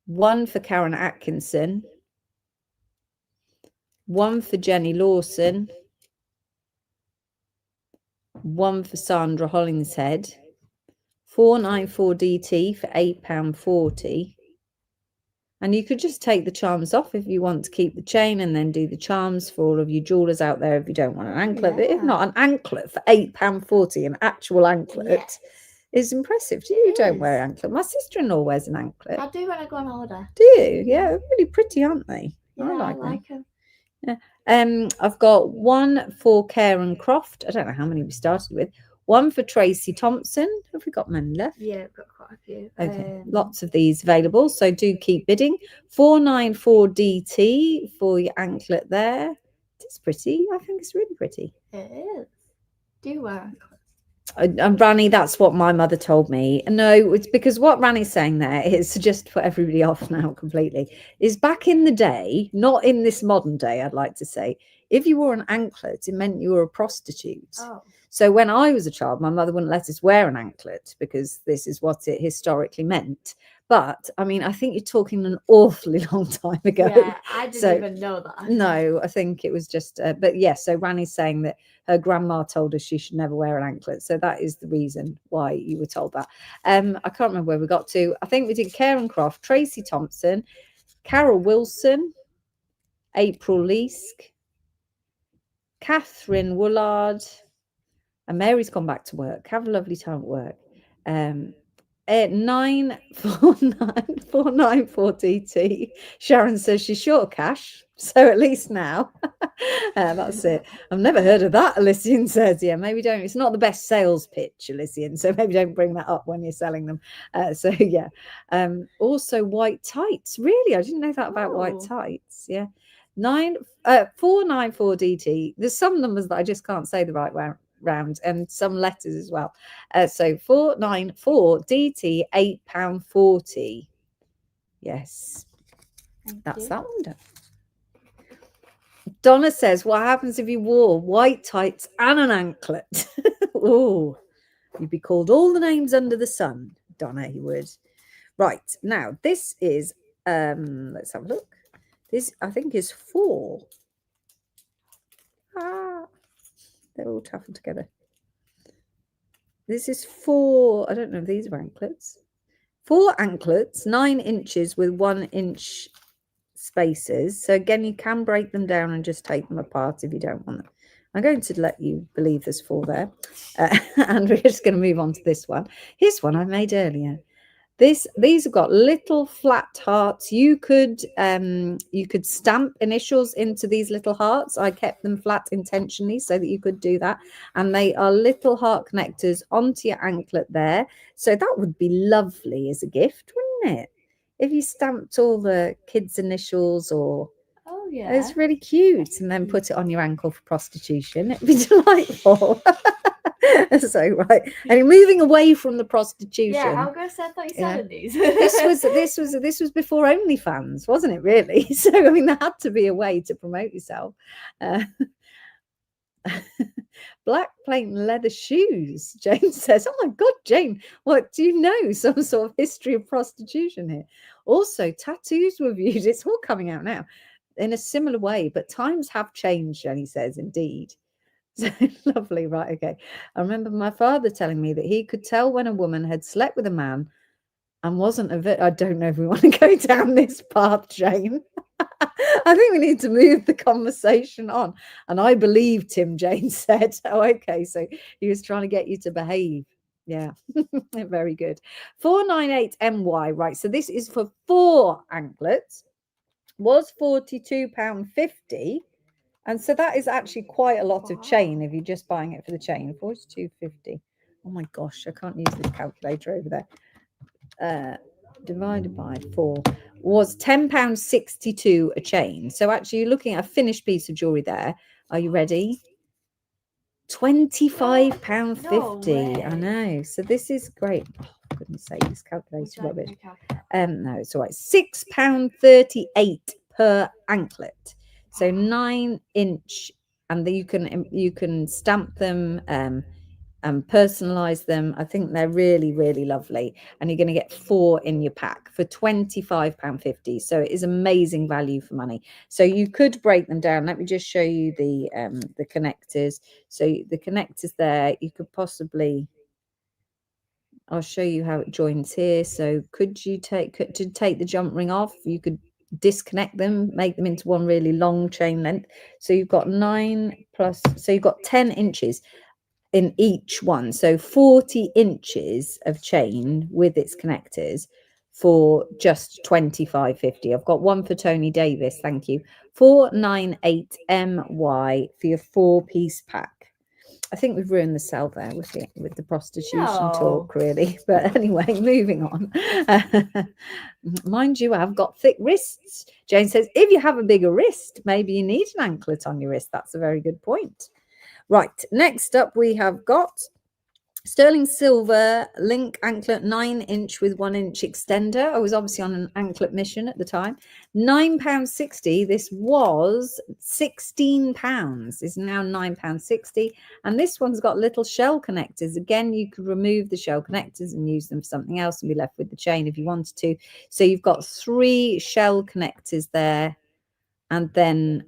1 for Karen Atkinson, 1 for Jenny Lawson, 1 for Sandra Hollingshead, 494 DT for £8.40. And you could just take the charms off if you want to keep the chain, and then do the charms for all of you jewelers out there if you don't want an anklet. But if not, an anklet for £8.40, an actual anklet, is impressive. You don't wear an anklet. My sister-in-law wears an anklet. I do when I go on holiday. Do you? Yeah, really pretty, aren't they? Yeah, I like them. Yeah. I've got 1 for Karen Croft. I don't know how many we started with. 1 for Tracy Thompson. Have we got many left? Yeah, we've got quite a few. Okay, lots of these available, so do keep bidding. 494 DT for your anklet there. It's pretty. I think it's really pretty. It is. Do you wear anklets? And Rani, that's what my mother told me. No, it's because what Rani's saying there is, to just put everybody off now completely, is back in the day, not in this modern day, I'd like to say, if you wore an anklet, it meant you were a prostitute. Oh. So when I was a child, my mother wouldn't let us wear an anklet because this is what it historically meant. But I mean, I think you're talking an awfully long time ago. Yeah, I didn't even know that. No, I think it was just, but yes. So Rani's saying that her grandma told us she should never wear an anklet. So that is the reason why you were told that. I can't remember where we got to. I think we did Karen Croft, Tracy Thompson, Carol Wilson, April Leask, Catherine Woolard, and Mary's gone back to work. Have a lovely time at work. 9494 DT. Sharon says she's short of cash, so at least now. That's it. I've never heard of that, Elysian says. Yeah, maybe don't. It's not the best sales pitch, Elysian, so maybe don't bring that up when you're selling them. So yeah. Also white tights. Really, I didn't know that about white tights. Yeah. 494 DT. There's some numbers that I just can't say the right way round, and some letters as well. So 494 DT, £8.40. Yes, that's that one done. Donna says, what happens if you wore white tights and an anklet? Oh, you'd be called all the names under the sun, Donna, he would. Right, now this is let's have a look. This I think is 4. They're all tafled together. This is 4. I don't know if these are anklets. 4 anklets, 9 inches with 1 inch spaces. So again, you can break them down and just take them apart if you don't want them. I'm going to let you believe there's 4 there. And we're just going to move on to this one. Here's one I made earlier. These have got little flat hearts. You could stamp initials into these little hearts. I kept them flat intentionally so that you could do that. And they are little heart connectors onto your anklet there. So that would be lovely as a gift, wouldn't it? If you stamped all the kids' initials, or it's really cute, and then put it on your ankle for prostitution. It'd be delightful. So right, and moving away from the prostitution. Yeah, I was gonna say, I thought you said these. This was before OnlyFans, wasn't it? Really? So I mean, there had to be a way to promote yourself. Black plain leather shoes. Jane says, "Oh my God, Jane, what do you know? Some sort of history of prostitution here." Also, tattoos were viewed. It's all coming out now in a similar way, but times have changed. Jenny says, "Indeed." So lovely, right? Okay. I remember my father telling me that he could tell when a woman had slept with a man and wasn't I don't know if we want to go down this path, Jane. I think we need to move the conversation on. And I believed him, Jane said. Oh, okay. So he was trying to get you to behave. Yeah, very good. 498 MY, right? So this is for 4 anklets. Was £42.50. And so that is actually quite a lot of chain if you're just buying it for the chain. 42.50. Oh my gosh, I can't use this calculator over there. divided by 4 was £10.62 a chain. So actually you're looking at a finished piece of jewellery there. Are you ready? £25.50. I know. So this is great. Oh, for goodness sake, this calculator rubbish. No, it's all right. £6.38 per anklet. So 9-inch, and you can stamp them and personalize them. I think they're really, really lovely. And you're going to get 4 in your pack for £25.50. So it is amazing value for money. So you could break them down. Let me just show you the connectors. So the connectors there, you could possibly, I'll show you how it joins here. So could you take the jump ring off? You could disconnect them, make them into one really long chain length. So you've got 9 plus, so you've got 10 inches in each one, so 40 inches of chain with its connectors for just £25.50. I've got one for Tony Davis, thank you. 498MY for your 4-piece pack. I think we've ruined the sale there with the prostitution talk, really. But anyway, moving on. Mind you, I've got thick wrists. Jane says, if you have a bigger wrist, maybe you need an anklet on your wrist. That's a very good point. Right, next up we have got sterling silver link anklet, 9-inch with 1-inch extender. I was obviously on an anklet mission at the time. £9.60. This was £16. Is now £9.60. And this one's got little shell connectors. Again, you could remove the shell connectors and use them for something else and be left with the chain if you wanted to. So you've got 3 shell connectors there, and then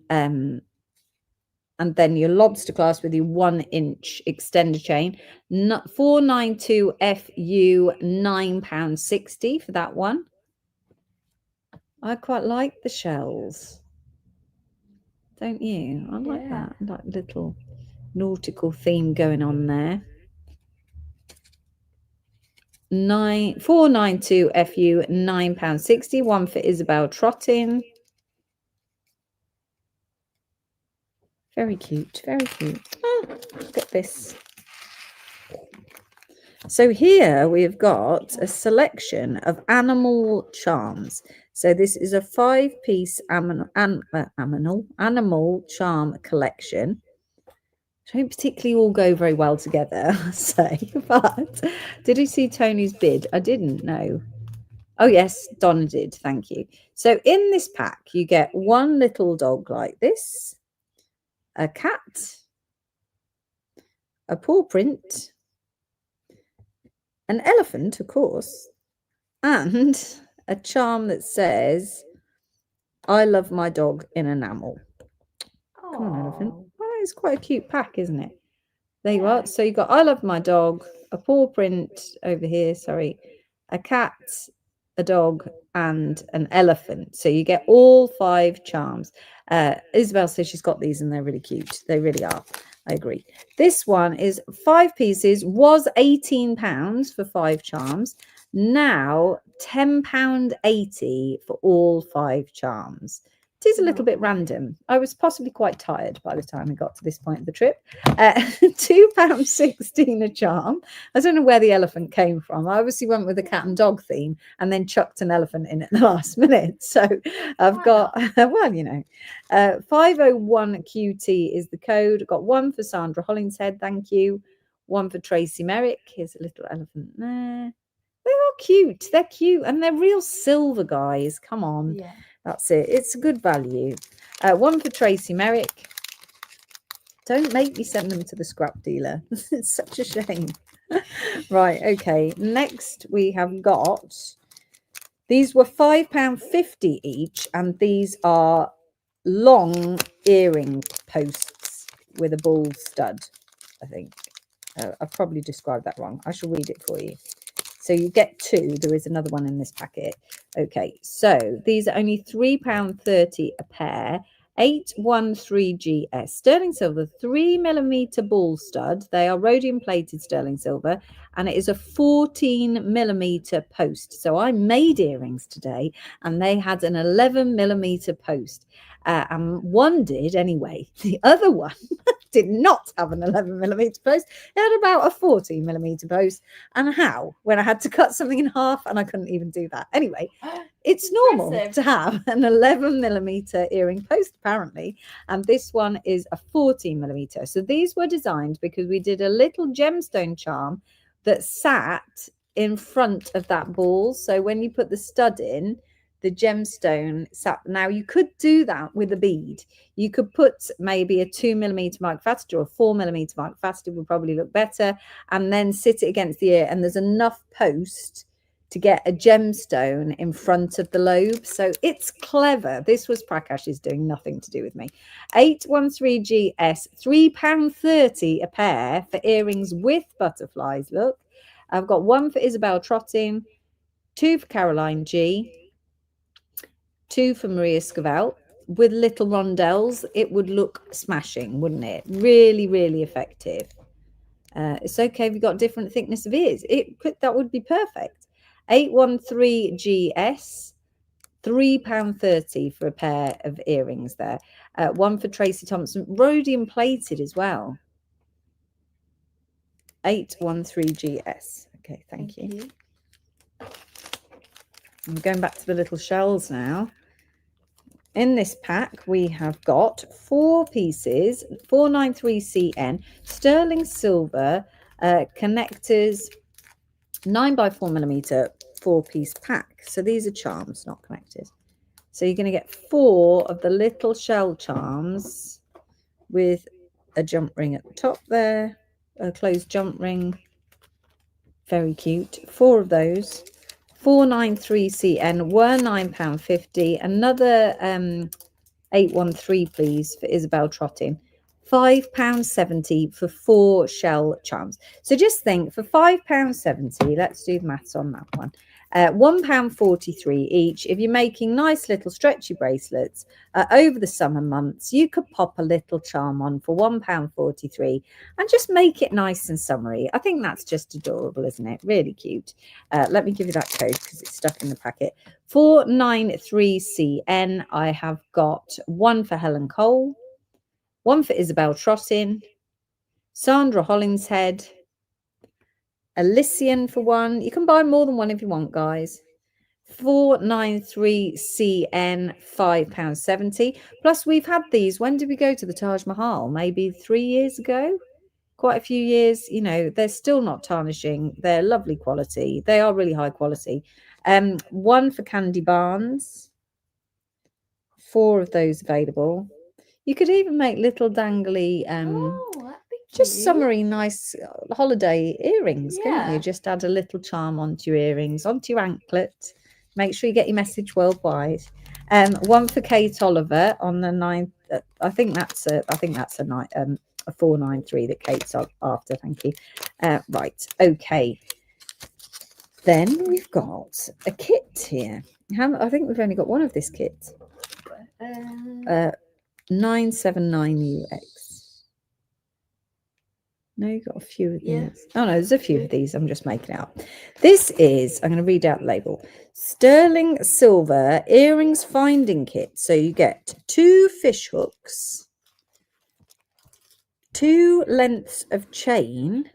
your lobster clasp with your 1-inch extender chain. 492FU, £9.60 for that one. I quite like the shells, don't you? I like that, like little nautical theme going on there. 492FU, £9.60. One for Isabel Trottin. Very cute, very cute. Oh, look at this. So here we've got a selection of animal charms. So this is a 5-piece animal charm collection. Don't particularly all go very well together, I say. But did you see Tony's bid? I didn't know. Oh yes, Donna did. Thank you. So in this pack, you get one little dog like this, a cat, a paw print, an elephant, of course, and a charm that says, I love my dog in enamel. Come on, elephant. Well, it's quite a cute pack, isn't it? There you are. So you've got I love my dog, a paw print over here, sorry, a cat, a dog, and an elephant. So you get all 5 charms. Isabel says she's got these and they're really cute. They really are. I agree. This one is 5 pieces, was £18 for 5 charms. Now £10.80 for all 5 charms. It is a little bit random. I was possibly quite tired by the time we got to this point of the trip. £2.16 a charm. I don't know where the elephant came from. I obviously went with a cat and dog theme and then chucked an elephant in at the last minute. So I've got, well, you know, 501QT is the code. I've got one for Sandra Hollingshead. Thank you. One for Tracy Merrick. Here's a little elephant there. They are cute. They're cute. And they're real silver, guys. Come on. Yeah. That's it. It's a good value. One for Tracy Merrick. Don't make me send them to the scrap dealer. It's such a shame. Right, okay. Next we have got, these were £5.50 each, and these are long earring posts with a ball stud, I think. I've probably described that wrong. I shall read it for you. So you get 2. There is another one in this packet. Okay, so these are only £3.30 a pair. 813GS. Sterling silver, 3mm ball stud. They are rhodium plated sterling silver, and it is a 14mm post. So I made earrings today, and they had an 11mm post. And one did anyway. The other one did not have an 11mm post. It had about a 14mm post. And how? When I had to cut something in half, and I couldn't even do that. Anyway, it's normal Impressive. to have an 11mm earring post, apparently. And this one is a 14mm. So these were designed because we did a little gemstone charm that sat in front of that ball. So when you put the stud in, the gemstone sat. Now you could do that with a bead. You could put maybe a 2mm microfaceted or a 4mm microfaceted would probably look better, and then sit it against the ear. And there's enough post to get a gemstone in front of the lobe. So it's clever. This was Prakash's doing, nothing to do with me. 813GS, £3.30 a pair for earrings with butterflies. Look, I've got one for Isabel Trotting, two for Caroline G, two for Maria Scavell. With little rondelles, it would look smashing, wouldn't it? Really, really effective. It's okay if you've got different thickness of ears. That would be perfect. 813GS, £3.30 for a pair of earrings there. One for Tracy Thompson, rhodium plated as well. 813GS. Okay, thank you. I'm going back to the little shells now. In this pack, we have got 4 pieces, 493CN, sterling silver connectors, 9x4mm 4-piece pack. So these are charms, not connectors. So you're going to get 4 of the little shell charms with a jump ring at the top there, a closed jump ring. Very cute. 4 of those. 493CN were £9.50. Another 813, please, for Isabel Trotting. £5.70 for 4 shell charms. So just think, for £5.70, let's do the maths on that one. £1.43 each. If you're making nice little stretchy bracelets over the summer months, you could pop a little charm on for £1.43 and just make it nice and summery. I think that's just adorable, isn't it? Really cute. Let me give you that code because it's stuck in the packet. 493CN. I have got one for Helen Cole, one for Isabel Trotting, Sandra Hollingshead, Elysian for one. You can buy more than one if you want, guys. 493CN, £5.70. Plus, we've had these. When did we go to the Taj Mahal? Maybe 3 years ago? Quite a few years. You know, they're still not tarnishing. They're lovely quality. They are really high quality. One for Candy Barnes. 4 of those available. You could even make little dangly just summery nice holiday earrings, couldn't you? Just add a little charm onto your earrings, onto your anklet. Make sure you get your message worldwide. One for Kate Oliver on the 9th. I think that's a 493 that Kate's after. Thank you. Right, okay. Then we've got a kit here. I think we've only got one of this kit. 979UX. No, you've got a few of these. Yeah. Oh, no, there's a few of these. I'm just making it up. This is, I'm going to read out the label. Sterling Silver Earrings Finding Kit. So you get 2 fish hooks, 2 lengths of chain,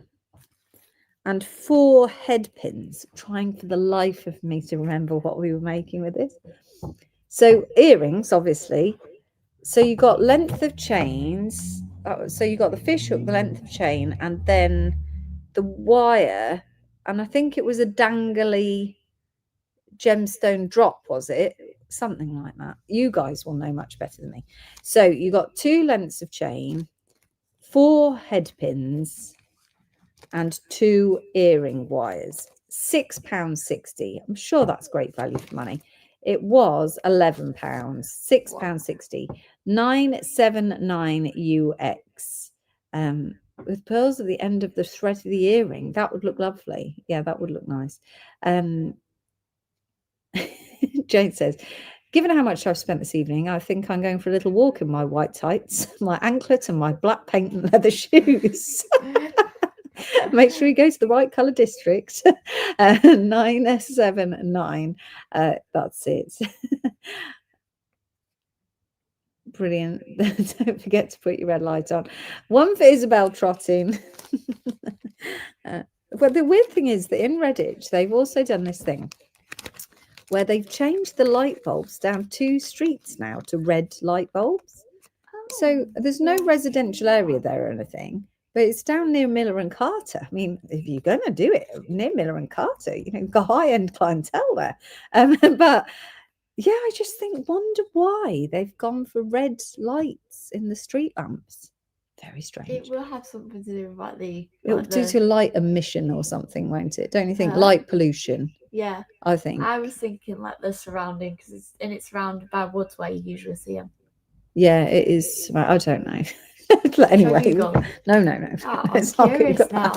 and 4 head pins. Trying for the life of me to remember what we were making with this. So earrings, obviously. So you got length of chains. So you got the fish hook, the length of chain, and then the wire. And I think it was a dangly gemstone drop, was it? Something like that. You guys will know much better than me. So you got 2 lengths of chain, 4 head pins, and 2 earring wires. £6.60. I'm sure that's great value for money. It was £11, £6.60. 979UX. With pearls at the end of the thread of the earring. That would look lovely. Yeah, that would look nice. Jane says, given how much I've spent this evening, I think I'm going for a little walk in my white tights, my anklet, and my black paint and leather shoes. Make sure you go to the right colour district. 979. That's it. Brilliant. Don't forget to put your red light on. One for Isabel trotting. But the weird thing is that in Redditch, they've also done this thing where they've changed the light bulbs down 2 streets now to red light bulbs. So there's no residential area there or anything, but it's down near Miller and Carter. I mean, if you're going to do it near Miller and Carter, you know, you've got high-end clientele there. But yeah, I just wonder why they've gone for red lights in the street lamps. Very strange. It will have something to do with like It'll do to light emission or something, won't it? Don't you think? Light pollution. Yeah, I think. I was thinking like the surrounding, because it's surrounded by woods where you usually see them. Yeah, it is. I don't know. But anyway, no. Oh, I'm curious now.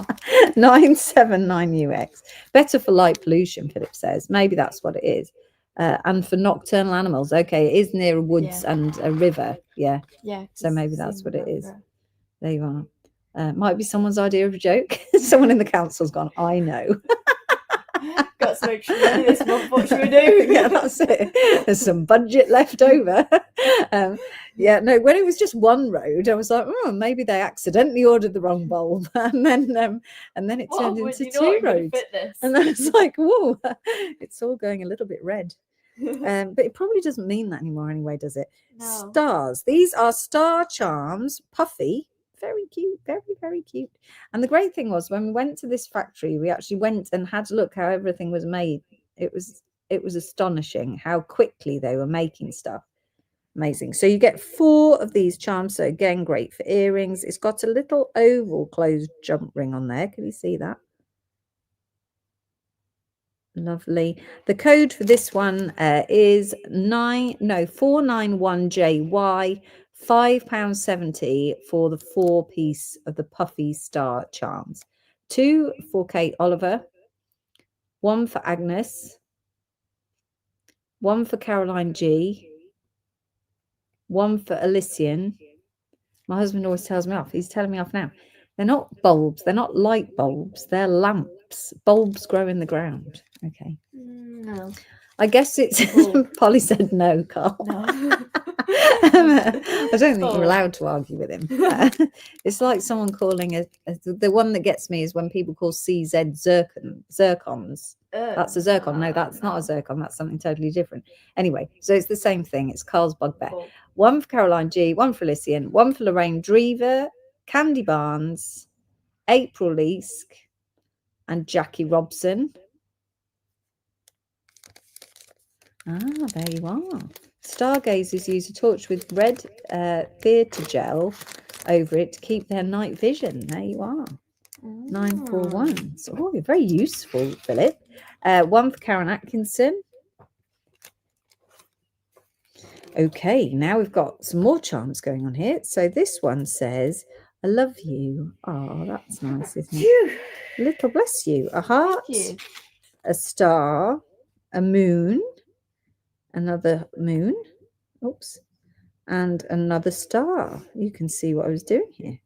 979UX. Better for light pollution, Philip says. Maybe that's what it is. And for nocturnal animals. Okay, it is near woods and a river. Yeah. Yeah. So maybe that's what it is. There you are. Might be someone's idea of a joke. Someone in the council's gone, I know. Got some extra money this month. What should we do? Yeah, that's it. There's some budget left over. Yeah, no, when it was just one road, I was like, oh, maybe they accidentally ordered the wrong bulb. And then it turned into 2 roads. And then it's like, whoa, it's all going a little bit red. But it probably doesn't mean that anymore anyway, does it? No. Stars. These are star charms, puffy. Very cute, very, very cute. And the great thing was when we went to this factory, we actually went and had a look how everything was made. It was astonishing how quickly they were making stuff. Amazing. So you get 4 of these charms. So again, great for earrings. It's got a little oval closed jump ring on there. Can you see that? Lovely. The code for this one is 491JY. £5.70 for the 4-piece of the puffy star charms. 2 for Kate Oliver, 1 for Agnes, 1 for Caroline G, 1 for Elysian. My husband always tells me off. He's telling me off now. They're not bulbs. They're not light bulbs. They're lamps. Bulbs grow in the ground. Okay. No. I guess it's Polly said no, Carl. No. I don't think you're allowed to argue with him. It's like someone calling the one that gets me is when people call CZ zircons. That's a zircon. No, that's not a zircon. That's something totally different. Anyway, so it's the same thing. It's Carl's bugbear. 1 for Caroline G, 1 for Elysian, 1 for Lorraine Drever, Candy Barnes, April Leask, and Jackie Robson. There you are. Stargazers use a torch with red theatre gel over it to keep their night vision. There you are. 941. So, you're very useful, Philip. 1 for Karen Atkinson. Okay, now we've got some more charms going on here. So this one says, I love you. Oh, that's nice, isn't it? Little bless you. A heart, a star, a moon, another moon, oops, and another star. You can see what I was doing here.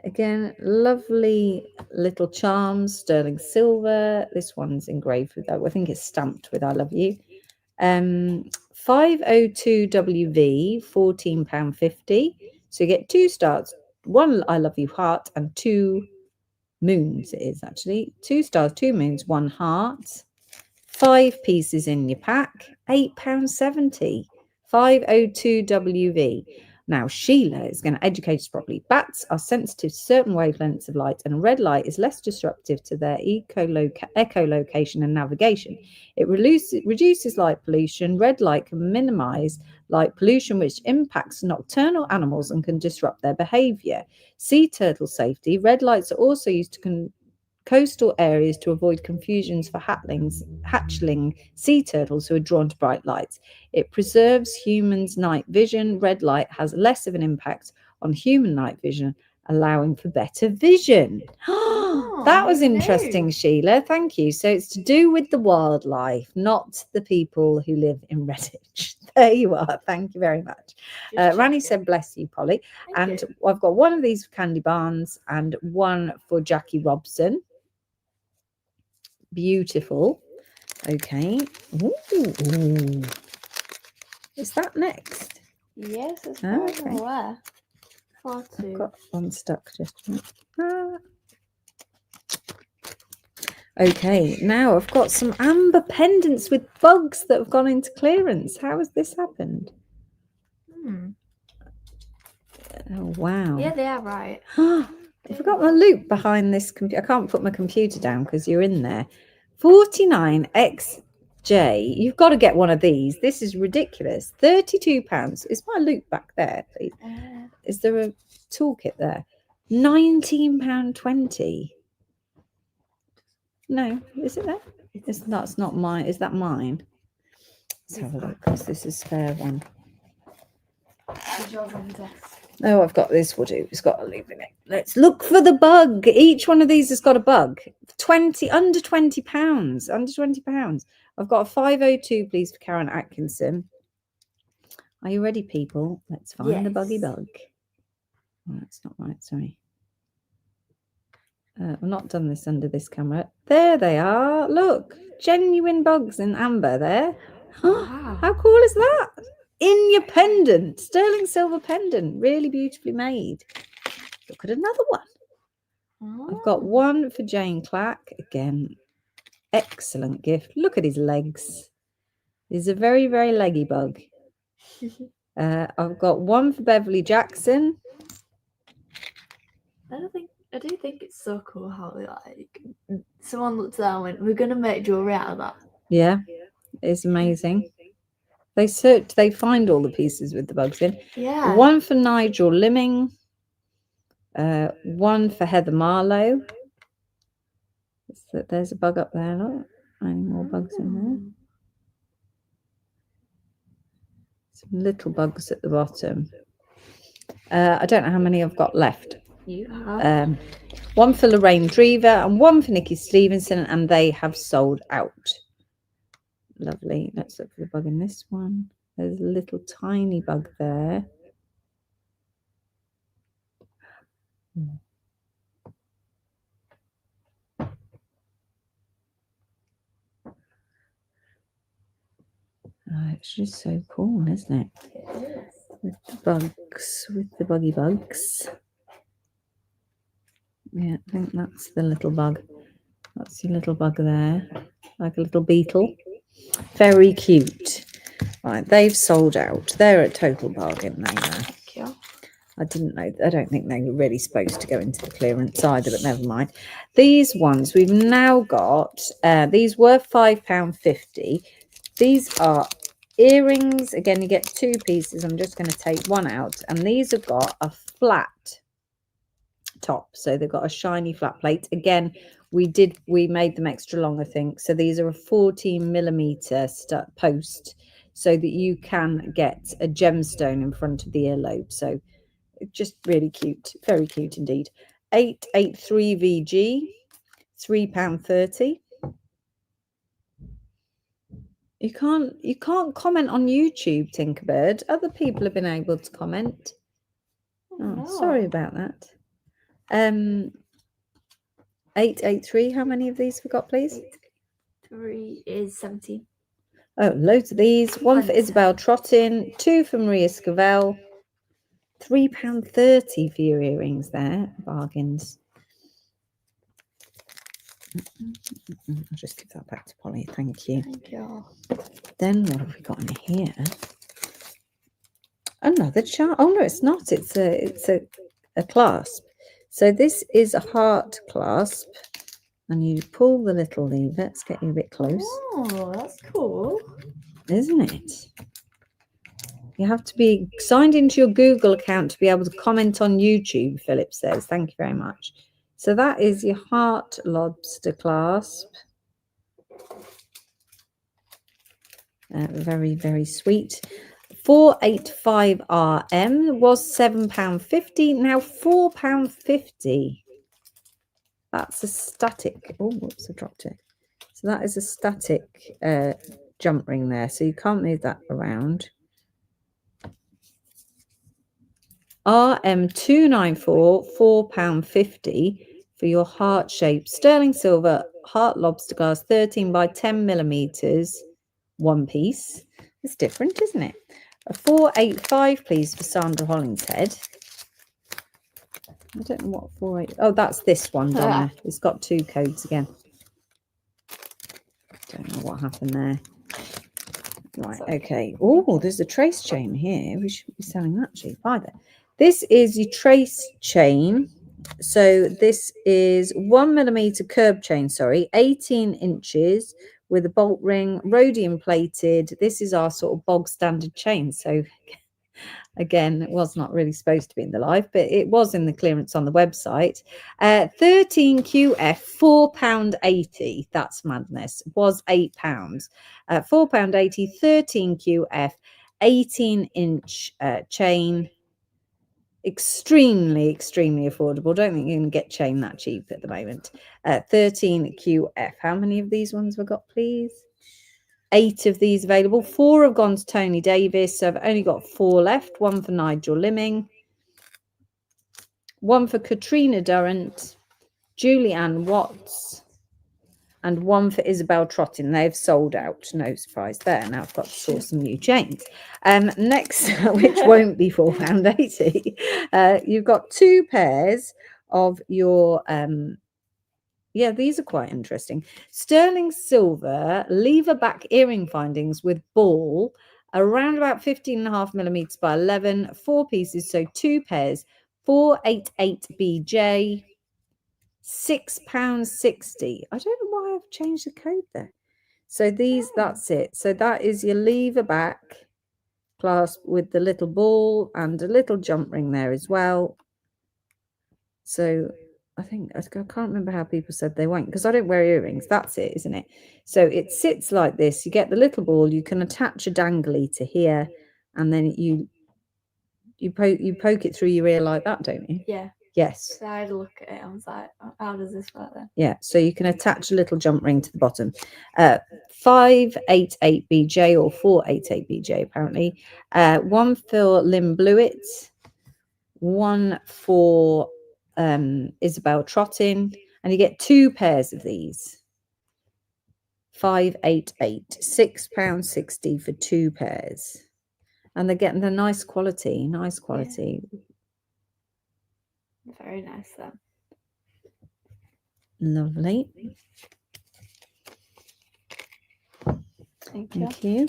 Again, lovely little charms, sterling silver. This one's engraved with that. I think it's stamped with I love you. 502WV, £14.50. So you get 2 stars, 1 I love you heart, and 2 moons. It is actually 2 stars, 2 moons, 1 heart. 5 pieces in your pack, £8.70. 502WV. Now, Sheila is going to educate us properly. Bats are sensitive to certain wavelengths of light, and red light is less disruptive to their echolocation and navigation. It reduces light pollution. Red light can minimize light pollution, which impacts nocturnal animals and can disrupt their behavior. Sea turtle safety. Red lights are also used to coastal areas to avoid confusions for hatchling sea turtles who are drawn to bright lights. It preserves humans' night vision. Red light has less of an impact on human night vision, allowing for better vision. That was interesting, Sheila. Thank you. So it's to do with the wildlife, not the people who live in Redditch. There you are. Thank you very much. Rani said, bless you, Polly. Thank you. I've got 1 of these for Candy Barnes and 1 for Jackie Robson. Beautiful. Okay. Ooh. Is that next? Yes, as far as I'm Okay. aware. Far I've too. got one stuck just a minute. Okay, now I've got some amber pendants with bugs that have gone into clearance. How has this happened? Oh, wow. Yeah, they are right. I forgot my loop behind this computer. I can't put my computer down because you're in there. 49XJ. You've got to get one of these. This is ridiculous. £32. Is my loop back there, please? Is there a toolkit there? £19.20. No, is it there? That's not mine. Is that mine? Let's have a look because this is fair one. Oh, I've got this. Will do. It's got a loop in it. Let's look for the bug. Each one of these has got a bug. Under £20. Under £20. I've got a 502, please, for Karen Atkinson. Are you ready, people? Let's find the buggy bug. Oh, that's not right. Sorry. I've not done this under this camera. There they are. Look, genuine bugs in amber there. Wow. How cool is that? In your pendant, sterling silver pendant, really beautifully made. Look at another one. I've got one for Jane Clack. Again, excellent gift. Look at his legs. He's a very, very leggy bug. I've got one for Beverly Jackson. I do think it's so cool how like someone looked at that and went, "We're gonna make jewelry out of that." Yeah, it's amazing. They find all the pieces with the bugs in. Yeah. One for Nigel Limming. One for Heather Marlowe. There's a bug up there. Look, any more bugs in there? Some little bugs at the bottom. I don't know how many I've got left. You have. One for Lorraine Drever and one for Nikki Stevenson, and they have sold out. Lovely. Let's look for the bug in this one. There's a little tiny bug there. Oh, it's just so cool, isn't it? It is. With the bugs, with the buggy bugs. Yeah, I think that's the little bug. That's your little bug there, like a little beetle. Very cute. Right, they've sold out. They're a total bargain, they are. Thank you. I didn't know. I don't think they were really supposed to go into the clearance either, but never mind. These ones we've now got. These were £5.50. These are earrings. Again, you get two pieces. I'm just going to take one out, and these have got a flat top, so they've got a shiny flat plate. Again, we made them extra long, I think. So these are a 14mm post, so that you can get a gemstone in front of the earlobe. So just really cute, very cute indeed. 883 VG, £3.30. You can't comment on YouTube, Tinkerbird. Other people have been able to comment. Oh, sorry about that. 883. How many of these we got, please? 3 is 17. Oh, loads of these. One for Isabel Trottin, two for Maria Scavell. £3.30 for your earrings there. Bargains. I'll just give that back to Polly. Thank you. Thank you. Then what have we got in here? Another charm. Oh no, it's not. It's a clasp. So this is a heart clasp, and you pull the little lever. Let's get you a bit close. Oh, that's cool, Isn't it? You have to be signed into your Google account to be able to comment on YouTube, Philip says. Thank you very much. So that is your heart lobster clasp. Very, very sweet. 485 RM was £7.50. Now £4.50. That's a static. Oh, whoops, I dropped it. So that is a static jump ring there. So you can't move that around. RM294, £4.50 for your heart-shaped sterling silver heart lobster glass, 13 by 10 millimeters, one piece. It's different, isn't it? A 485, please, for Sandra Hollingshead. I don't know what 48. Oh, that's this one, Donna. It's got 2 codes again. Don't know what happened there. Right, okay. Oh, there's a trace chain here. We shouldn't be selling that cheap either. This is your trace chain. So this is 1mm curb chain, 18 inches with a bolt ring, rhodium plated. This is our sort of bog standard chain. So again, it was not really supposed to be in the live, but it was in the clearance on the website. 13QF, £4.80. That's madness. It was £8. £4.80, 13QF, 18-inch chain. Extremely affordable. Don't think you can get chain that cheap at the moment. 13QF. How many of these ones we got, please? 8 of these available. 4 have gone to Tony Davis, so I've only got 4 left. 1 for Nigel Limming, 1 for Katrina Durrant, Julianne Watts, and 1 for Isabel Trottin. They've sold out. No surprise there. Now I've got to source some new chains. Next, which won't be £4.80. You've got 2 pairs of your yeah, these are quite interesting. Sterling silver lever back earring findings with ball, around about 15.5mm by 11, 4 pieces, so 2 pairs, 488BJ, £6.60. I don't know why I've changed the code there. So these, that's it. So that is your lever back clasp with the little ball and a little jump ring there as well. So I can't remember how people said they won't, because I don't wear earrings. That's it, isn't it? So it sits like this. You get the little ball. You can attach a dangly to here, and then you poke it through your ear like that, don't you? Yeah. Yes. So I had a look at it. I was like, how does this work then? Yeah. So you can attach a little jump ring to the bottom. 588BJ or 488BJ apparently. 1 for Lynn Blewett. 1 for Isabel Trottin, and you get 2 pairs of these. 588, £6.60 for 2 pairs, and they're getting the nice quality. Yeah. Very nice then. Lovely. Thank you.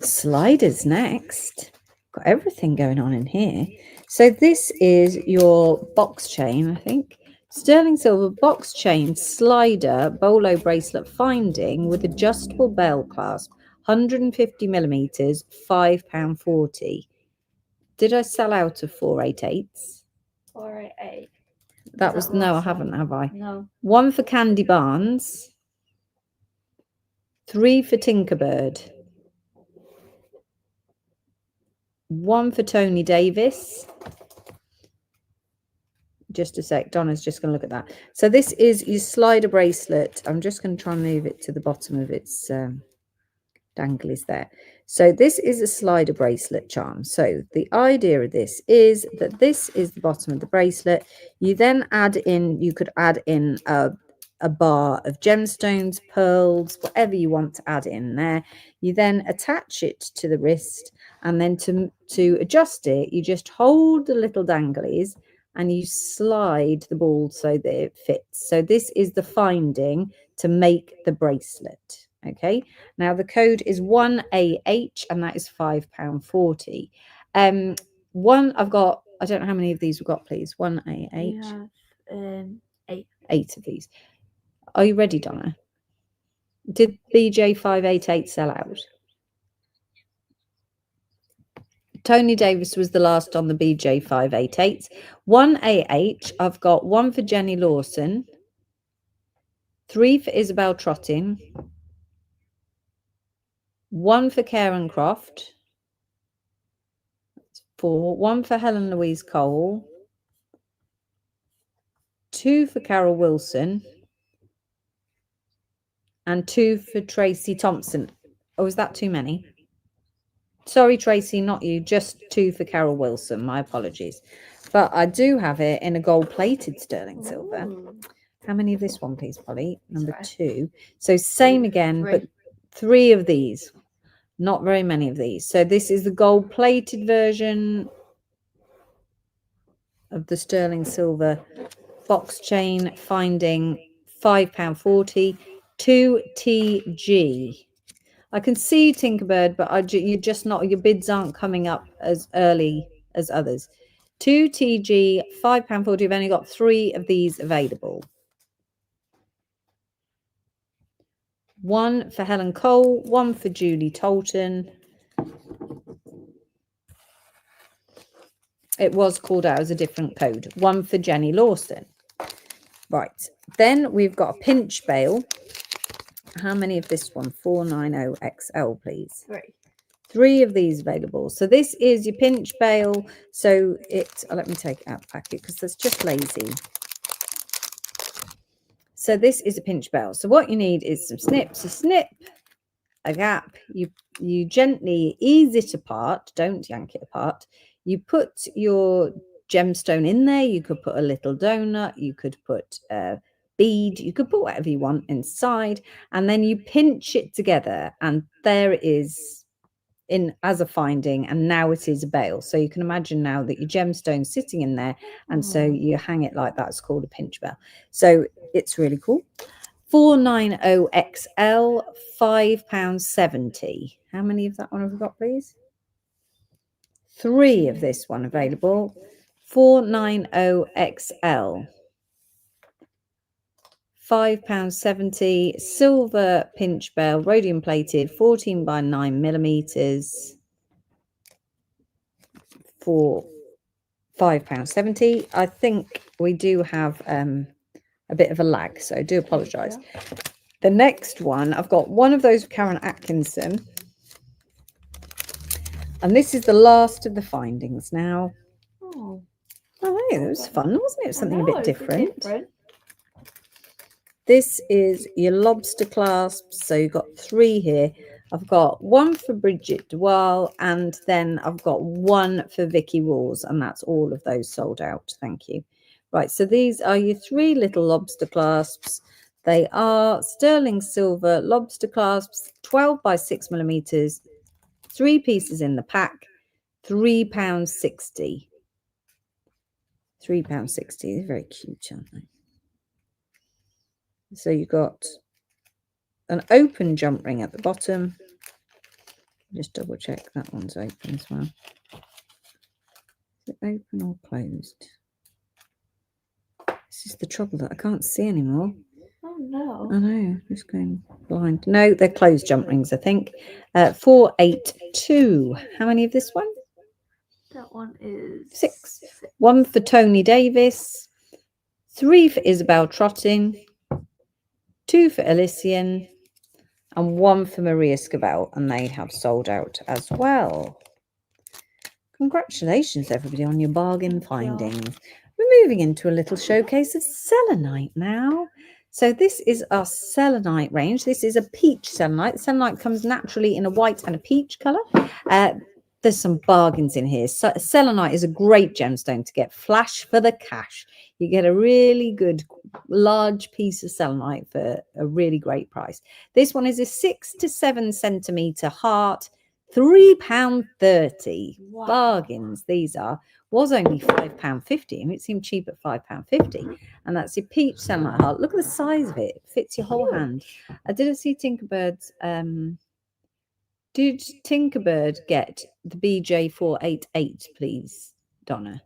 Sliders next. Got everything going on in here. So this is your box chain, I think. Sterling silver box chain slider bolo bracelet finding with adjustable bell clasp, 150mm, £5.40. Did I sell out of 488s? 488. That was no, I haven't, have I? No. 1 for Candy Barnes, 3 for Tinkerbird, 1 for Tony Davis. Just a sec. Donna's just going to look at that. So this is your slider bracelet. I'm just going to try and move it to the bottom of its danglies there. So this is a slider bracelet charm. So the idea of this is that this is the bottom of the bracelet. You then add in, you could add in a bar of gemstones, pearls, whatever you want to add in there. You then attach it to the wrist, and then to adjust it, you just hold the little danglies and you slide the ball so that it fits. So this is the finding to make the bracelet. Okay, now the code is 1AH, and that is £5.40. One, I've got, I don't know how many of these we've got, please. 1AH. We have 8. 8 of these. Are you ready, Donna? Did BJ 588 sell out? Tony Davis was the last on the BJ 588. 1AH, I've got 1 for Jenny Lawson, 3 for Isabel Trottin, 1 for Karen Croft, 4, 1 for Helen Louise Cole, 2 for Carol Wilson, and 2 for Tracy Thompson. Oh, is that too many? Sorry, Tracy, not you. Just 2 for Carol Wilson. My apologies. But I do have it in a gold-plated sterling silver. Ooh. How many of this one, please, Polly? Number Sorry. 2. So same again, but 3 of these. Not very many of these. So this is the gold plated version of the sterling silver box chain, finding £5.40, 2TG. I can see Tinkerbird, but you're just not, your bids aren't coming up as early as others. 2TG, £5.40. You've only got 3 of these available. One for Helen Cole, one for Julie Tolton. It was called out as a different code. One for Jenny Lawson. Right. Then we've got a pinch bail. How many of this one? 490XL, please. 3. 3 of these available. So this is your pinch bail. So let me take it out the packet because that's just lazy. So this is a pinch bail. So what you need is some snips. You snip a gap. You gently ease it apart. Don't yank it apart. You put your gemstone in there. You could put a little donut. You could put a bead. You could put whatever you want inside. And then you pinch it together. And there it is as a finding. And now it is a bail. So you can imagine now that your gemstone's sitting in there. And so you hang it like that. It's called a pinch bail. So it's really cool. 490XL, £5.70. How many of that one have we got, please? 3 of this one available. 490XL, £5.70. Silver pinch bail, rhodium plated, 14 by 9 millimeters for £5.70. I think we do have a bit of a lag, so I do apologise. The next one, I've got one of those Karen Atkinson. And this is the last of the findings now. Oh, it was fun, wasn't it? Something a bit different. This is your lobster clasps. So you've got 3 here. I've got one for Bridget Dewall, and then I've got one for Vicky Rawls, and that's all of those sold out. Thank you. Right, so these are your 3 little lobster clasps. They are sterling silver lobster clasps, 12 by 6 millimeters, 3 pieces in the pack, £3.60. £3.60. They're very cute, aren't they? So you've got an open jump ring at the bottom. Just double check that one's open as well. Is it open or closed? This is the trouble that I can't see anymore. Oh no. I know, just going blind. No, they're closed jump rings, I think. 482. How many of this one? That one is 6. 1 for Tony Davis, 3 for Isabel Trottin, 2 for Elysian, and 1 for Maria Scavell, and they have sold out as well. Congratulations, everybody, on your bargain findings. We're moving into a little showcase of selenite now. So this is our selenite range. This is a peach selenite. Selenite comes naturally in a white and a peach colour. There's some bargains in here. So selenite is a great gemstone to get flash for the cash. You get a really good large piece of selenite for a really great price. This one is a 6 to 7 centimetre heart, £3.30. Wow. Bargains these are. Was only £5.50, and it seemed cheap at £5.50. And that's your peach selenite heart. Look at the size of it. It fits your whole hand. I didn't see Tinkerbird's. Did Tinkerbird get the BJ488, please, Donna?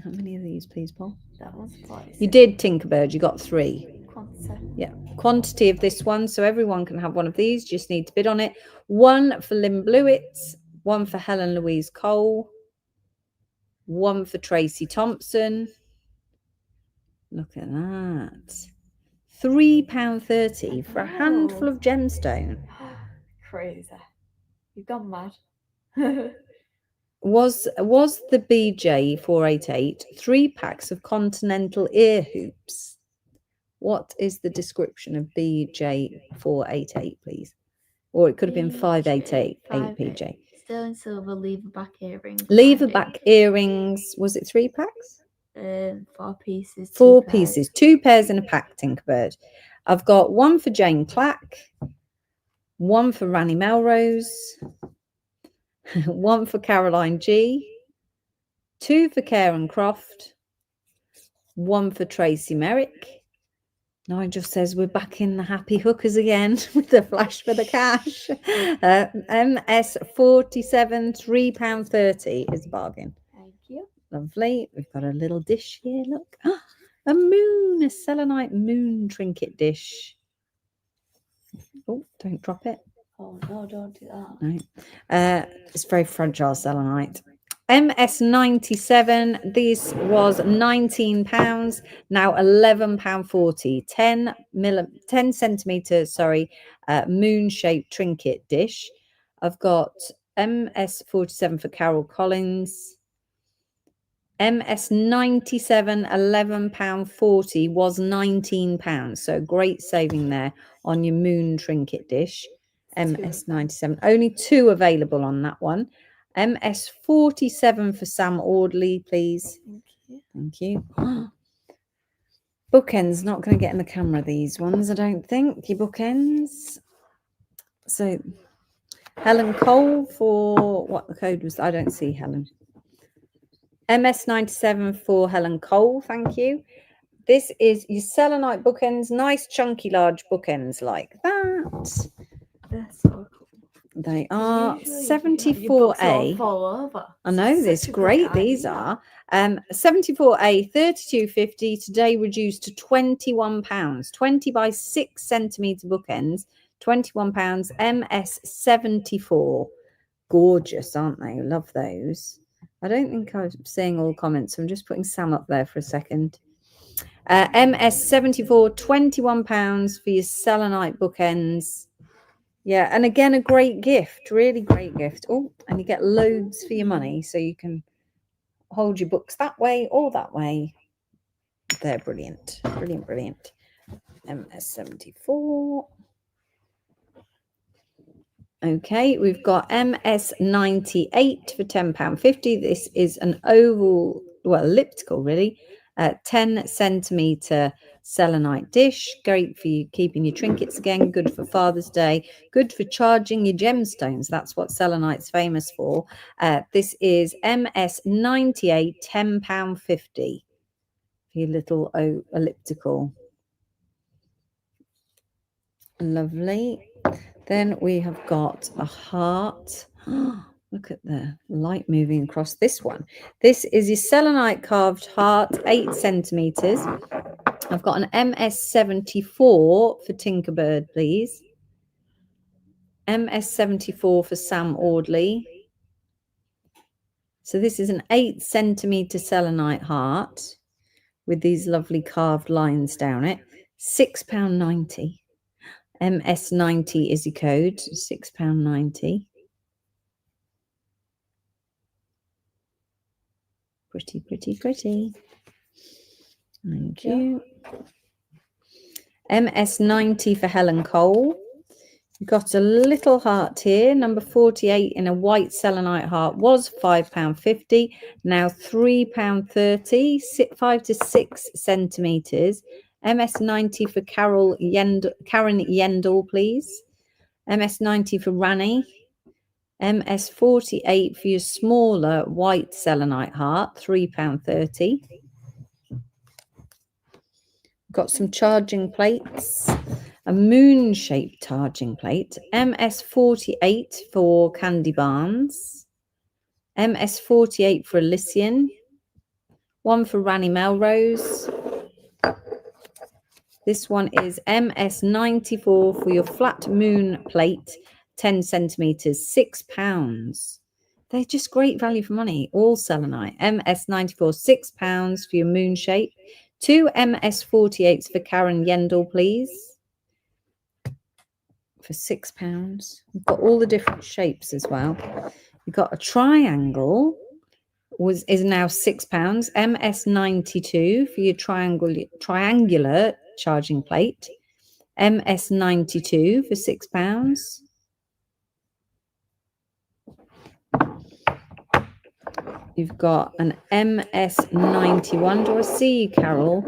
How many of these, please, Paul? That was twice. You did, Tinkerbird. You got 3. Quantity. Yeah, quantity of this one, so everyone can have one of these. Just need to bid on it. 1 for Lynn Blewett, 1 for Helen Louise Cole, 1 for Tracy Thompson. Look at that. £3.30 for a handful of gemstone. Crazy. You've gone mad. Was the BJ488 3 packs of continental ear hoops? What is the description of BJ488, please? Or it could have been 588 PJ. Sterling silver lever back earrings. Lever back earrings. Was it 3 packs? 4 pieces. 4 pieces. 2 pairs in a pack, Tinkerbird. I've got 1 for Jane Clack, 1 for Ranny Melrose, 1 for Caroline G, 2 for Karen Croft, 1 for Tracy Merrick. Nigel says we're back in the happy hookers again with the flash for the cash. MS47, £3.30 is a bargain. Thank you. Lovely. We've got a little dish here. Look, a selenite moon trinket dish. Oh, don't drop it. Oh no, don't do that. No. It's very fragile selenite. MS97, this was £19, now £11.40. 10 centimetres, moon-shaped trinket dish. I've got MS47 for Carol Collins. MS97, £11.40 was £19. So great saving there on your moon trinket dish. MS97, only 2 available on that one. MS47 for Sam Audley, please. Thank you. Thank you. Bookends, not going to get in the camera, these ones, I don't think. Your bookends. So, Helen Cole for, what the code was, I don't see Helen. MS97 for Helen Cole, thank you. This is your selenite bookends, nice chunky large bookends like that. They're so cool. They are Usually 74A. Fall over. I know, this great these are. 74A, 32.50, today reduced to £21. 20 by 6 centimetre bookends, £21. MS74. Gorgeous, aren't they? Love those. I don't think I'm seeing all comments, so I'm just putting Sam up there for a second. MS74, £21 for your selenite bookends. Yeah, and again, a great gift, really great gift. Oh, and you get loads for your money, so you can hold your books that way or that way. They're brilliant, brilliant, brilliant. MS74. Okay, we've got MS98 for £10.50. This is an oval, well, elliptical, really, 10 centimetre selenite dish. Great for you keeping your trinkets again. Good for Father's Day. Good for charging your gemstones. That's what selenite's famous for. This is MS98, £10.50 for your little elliptical. Lovely. Then we have got a heart. Look at the light moving across this one. This is your selenite carved heart, 8 centimetres. I've got an MS74 for Tinkerbird, please. MS74 for Sam Audley. So this is an 8 centimetre selenite heart with these lovely carved lines down it. £6.90. MS90 is your code, £6.90. Pretty, pretty, pretty. Thank you. MS90 for Helen Cole. You've got a little heart here, number 48 in a white selenite heart, was £5.50, now £3.30, 5 to 6 centimetres. MS90 for Karen Yendall, please. MS90 for Rani. MS48 for your smaller white selenite heart, £3.30. Got some charging plates. A moon-shaped charging plate. MS48 for Candy Barnes. MS48 for Elysian. 1 for Ranny Melrose. This one is MS94 for your flat moon plate, 10 centimetres, £6. They're just great value for money, all selenite. MS94, £6 for your moon shape. 2 MS48s for Karen Yendall, please, for £6. We've got all the different shapes as well. You've got a triangle, is now £6. MS92 for your triangular charging plate. MS92 for £6. You've got an MS91. Do I see you, Carol?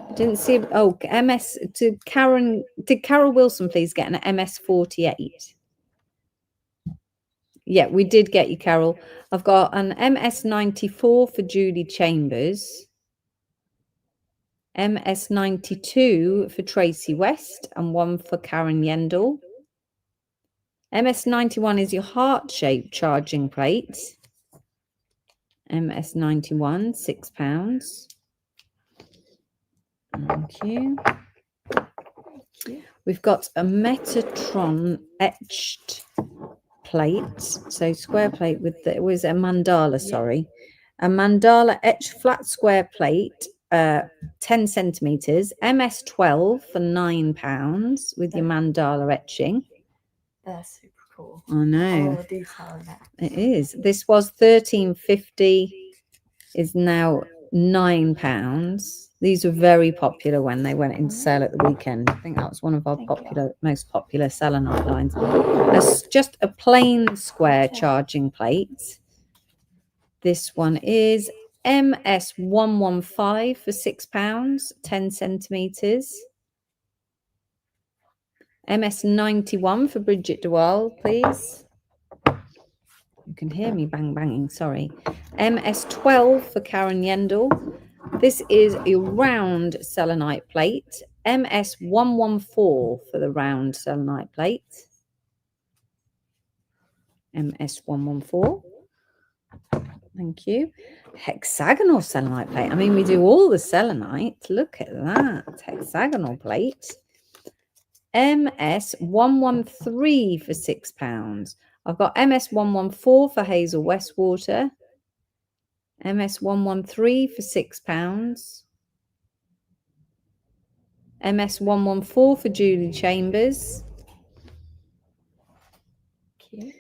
I didn't see. Oh, MS to Karen. Did Carol Wilson please get an MS48? Yeah, we did get you, Carol. I've got an MS94 for Julie Chambers, MS92 for Tracy West, and one for Karen Yendall. MS91 is your heart-shaped charging plate. MS91, £6. Thank you. We've got a Metatron etched plate, so square plate with the, it was a mandala, sorry, a mandala etched flat square plate, 10 centimeters, MS12 for £9 with your mandala etching. They're super cool. I know. All the detail in it. It is. This was £13.50, is now £9. These were very popular when they went into sale at the weekend. I think that was one of our most popular selenite lines. That's just a plain square charging plate. This one is MS115 for £6, 10 centimeters. MS91 for Bridget Dewall, please. You can hear me banging, sorry. MS12 for Karen Yendall. This is a round selenite plate. MS114 for the round selenite plate. MS114. Thank you. Hexagonal selenite plate. I mean, we do all the selenite. Look at that. Hexagonal plate. MS113 for £6. I've got MS114 for Hazel Westwater. MS113 for £6. MS114 for Julie Chambers. Cute.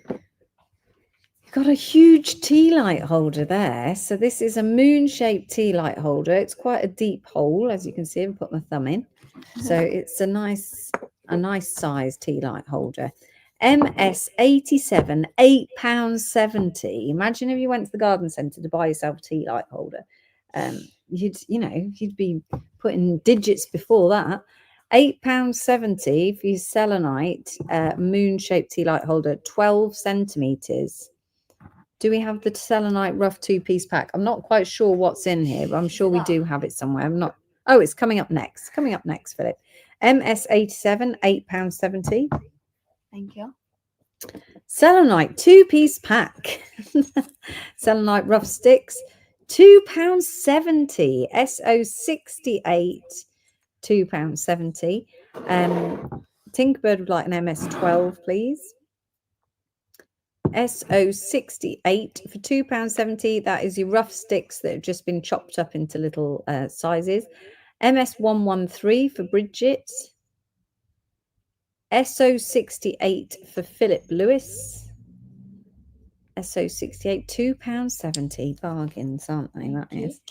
Got a huge tea light holder there. So this is a moon-shaped tea light holder. It's quite a deep hole, as you can see. I've put my thumb in. So it's a nice size tea light holder. MS87, £8.70. Imagine if you went to the garden centre to buy yourself a tea light holder. You'd be putting digits before that. £8.70 for your selenite moon-shaped tea light holder, 12 centimetres. Do we have the selenite rough 2-piece pack? I'm not quite sure what's in here, but I'm sure we do have it somewhere. I'm not. Oh, it's coming up next. Coming up next, Philip. MS87, £8.70. Thank you. Selenite 2-piece pack. Selenite rough sticks, £2.70. SO68, £2.70. Tinkerbird would like an MS12, please. SO68 for £2.70. That is your rough sticks that have just been chopped up into little sizes. MS113 for Bridget. SO68 for Philip Lewis. SO68, £2.70. Bargains, aren't they? That is.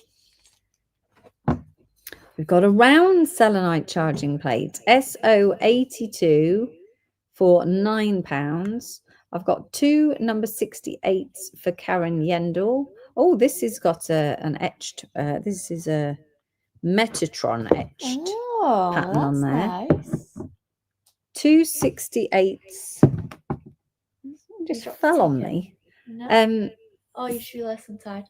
We've got a round selenite charging plate. SO82 for £9. I've got two number 68s for Karen Yendall. Oh, this has got an etched, this is a Metatron etched pattern on there. Nice. Two 68s. Just fell on me. No. Oh, your shoelace untied.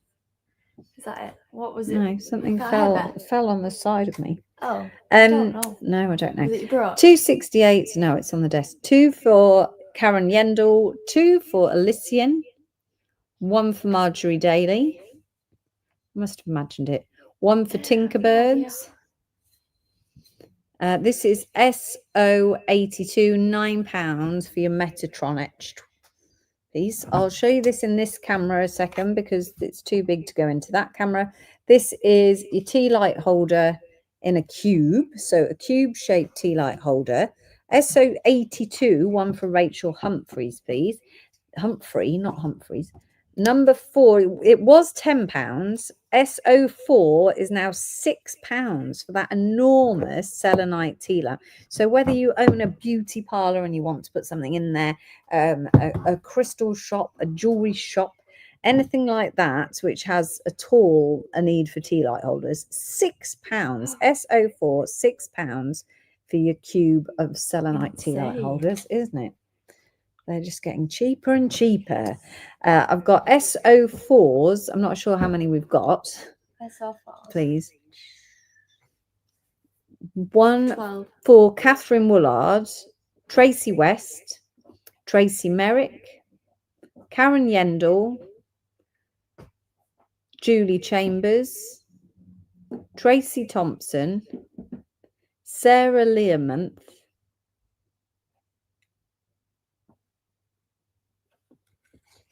Is that it? What was it? No, something fell on the side of me. Oh, I don't know. No, I don't know. Was it you brought? Two 68s. No, it's on the desk. Two for Karen Yendall. Two for Elysian. One for Marjorie Daly. Must have imagined it. One for Tinkerbirds. This is SO82, £9 for your Metatron etched piece. I'll show you this in this camera a second because it's too big to go into that camera. This is your tea light holder in a cube, so a cube shaped tea light holder. SO82, one for Rachel Humphreys, please. Humphrey, not Humphreys. Number 4, it was £10. SO4 is now £6 for that enormous selenite tea lamp. So whether you own a beauty parlour and you want to put something in there, a crystal shop, a jewellery shop, anything like that, which has at all a need for tea light holders, £6. SO4, £6 for your cube of selenite tea light holders, isn't it? They're just getting cheaper and cheaper. I've got SO4s. I'm not sure how many we've got. SO4s. Please. 1 12. for Catherine Woolard, Tracy West, Tracy Merrick, Karen Yendall, Julie Chambers, Tracy Thompson, Sarah Learmonth,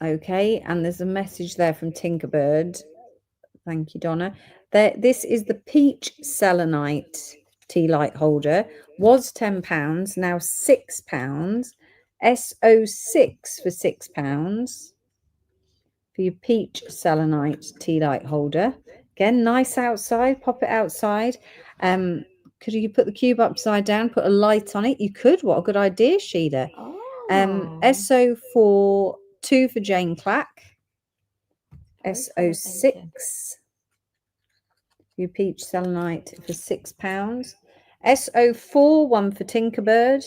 okay, and there's a message there from Tinkerbird. Thank you, Donna. This is the peach selenite tea light holder. Was £10, now £6. SO6 for £6 for your peach selenite tea light holder. Again, nice outside. Pop it outside. Could you put the cube upside down, put a light on it? You could. What a good idea, Sheila. Oh. SO4, 2 for Jane Clack. SO6, your peach selenite for £6. SO4, 1 for Tinkerbird.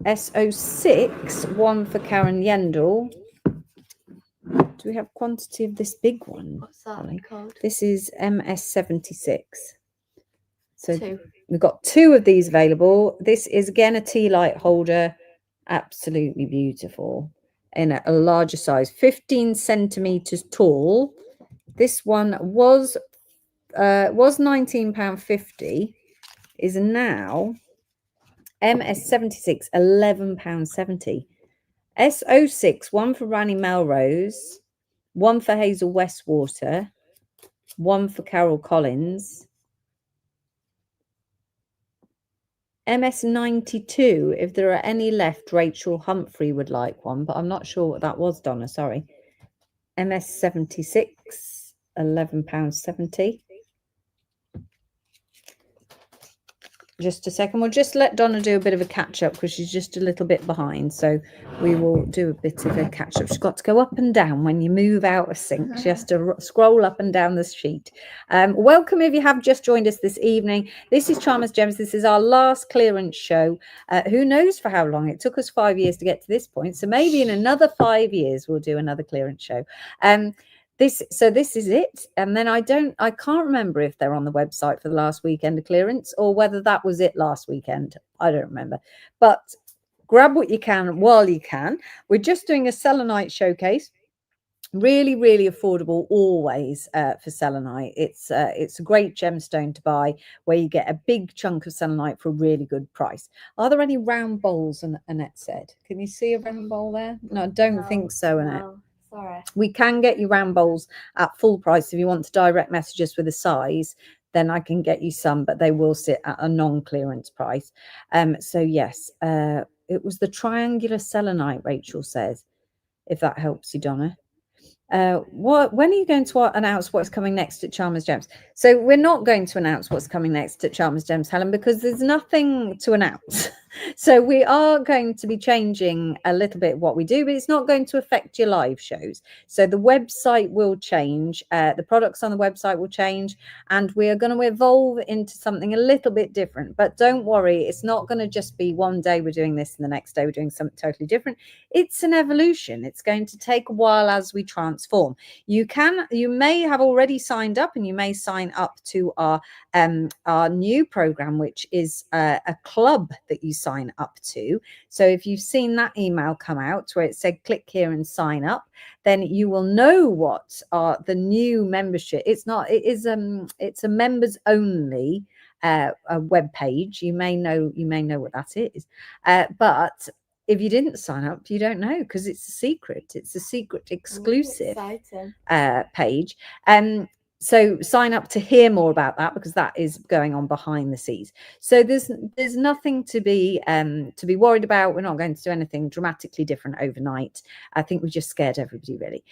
SO6, 1 for Karen Yendall. Do we have quantity of this big one? What's that called? This is MS76. So 2. we've got 2 of these available. This is again a tea light holder. Absolutely beautiful. In a larger size, 15 centimeters tall. This one was £19.50, is now MS76, £11.70. SO6, 1 for Ranny Melrose, 1 for Hazel Westwater, 1 for Carol Collins. MS92, if there are any left, Rachel Humphrey would like one, but I'm not sure what that was, Donna, sorry. MS76, £11.70. Just a second. We'll just let Donna do a bit of a catch up because she's just a little bit behind. So we will do a bit of a catch up. She's got to go up and down when you move out of sync. She has to scroll up and down the sheet. Welcome if you have just joined us this evening. This is Charmers Gems. This is our last clearance show. Who knows for how long? It took us 5 years to get to this point. So maybe in another 5 years, we'll do another clearance show. This is it, and then I can't remember if they're on the website for the last weekend of clearance or whether that was it last weekend. I don't remember, but grab what you can while you can. We're just doing a selenite showcase. Really, really affordable always for selenite. It's a great gemstone to buy where you get a big chunk of selenite for a really good price. Are there any round bowls? Annette said. Can you see a round bowl there? No, I don't think so, Annette. No. Sorry. We can get you round bowls at full price. If you want to direct message us with a size, then I can get you some, but they will sit at a non-clearance price. So yes, it was the triangular selenite, Rachel says, if that helps you, Donna. When are you going to announce what's coming next at Charmers Gems? So we're not going to announce what's coming next at Charmers Gems, Helen, because there's nothing to announce. So we are going to be changing a little bit what we do, but it's not going to affect your live shows. So the website will change, the products on the website will change, and we are going to evolve into something a little bit different. But don't worry, it's not going to just be one day we're doing this and the next day we're doing something totally different. It's an evolution. It's going to take a while as we transform. You may have already signed up, and you may sign up to our new program, which is a club that you sign up to. So if you've seen that email come out where it said click here and sign up, then you will know what are the new membership. It's a members only a web page. You may know what that is, but if you didn't sign up, you don't know, because it's a secret. It's a secret exclusive page. So sign up to hear more about that, because that is going on behind the scenes. So there's nothing to be worried about. We're not going to do anything dramatically different overnight. I think we just scared everybody, really.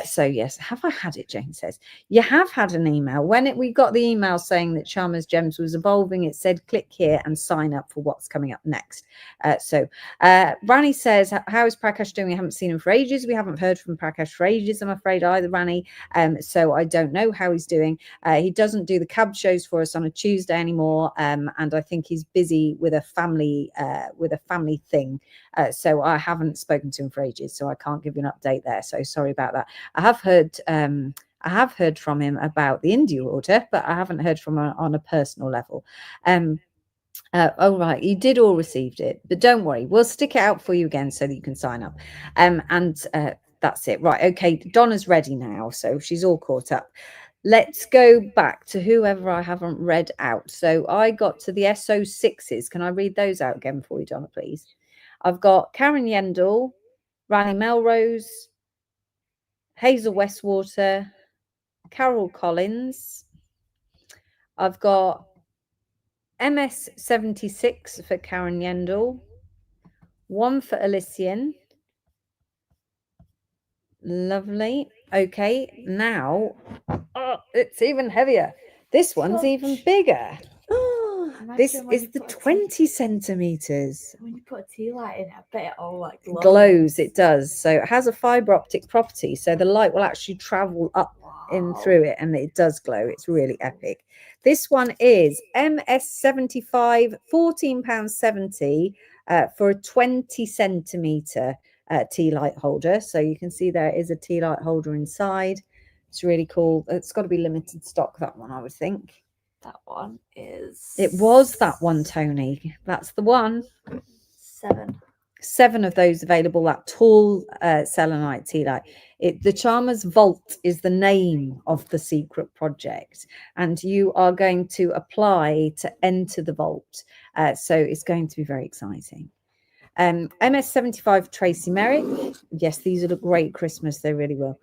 So yes, have I had it? Jane says you have had an email. When we got the email saying that Charmers Gems was evolving, it said click here and sign up for what's coming up next. Rani says, how is Prakash doing? We haven't seen him for ages. We haven't heard from Prakash for ages, I'm afraid, either, Rani. So I don't know how he's doing. He doesn't do the cab shows for us on a Tuesday anymore, and I think he's busy with a family thing. So I haven't spoken to him for ages, so I can't give you an update there. So sorry about that. I have heard from him about the India order, but I haven't heard from him on a personal level. Oh, right. You did all received it, but don't worry. We'll stick it out for you again so that you can sign up. And that's it. Right. Okay. Donna's ready now. So she's all caught up. Let's go back to whoever I haven't read out. So I got to the SO6s. Can I read those out again for you, Donna, please? I've got Karen Yendall, Rani Melrose, Hazel Westwater, Carol Collins. I've got MS76 for Karen Yendall, one for Elysian. Lovely. Okay, now it's even heavier. This one's even bigger. This is the 20 centimeters. When you put a tea light in it, I bet it all like glows. It does. So it has a fiber optic property. So the light will actually travel up in through it, and it does glow. It's really epic. This one is MS75, £14.70 for a 20 centimeter tea light holder. So you can see there is a tea light holder inside. It's really cool. It's got to be limited stock, that one, I would think. That one is... It was that one, Tony. That's the one. 7 of those available, that tall selenite tea light. The Charmers Vault is the name of the secret project, and you are going to apply to enter the vault. So it's going to be very exciting. MS75 Tracy Merrick. Yes, these will look great Christmas. They really will.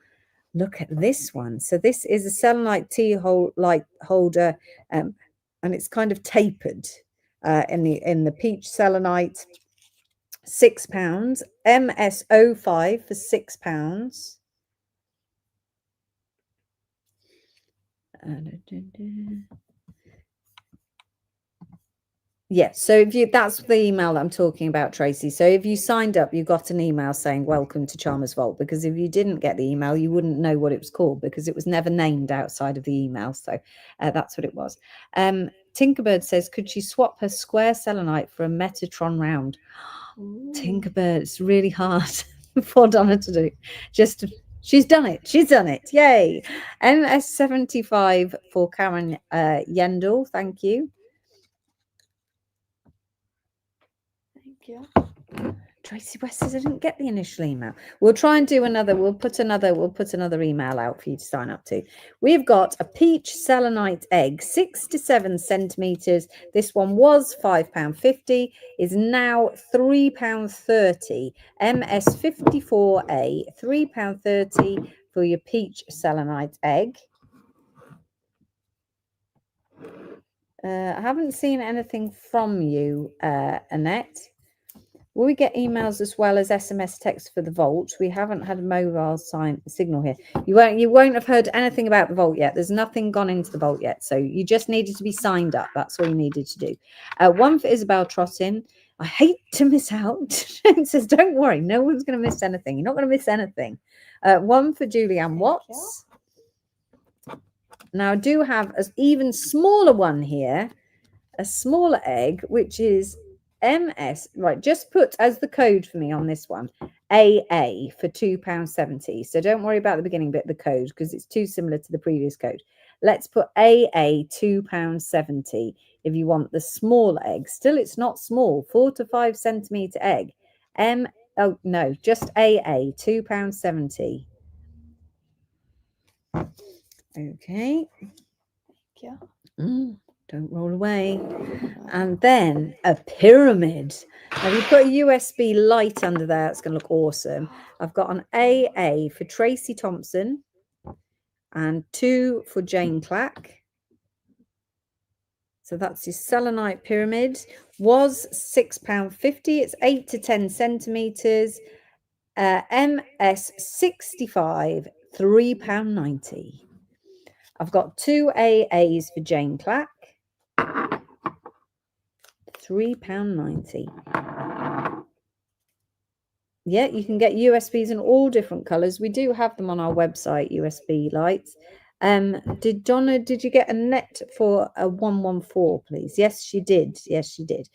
Look at this one. So this is a selenite tea light holder, and it's kind of tapered in the peach selenite. £6. MS05 for £6. Yeah, so that's the email that I'm talking about, Tracy. So if you signed up, you got an email saying welcome to Charmers Vault, because if you didn't get the email, you wouldn't know what it was called, because it was never named outside of the email. So that's what it was. Tinkerbird says, could she swap her square selenite for a Metatron round? Ooh. Tinkerbird, it's really hard for Donna to do. She's done it. She's done it. Yay. MS75 for Karen Yendall. Thank you. Tracy West says I didn't get the initial email. We'll try and do another. We'll put another email out for you to sign up to. We've got a peach selenite egg, 6 to 7 centimeters. This one was £5.50, is now £3.30. MS54A, £3.30 for your peach selenite egg. I haven't seen anything from you, Annette. Will we get emails as well as SMS text for the vault? We haven't had a mobile signal here. You won't have heard anything about the vault yet. There's nothing gone into the vault yet. So you just needed to be signed up. That's all you needed to do. One for Isabel Trottin. I hate to miss out. It says, don't worry, no one's going to miss anything. You're not going to miss anything. One for Julianne Watts. Now I do have an even smaller one here, a smaller egg, which is MS, right, just put as the code for me on this one, AA for £2.70. So don't worry about the beginning bit, the code, because it's too similar to the previous code. Let's put AA £2.70 if you want the small egg. Still, it's not small, 4 to 5 centimeter egg. Oh no, just AA £2.70. Okay. Yeah. Don't roll away. And then a pyramid. Now, if you put a USB light under there, it's going to look awesome. I've got an AA for Tracy Thompson and 2 for Jane Clack. So that's your selenite pyramid. Was £6.50. It's 8 to 10 centimeters. MS65, £3.90. I've got 2 AAs for Jane Clack. £3.90. Yeah, you can get USBs in all different colors. We do have them on our website, USB lights. Did you get a net for a 114, please? Yes, she did. Yes, she did.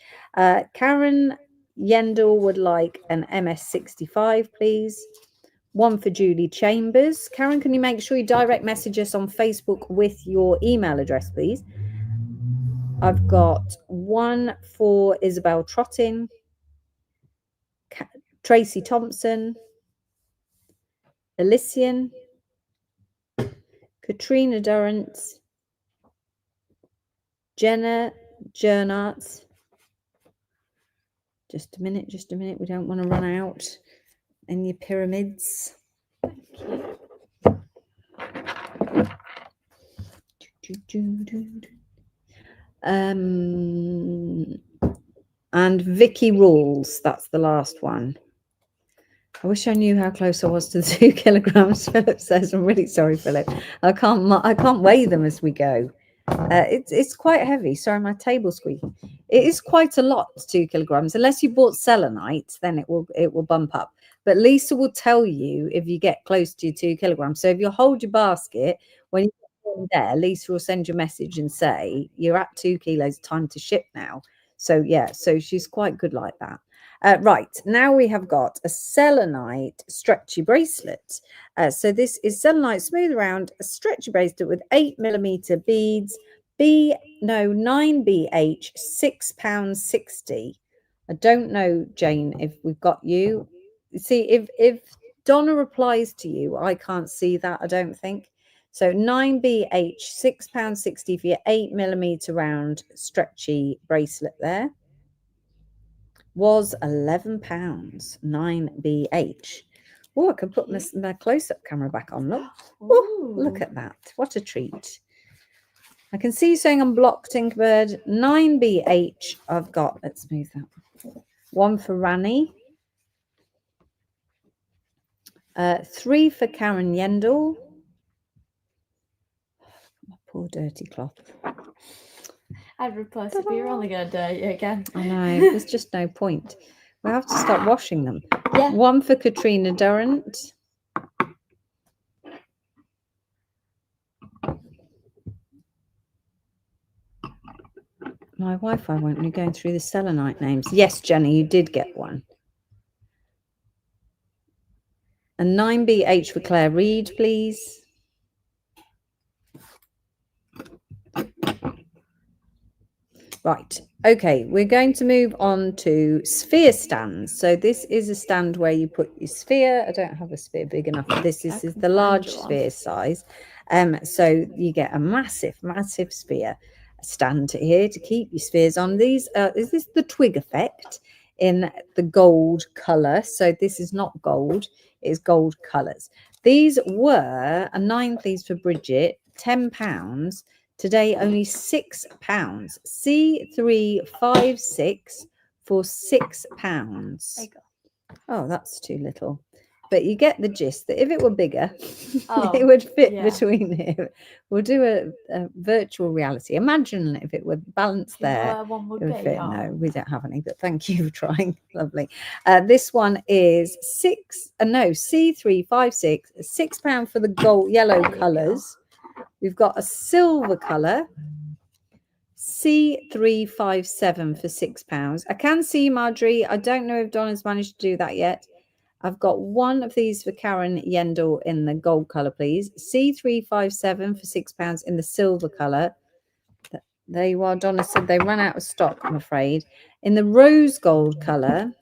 Karen Yendel would like an MS65, please. One for Julie Chambers. Karen, can you make sure you direct message us on Facebook with your email address, please? I've got one for Isabel Trottin, Tracy Thompson, Elysian, Katrina Durrance, Jenna Jernarts. Just a minute. We don't want to run out in your pyramids. And Vicky Rules, that's the last one. I wish I knew how close I was to the 2 kilograms. Philip says, "I'm really sorry, Philip. I can't weigh them as we go. It's quite heavy. Sorry, my table's squeaking. It is quite a lot, 2 kilograms. Unless you bought selenite, then it will bump up. But Lisa will tell you if you get close to your 2 kilograms. So if you hold your basket when you get there, Lisa will send you a message and say you're at 2 kilos. Time to ship now. So yeah, so she's quite good like that. Right, now we have got a selenite stretchy bracelet. So this is selenite smooth round, a stretchy bracelet with 8mm beads, 9BH, £6.60. I don't know, Jane, if we've got you. See, if Donna replies to you, I can't see that, I don't think. So 9BH, £6.60 for your 8mm round stretchy bracelet there. Was £11, 9BH. Oh, I can put my close-up camera back on. Look. Oh, look at that. What a treat. I can see you saying I'm blocked, Tinkerbird. 9BH. I've got, let's move that. One for Rani. 3 for Karen Yendel. My poor dirty cloth. I'd replace it, but you're only going to dirty it again. I know. There's just no point. We have to start washing them. Yeah. One for Katrina Durrant. My Wi-Fi won't be going through the selenite names. Yes, Jenny, you did get one. And 9BH for Claire Reed, please. Right. Okay, we're going to move on to sphere stands. So this is a stand where you put your sphere. I don't have a sphere big enough. This is the large sphere size. So you get a massive sphere stand here to keep your spheres on. These is this the twig effect in the gold color? So this is not gold, it is gold colors. These were a 9, please, for Bridget, £10. Today only £6. C356 for £6. There you go. Oh, that's too little. But you get the gist that if it were bigger, it would fit between here. We'll do a virtual reality. Imagine if it were balanced there. It would fit. No, we don't have any, but thank you for trying. Lovely. This one is C356, £6 for the gold yellow colours. We've got a silver colour, C357 for £6. I can see Marjorie. I don't know if Donna's managed to do that yet. I've got one of these for Karen Yendel in the gold colour, please. C357 for £6 in the silver colour. There you are. Donna said they ran out of stock, I'm afraid. In the rose gold colour,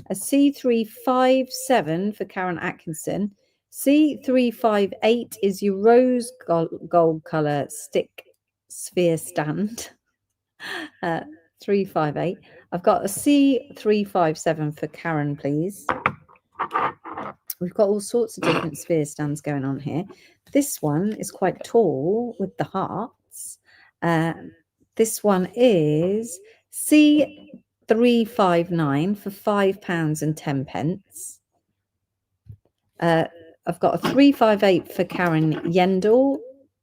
a C357 for Karen Atkinson. C358 is your rose gold colour stick sphere stand. 358. I've got a C357 for Karen, please. We've got all sorts of different sphere stands going on here. This one is quite tall with the hearts. This one is C359 for £5 and 10 pence. I've got a 358 for Karen Yendel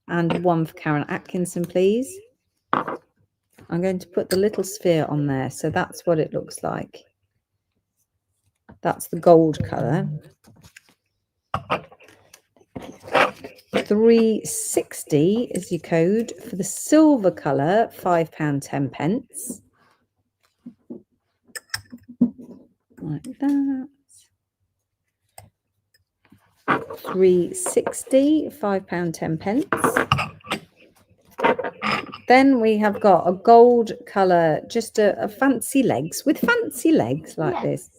and one for Karen Atkinson, please. I'm going to put the little sphere on there. So that's what it looks like. That's the gold colour. 360 is your code for the silver colour, £5.10. Like that. 360, £5.10. Then we have got a gold colour, just a fancy legs, with fancy legs like this.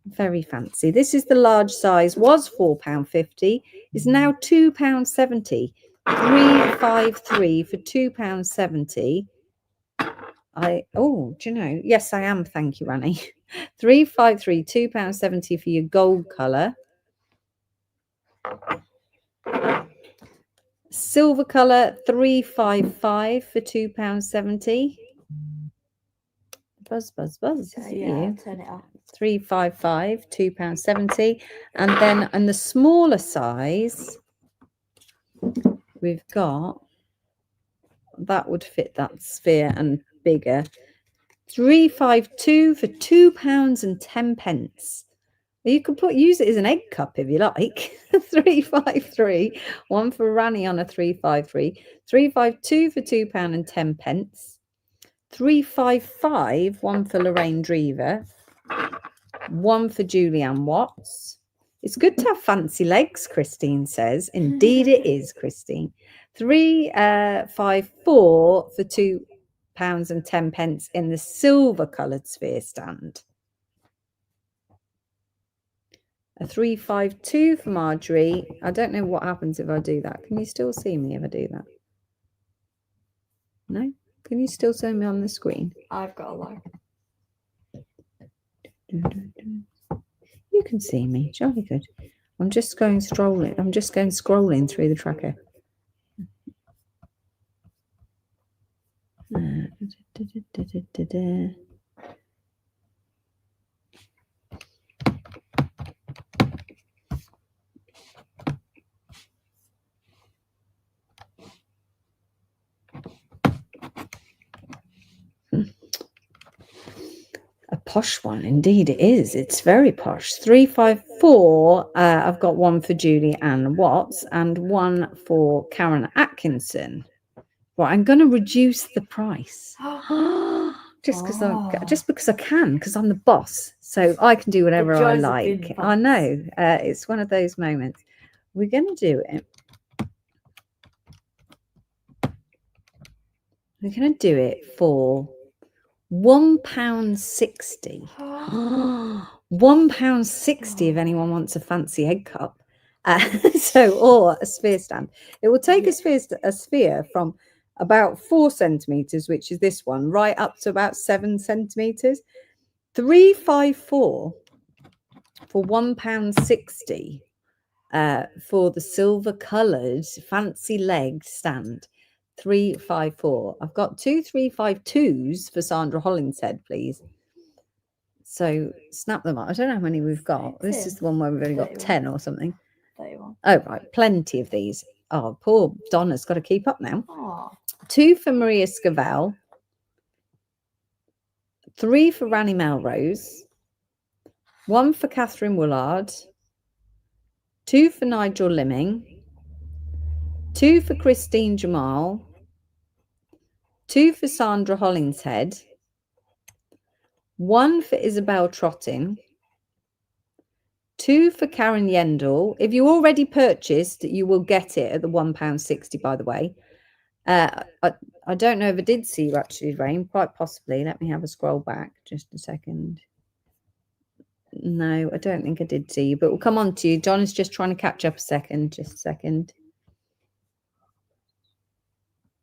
Very fancy. This is the large size, was £4.50, is now £2.70. 353 for £2.70. Do you know? Yes, I am. Thank you, Annie. 353, £2.70 for your gold colour. Silver colour, 355 for £2.70. Buzz. Yeah, turn it off. 355, £2.70. And then in the smaller size, we've got, that would fit that sphere and bigger, 352 for £2.10. You could use it as an egg cup if you like. 353, one for Rani on a 353. 352 for £2.10. 355, one for Lorraine Drever. One for Julianne Watts. It's good to have fancy legs, Christine says. Indeed it is, Christine. 354 for £2.10 in the silver coloured sphere stand. A 352 for Marjorie. I don't know what happens if I do that. Can you still see me if I do that? No? Can you still see me on the screen? I've got a lag. You can see me. Jolly good. I'm just going scrolling through the tracker. A posh one, indeed it is. It's very posh. 354. I've got one for Julianne Watts and one for Karen Atkinson. Right, I'm going to reduce the price. Just because I can, because I'm the boss, so I can do whatever I like. I know. It's one of those moments. We're going to do it. We're going to do it for £1.60. £1.60 if anyone wants a fancy egg cup. Or a sphere stand. It will take a sphere from about 4 centimetres, which is this one, right up to about 7 centimetres. 354 for £1.60 for the silver coloured fancy leg stand. 354. I've got 2 352s for Sandra Hollinshead, please. So snap them up. I don't know how many we've got. This is the one where we've only got 10 or something. 31. Oh, right. Plenty of these. Oh, poor Donna's got to keep up now. Aww. 2 for Maria Scavell. 3 for Rani Melrose. 1 for Catherine Woolard. 2 for Nigel Limming. 2 for Christine Jamal. 2 for Sandra Hollinshead. 1 for Isabel Trottin. 2 for Karen Yendall. If you already purchased, you will get it at the £1.60, by the way. I don't know if I did see you actually, Rain. Quite possibly. Let me have a scroll back just a second. No, I don't think I did see you, but we'll come on to you. John is just trying to catch up a second. Just a second.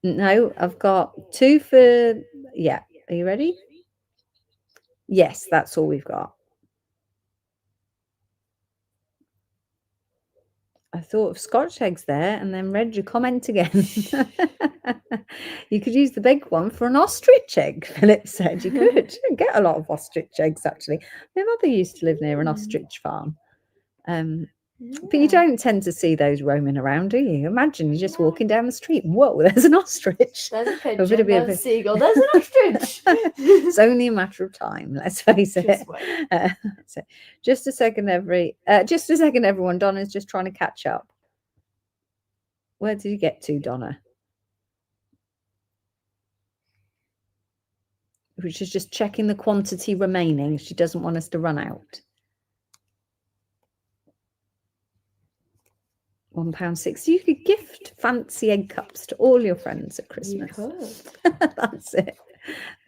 No, I've got 2 for... Yeah. Are you ready? Yes, that's all we've got. I thought of Scotch eggs there and then read your comment again. You could use the big one for an ostrich egg, Philip said. You could. You get a lot of ostrich eggs, actually. My mother used to live near an ostrich farm. But you don't tend to see those roaming around, do you? Imagine you're just walking down the street. Whoa, there's an ostrich. There's a pigeon, there's a seagull, there's an ostrich. It's only a matter of time, let's face it. Just a second, everyone. Donna's just trying to catch up. Where did you get to, Donna? Which is just checking the quantity remaining. She doesn't want us to run out. £1.60. You could gift fancy egg cups to all your friends at Christmas. You could. That's it.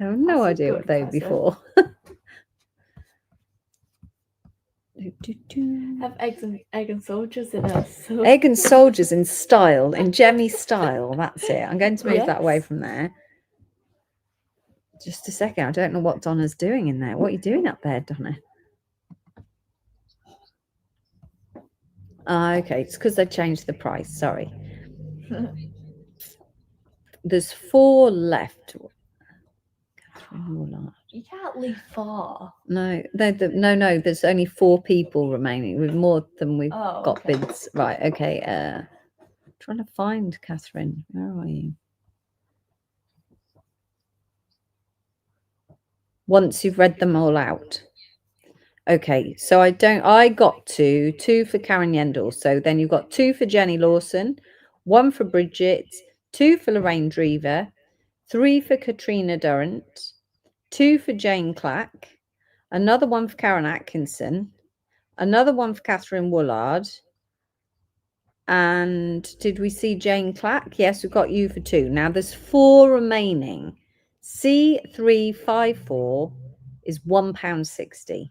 I have no That's a idea good what they would be present. for. Have egg and soldiers in us. So. Egg and soldiers in style, in Jemmy style. That's it. I'm going to move that away Yes. from there. Just a second. I don't know what Donna's doing in there. What are you doing up there, Donna? Okay, it's because they changed the price. Sorry. There's 4 left. You can't leave far. No. No. There's only 4 people remaining. With more than we've got okay. bids. Right. Okay. Trying to find Catherine. Where are you? Once you've read them all out. Okay, so I got 2 for Karen Yendall. So then you've got 2 for Jenny Lawson, 1 for Bridget, 2 for Lorraine Drever, 3 for Katrina Durrant, 2 for Jane Clack, another 1 for Karen Atkinson, another 1 for Catherine Woolard. And did we see Jane Clack? Yes, we've got you for 2. Now there's 4 remaining. C354 is £1.60.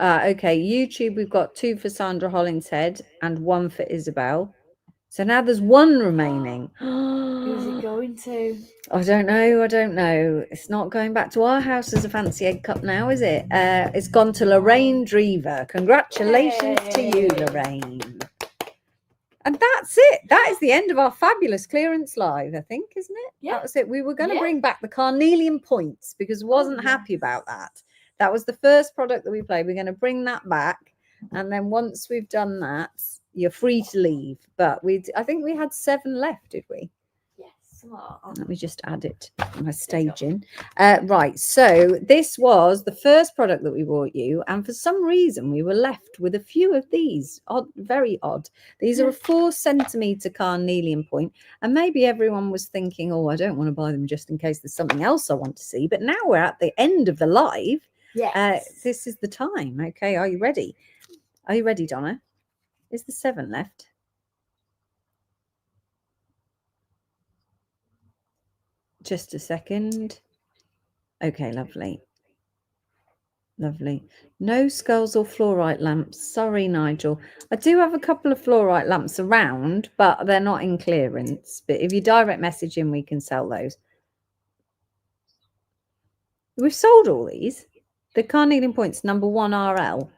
Okay, YouTube, we've got 2 for Sandra Hollingshead and 1 for Isabel. So now there's 1 remaining. Who's it going to? I don't know. It's not going back to our house as a fancy egg cup now, is it? It's gone to Lorraine Drever. Congratulations to you, Lorraine. And that's it. That is the end of our fabulous clearance live, I think, isn't it? Yeah. That was it. We were going to bring back the carnelian points because I wasn't happy about that. That was the first product that we played. We're going to bring that back. And then once we've done that, you're free to leave. But I think we had 7 left, did we? Yes. Let me just add it to my staging. Right. So this was the first product that we brought you. And for some reason, we were left with a few of these. Odd, very odd. These are a 4 centimetre carnelian point. And maybe everyone was thinking, oh, I don't want to buy them just in case there's something else I want to see. But now we're at the end of the live. Yes. This is the time. Okay. Are you ready? Are you ready, Donna? Is there 7 left? Just a second. Okay, lovely. Lovely. No skulls or fluorite lamps. Sorry, Nigel. I do have a couple of fluorite lamps around, but they're not in clearance. But if you direct message in, we can sell those. We've sold all these. The carnelian points number 1 RL.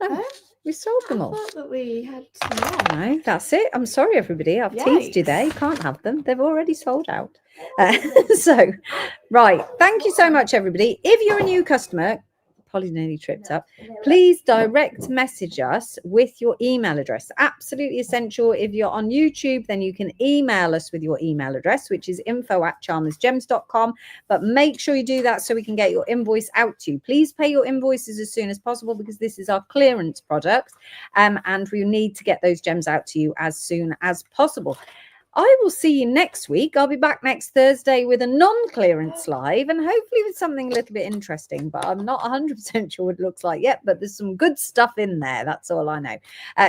Oh, we sold them all. I thought that we had some more. No, that's it. I'm sorry, everybody. I've teased you there. You can't have them. They've already sold out. So, right. Thank you so much, everybody. If you're a new customer, Polly nearly tripped up. Please direct message us with your email address. Absolutely essential. If you're on YouTube, then you can email us with your email address, which is info@charmersgems.com. But make sure you do that so we can get your invoice out to you. Please pay your invoices as soon as possible because this is our clearance product. And we need to get those gems out to you as soon as possible. I will see you next week. I'll be back next Thursday with a non-clearance live and hopefully with something a little bit interesting, but I'm not 100% sure what it looks like yet, but there's some good stuff in there. That's all I know.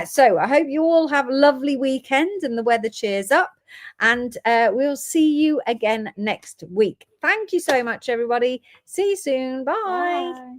So I hope you all have a lovely weekend and the weather cheers up, and we'll see you again next week. Thank you so much, everybody. See you soon. Bye. Bye.